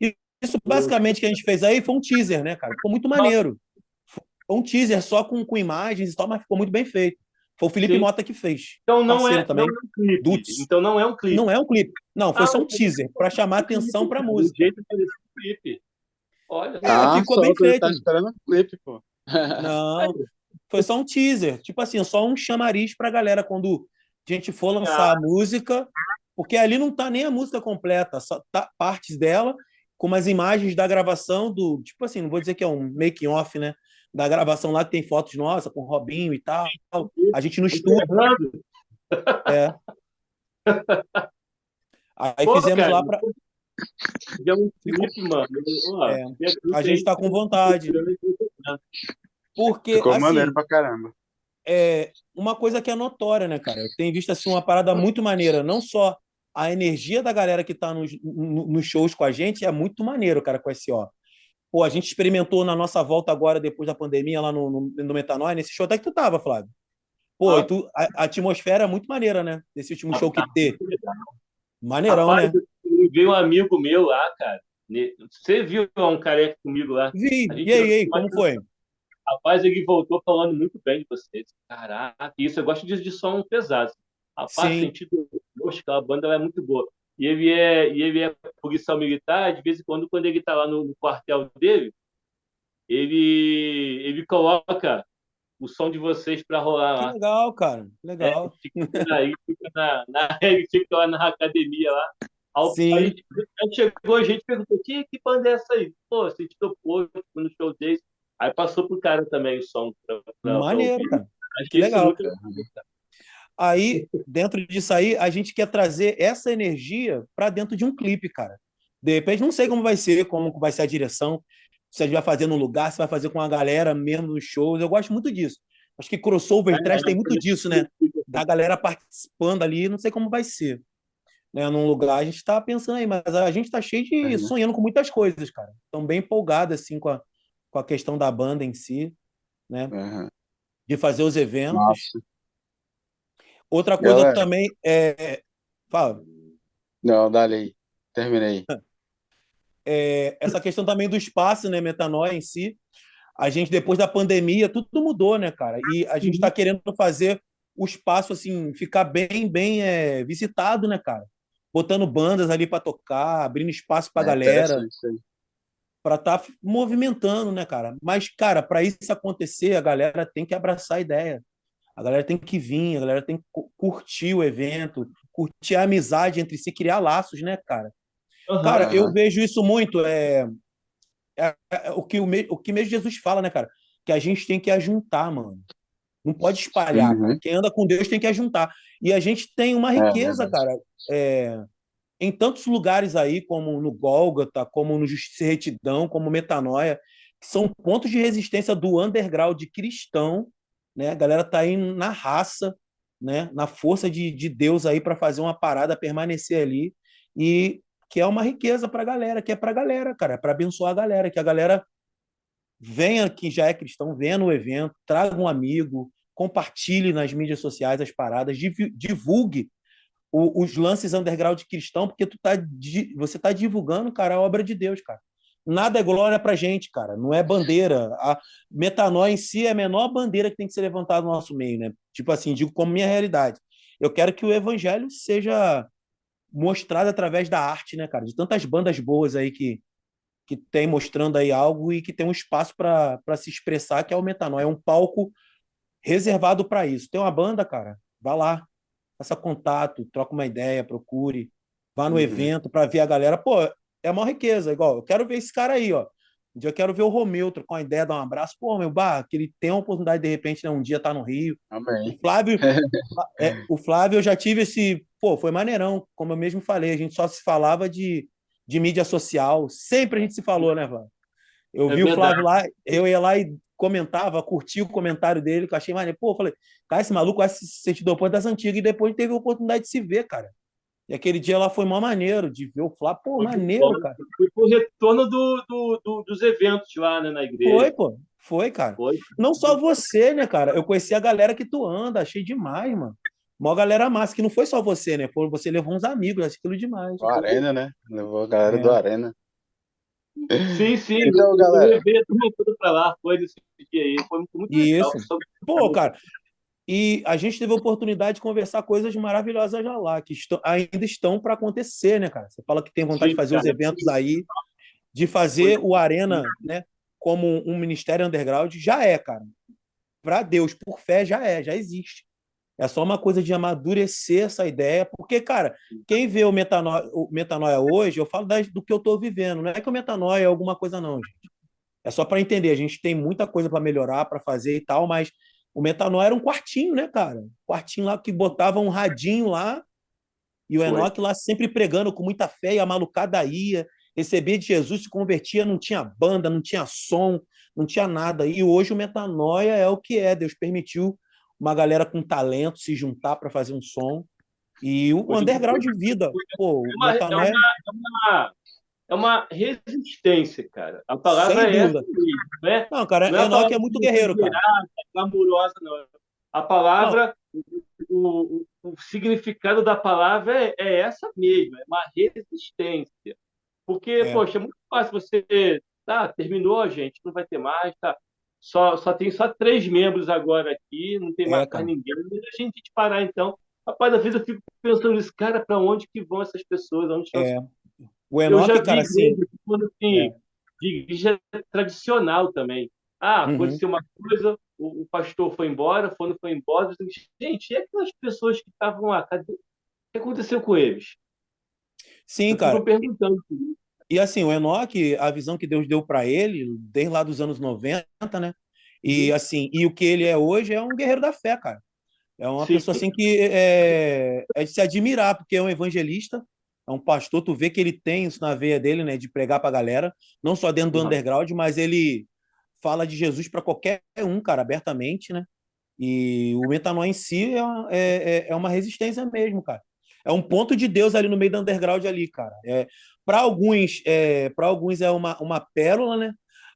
E isso basicamente que a gente fez aí foi um teaser, né, cara? Ficou muito maneiro. Foi um teaser só com imagens e tal, mas ficou muito bem feito. Foi o Felipe Sim. Mota que fez, Então parceiro não também, é um clipe. Dudes. Então não é um clipe. Não é um clipe. Não, foi Ah, só eu um teaser para chamar atenção para a do música. jeito que parecia um clipe. Olha só. Ah, Ficou só bem que ele feito. tá esperando o clipe, pô. Não, foi só um teaser. Tipo assim, só um chamariz pra galera quando a gente for lançar a Ah, música, Porque ali não tá nem a música completa, só tá partes dela com umas imagens da gravação do, tipo assim, não vou dizer que é um making off, né? Da gravação lá que tem fotos nossa com o Robinho e tal. A gente no estúdio, Errando. é. Aí Pô, fizemos cara, lá para já um clipe, mano. Ó, é, minha a clipe gente aí, está com vontade, porque Ficou maneiro assim, pra caramba. uma coisa que é notória, né, cara? Eu tenho visto assim uma parada muito maneira, não só a energia da galera que tá nos shows com a gente é muito maneiro, cara, com esse ó. Pô, a gente experimentou na nossa volta agora, depois da pandemia, lá no Metanoia, nesse show até que tu tava, Flávio. Pô, e ó, a atmosfera é muito maneira, né? Desse último show que teve. Maneirão, rapaz, né? veio um amigo meu lá, cara. Você viu um careca comigo lá? A Vi. gente E tirou aí, uma. como foi? Rapaz, ele voltou falando muito bem de vocês. Caraca, isso eu gosto de som pesado. Rapaz, Sim. sentido. Poxa, aquela banda ela é muito boa. E ele é policial militar, de vez em quando, quando ele tá lá no quartel dele, ele coloca o som de vocês para rolar Que lá. legal, cara. Legal. Aí fica ele fica lá na academia lá. Sim. Aí chegou a gente e perguntou: que banda é essa aí? Pô, a gente topou no show deles. Aí passou pro cara também o som pra Maneiro, ouvir. cara. Que Achei isso legal. muito legal, cara. Aí, dentro disso aí, a gente quer trazer essa energia para dentro de um clipe, cara. De repente, não sei como vai ser, como vai ser a direção, se a gente vai fazer num lugar, se vai fazer com a galera mesmo nos shows. Eu gosto muito disso. Acho que crossover trash tem muito disso, né? Da galera participando ali, não sei como vai ser. Né? Num lugar, a gente está pensando aí, mas a gente está cheio de Uhum. sonhando com muitas coisas, cara. Estão bem empolgados, assim, com a questão da banda em si, né? Uhum. De fazer os eventos. Nossa. Outra coisa Galera, também é. Fala. não, dá aí. Terminei. Essa questão também do espaço, né, Metanoia em si. A gente, depois da pandemia, tudo mudou, né, cara? E a gente está querendo fazer o espaço, assim, ficar bem visitado, né, cara? Botando bandas ali para tocar, abrindo espaço para É galera, interessante isso aí. para estar movimentando, né, cara? Mas, cara, para isso acontecer, a galera tem que abraçar a ideia. A galera tem que vir, a galera tem que curtir o evento, curtir a amizade entre si, criar laços, né, cara? Aham. Cara, eu Aham. vejo isso muito. O que mesmo Jesus fala, né, cara? Que a gente tem que ajuntar, mano. Não pode espalhar, cara. Uhum. Quem anda com Deus tem que ajuntar. E a gente tem uma É riqueza, verdade. cara, é, em tantos lugares aí, como no Gólgota, como no Justiça e Retidão, como Metanoia, que são pontos de resistência do underground cristão, né? A galera tá aí na raça, né? Na força de Deus aí para fazer uma parada permanecer ali e que é uma riqueza para a galera, que é para a galera, cara, é para abençoar a galera, que a galera venha que já é cristão, venha no evento, traga um amigo, compartilhe nas mídias sociais as paradas, divulgue os lances underground cristão, porque você tá divulgando, cara, a obra de Deus, cara. Nada é glória pra gente, cara. Não é bandeira. A metanoia em si é a menor bandeira que tem que ser levantada no nosso meio, né? Tipo assim, digo como minha realidade. Eu quero que o evangelho seja mostrado através da arte, né, cara? De tantas bandas boas aí que tem mostrando aí algo e que tem um espaço para se expressar, que é o metanoia. É um palco reservado para isso. Tem uma banda, cara, vá lá, faça contato, troca uma ideia, procure, vá no Uhum. evento para ver a galera. Pô, é uma riqueza, igual, eu quero ver esse cara aí, ó. Um dia eu quero ver o Romeu, trocar uma ideia, dar um abraço. Pô, meu bar, que ele tem a oportunidade, de repente, né, um dia tá no Rio. O Amém. Flávio, o Flávio eu já tive esse. Pô, foi maneirão, como eu mesmo falei, a gente só se falava de mídia social. Sempre a gente se falou, né, Flávio? Eu É vi o verdade. Flávio lá, eu ia lá e comentava, curtia o comentário dele, que eu achei maneiro. Pô, eu falei, cara, esse maluco é certidão das antigas, e depois teve a oportunidade de se ver, cara. E aquele dia lá foi mó maneiro, de ver o Flávio, pô, Muito maneiro, bom. cara. Foi o retorno dos eventos lá, né, na Foi, igreja. pô, foi, cara. Foi. Não só você, né, cara? Eu conheci a galera que tu anda, achei demais, mano. Mó galera massa, que não foi só você, né? Você levou uns amigos, achei aquilo demais. O Arena, né? Levou a galera do É. Arena. Sim, sim. Então, Eu galera. levei a turma toda pra lá. Foi nesse dia aí. Foi muito, muito legal. Isso. Pô, cara, e a gente teve a oportunidade de conversar coisas maravilhosas já lá, que ainda estão para acontecer, né, cara? Você fala que tem vontade de Sim, fazer os cara. eventos aí, de Foi. fazer o Arena, né, como um ministério underground, já é, cara. Para Deus, por fé, já existe. É só uma coisa de amadurecer essa ideia, porque, cara, quem vê o metanoia hoje, eu falo do que eu estou vivendo. Não é que o metanoia é alguma coisa, não, gente. É só para entender. A gente tem muita coisa para melhorar, para fazer e tal, mas o metanoia era um quartinho, né, cara? Quartinho lá que botava um radinho lá e o Foi. Enoque lá sempre pregando com muita fé e a malucada ia, recebia de Jesus, se convertia, não tinha banda, não tinha som, não tinha nada. E hoje o Metanoia é o que é. Deus permitiu uma galera com talento se juntar para fazer um som. E o Hoje underground de vida, pô, é o uma, é Metanoia, uma, é uma resistência, cara. A palavra sem é essa dúvida. mesmo, né? Não, cara, Não é a Enoque é palavra muito guerreiro, cara. exagerada, glamurosa, não. A Não, palavra, o significado da palavra é essa mesmo, é uma resistência. Porque, é, poxa, é muito fácil você. Tá, terminou, gente, não vai ter mais, tá? Tem só 3 membros agora aqui, não tem mais cara, ninguém. Deixa a gente parar, então. Rapaz, às vezes eu fico pensando nisso, cara, para onde que vão essas pessoas? Onde estão... é. O Eu já Enoque, vi cara, assim, igreja, quando, é. assim, de igreja tradicional também. Ah, Uhum. aconteceu uma coisa, o pastor foi embora, quando foi embora, eu disse, gente, e aquelas pessoas que estavam lá? Cadê? O que aconteceu com eles? Sim, Eu fico cara. perguntando. E assim, o Enoque, a visão que Deus deu para ele, desde lá dos anos 90, né? E Uhum. assim, e o que ele é hoje é um guerreiro da fé, cara. É uma Sim, pessoa assim que é de se admirar, porque é um evangelista, é um pastor, tu vê que ele tem isso na veia dele, né, de pregar pra galera, não só dentro do underground, mas ele fala de Jesus para qualquer um, cara, abertamente, né? E o metanoia em si é uma resistência mesmo, cara. É um ponto de Deus ali no meio do underground ali, cara. Para alguns é uma pérola, né?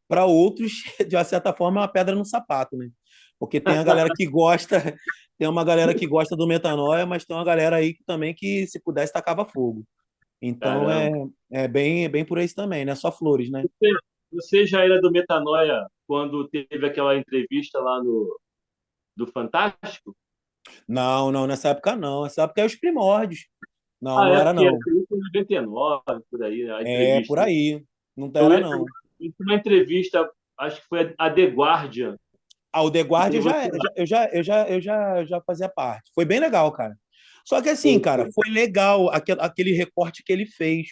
Para outros, de uma certa forma, é uma pedra no sapato, né? Porque tem a galera que gosta, tem uma galera que gosta do metanoia, mas tem uma galera aí que também que, se pudesse, tacava fogo. Então caramba. é bem por aí também, né? Só flores, né? Você já era do Metanoia quando teve aquela entrevista lá do Fantástico? Não, não, nessa época não. Nessa época é os primórdios. Não, Ah, não é, era porque não. foi em 99, por aí, né, a É por entrevista. aí. Não Eu, era, eu, não. eu fui uma entrevista, acho que foi a The Guardian, Ah, o The que Guard tem você lá. eu já fazia parte. Foi bem legal, cara. Só que assim, Foi, cara, foi. foi legal aquele recorte que ele fez.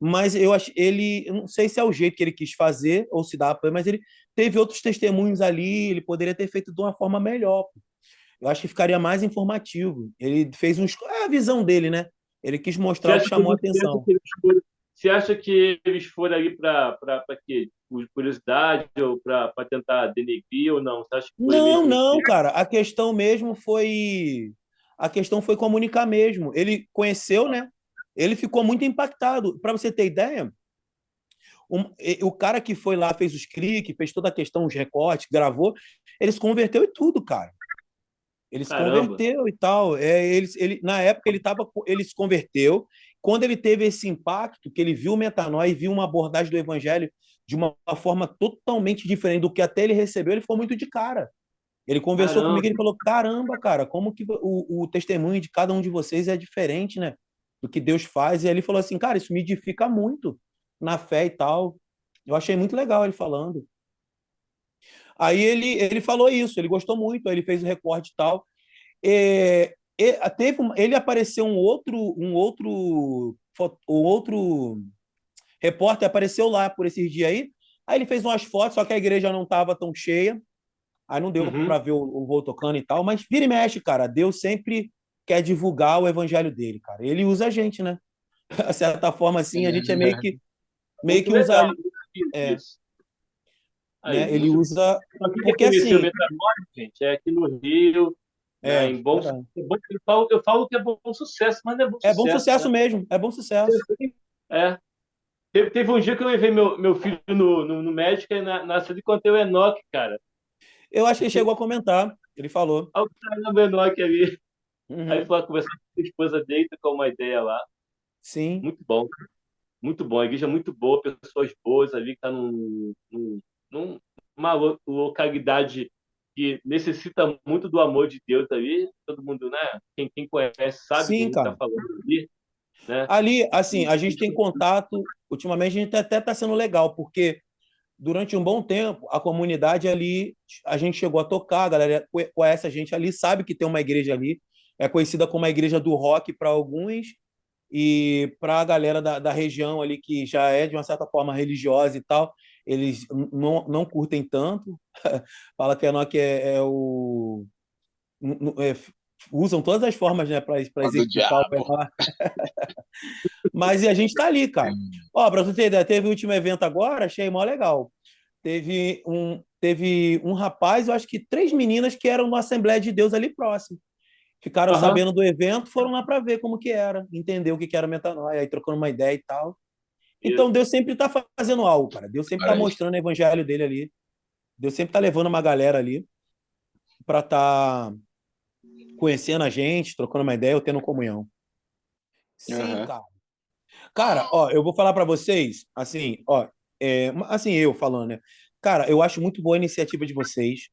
Mas eu acho ele, eu não sei se é o jeito que ele quis fazer ou se dá para, mas ele teve outros testemunhos ali, ele poderia ter feito de uma forma melhor. Eu acho que ficaria mais informativo. Ele fez uns, é a visão dele, né? Ele quis Você mostrar o que acha que, chamou a você acha atenção. que você acha que eles foram ali para quê? Por curiosidade ou para tentar denegrir ou não? Você acha que foi Não, mesmo não, cara. A questão foi comunicar mesmo. Ele conheceu, né? Ele ficou muito impactado. Para você ter ideia, o cara que foi lá, fez os cliques, fez toda a questão, os recortes, gravou, ele se converteu e tudo, cara. Ele se caramba? converteu e tal. Na época ele se converteu. Quando ele teve esse impacto, que ele viu o metanoia e viu uma abordagem do evangelho de uma forma totalmente diferente do que até ele recebeu, ele ficou muito de cara. Ele conversou comigo e ele Caramba. falou: caramba, cara, como que o testemunho de cada um de vocês é diferente, né? Do que Deus faz. E aí ele falou assim: cara, isso me edifica muito na fé e tal. Eu achei muito legal ele falando. Aí ele falou isso, ele gostou muito, aí ele fez o recorte e tal. Ele apareceu um outro repórter apareceu lá por esses dias aí. Aí ele fez umas fotos, só que a igreja não estava tão cheia. Aí não deu Uhum. para ver o voo tocando e tal, mas vira e mexe, cara. Deus sempre quer divulgar o evangelho dele, cara. Ele usa a gente, né? De certa forma, assim, a gente é meio que Muito usa, legal, muito é, isso. Aí, né? Ele muito. usa, Aqui quer porque conhecer o assim, Metanoia, gente, é aqui no Rio, né, em bom, verdade. eu falo que é bom sucesso, mas não é bom É bom sucesso, sucesso né? mesmo, é bom sucesso. É. Teve um dia que eu levei meu filho no médico e na saída contei o Enoque, cara. Eu acho que ele chegou a comentar, ele falou. Olha o cara do Enoque ali. Aí Uhum, foi conversar com a esposa dele, com uma ideia lá. sim, Muito bom, muito bom. A igreja é muito boa, pessoas boas ali, que tá numa localidade que necessita muito do amor de Deus ali. Todo mundo, né? Quem conhece sabe que a sim, gente está cara. falando ali, né? Ali, assim, a gente tem contato, ultimamente a gente até está sendo legal, porque durante um bom tempo, a comunidade ali, a gente chegou a tocar, a galera conhece a gente ali, sabe que tem uma igreja ali. é conhecida como a Igreja do Rock para alguns, e para a galera da região ali que já é de uma certa forma religiosa e tal, eles não curtem tanto. Fala que a Enoch é o. Usam todas as formas, né, para Ó do exemplificar o diabo. Enoch. Mas e a gente tá ali, cara. Ó, pra você ter ideia, teve o último evento agora, achei mó legal. Teve um rapaz, eu acho que 3 meninas que eram na Assembleia de Deus ali próximo. Ficaram Aham, sabendo do evento, foram lá para ver como que era, entender o que que era metanoia, aí trocando uma ideia e tal. isso. Então Deus sempre tá fazendo algo, cara. Deus sempre tá Olha aí. mostrando o evangelho dele ali. Deus sempre tá levando uma galera ali para tá conhecendo a gente, trocando uma ideia ou tendo comunhão. Sim, Aham. cara. Cara, ó, eu vou falar para vocês, assim, ó, assim, eu falando, né? Cara, eu acho muito boa a iniciativa de vocês.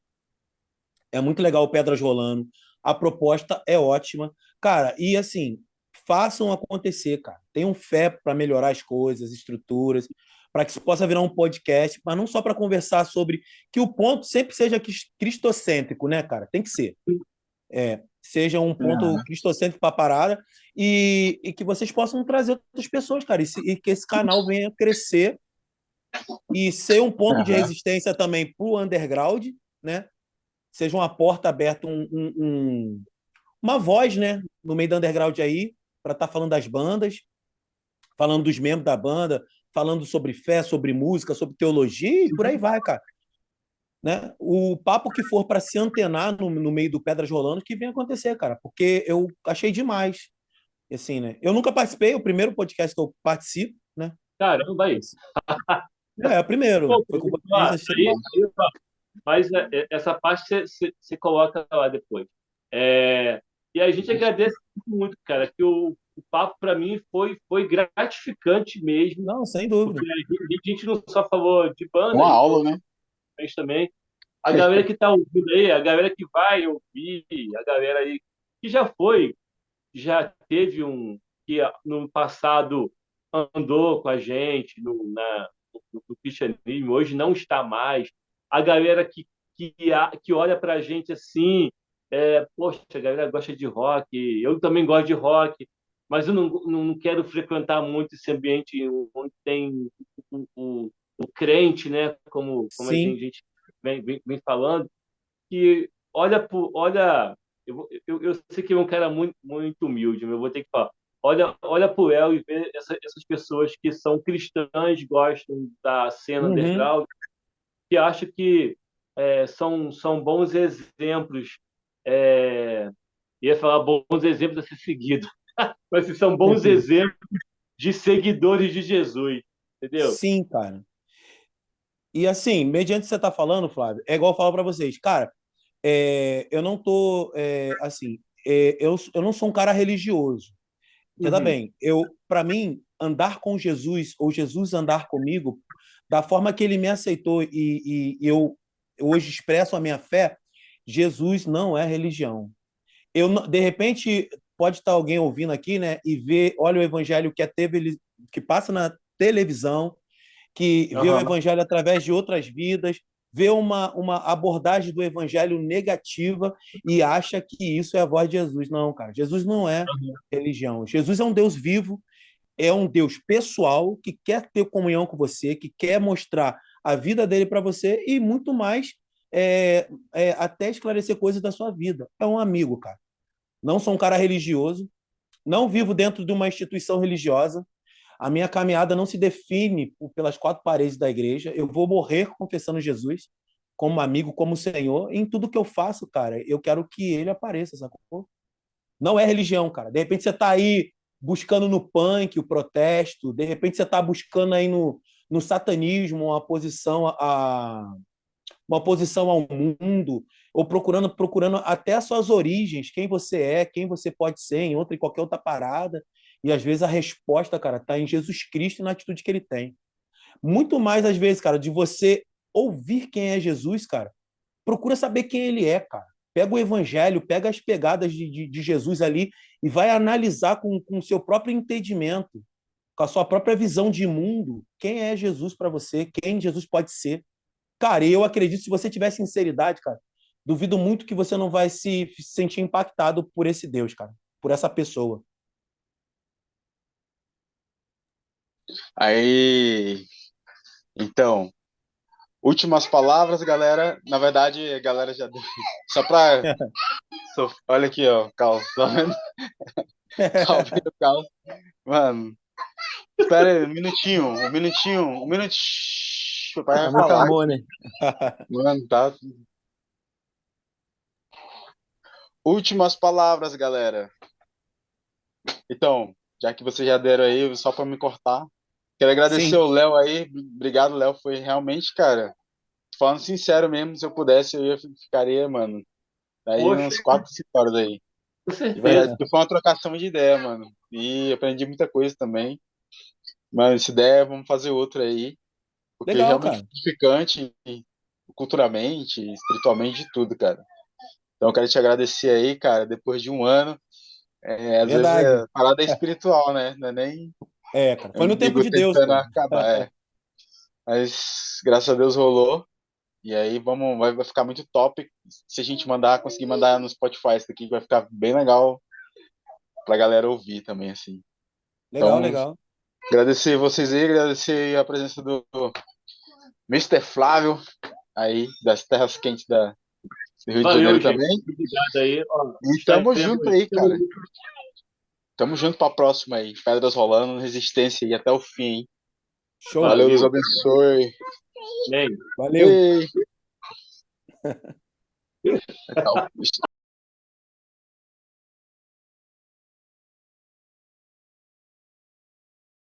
É muito legal o Pedras rolando. A proposta é ótima. Cara, e assim, façam acontecer, cara. Tenham fé para melhorar as coisas, estruturas, para que isso possa virar um podcast, mas não só para conversar sobre que o ponto sempre seja cristocêntrico, né, cara? Tem que ser. Seja um ponto Aham. cristocêntrico para a parada e que vocês possam trazer outras pessoas, cara, e que esse canal venha crescer e ser um ponto de Aham. resistência também para o underground, né? Seja uma porta aberta, uma voz, né, no meio do underground aí, para estar falando das bandas, falando dos membros da banda, falando sobre fé, sobre música, sobre teologia e por aí vai, cara. Né? O papo que for para se antenar no meio do Pedras Rolando que vem acontecer, cara, porque eu achei demais. Assim, né? Eu nunca participei, o primeiro podcast que eu participo, né? Caramba, aí. É o primeiro. Pô, Foi com vocês, ó, achei massa. ó, mas essa parte você coloca lá depois. E a gente agradece muito, cara, que o papo para mim foi gratificante mesmo, Não, sem porque dúvida. a gente não só falou de banda, a Uma gente aula, falou né? de também. A galera que está ouvindo aí, a galera que vai ouvir, a galera aí que já teve que no passado andou com a gente no cristianismo, hoje não está mais. A galera que olha para a gente assim, poxa, a galera gosta de rock, eu também gosto de rock, mas eu não quero frequentar muito esse ambiente onde tem o crente, né? Como a Sim. gente vem falando, que olha, eu sei que é um cara muito, muito humilde, mas eu vou ter que falar. Olha pro El e vê essas pessoas que são cristãs, gostam da cena Uhum. underground, que acho que são bons exemplos. É, ia falar bons exemplos a ser seguido, mas assim, são bons exemplos de seguidores de Jesus, entendeu? Sim, cara. E assim, mediante o que você está falando, Flávio, é igual eu falo para vocês, cara, eu não tô, assim, eu não sou um cara religioso. Entenda Uhum. bem, para mim, andar com Jesus ou Jesus andar comigo, da forma que ele me aceitou e eu hoje expresso a minha fé, Jesus não é religião. De repente, pode estar alguém ouvindo aqui, né, e ver, olha o evangelho que passa na televisão, que vê o Aham. evangelho através de outras vidas, vê uma abordagem do evangelho negativa e acha que isso é a voz de Jesus. Não, cara, Jesus não é religião. Jesus é um Deus vivo, é um Deus pessoal que quer ter comunhão com você, que quer mostrar a vida dele para você e muito mais, até esclarecer coisas da sua vida. É um amigo, cara. Não sou um cara religioso, não vivo dentro de uma instituição religiosa. A minha caminhada não se define pelas quatro paredes da igreja. Eu vou morrer confessando Jesus como amigo, como Senhor. Em tudo que eu faço, cara, eu quero que ele apareça, sacou? Não é religião, cara. De repente você está aí buscando no punk o protesto, de repente você está buscando aí no satanismo uma posição ao mundo, ou procurando até as suas origens, quem você é, quem você pode ser em qualquer outra parada. E às vezes a resposta, cara, está em Jesus Cristo e na atitude que ele tem. Muito mais, às vezes, cara, de você ouvir quem é Jesus, cara, procura saber quem ele é, cara. Pega o evangelho, pega as pegadas de Jesus ali e vai analisar com o seu próprio entendimento, com a sua própria visão de mundo, quem é Jesus para você, quem Jesus pode ser. Cara, eu acredito, se você tiver sinceridade, cara, duvido muito que você não vai se sentir impactado por esse Deus, cara, por essa pessoa. Aí, então, últimas palavras, galera. Na verdade, a galera já deu. Só pra. Olha aqui, ó, Carlos. Tá vendo? Tá ouvindo, Carlos? Mano, espera aí, um minutinho. O pai É vai muito falar. amor, né? Mano, tá. Últimas palavras, galera. Então, já que vocês já deram aí, só pra me cortar. Quero agradecer Sim, ao Léo aí. Obrigado, Léo. Foi realmente, cara. Falando sincero mesmo, se eu pudesse, ficaria, mano. Daí Poxa, uns 4, 5 horas aí. com De verdade, certeza. porque foi uma trocação de ideia, mano. E aprendi muita coisa também. Mas se der, vamos fazer outra aí. Porque legal, realmente cara. foi edificante, culturalmente, espiritualmente, de tudo, cara. Então eu quero te agradecer aí, cara, depois de um ano. Às vezes Verdade. a parada é espiritual, né? Não é nem É, cara. Foi no tempo amigo de Deus, tentando pô. acabar, é. Mas graças a Deus rolou. E aí vai ficar muito top se a gente conseguir mandar no Spotify isso daqui, vai ficar bem legal pra galera ouvir também, assim. Legal, Então, legal. agradecer vocês aí, agradecer a presença do Mister Flávio, aí, das terras quentes do Rio de Valeu, Janeiro gente. também. Obrigado aí. Ó, E tamo estaremos junto aí, cara. Tamo junto pra próxima aí. Pedras rolando, resistência aí até o fim, hein? Show. Valeu, Deus Valeu. abençoe. Bem. Valeu. Ei! Tal.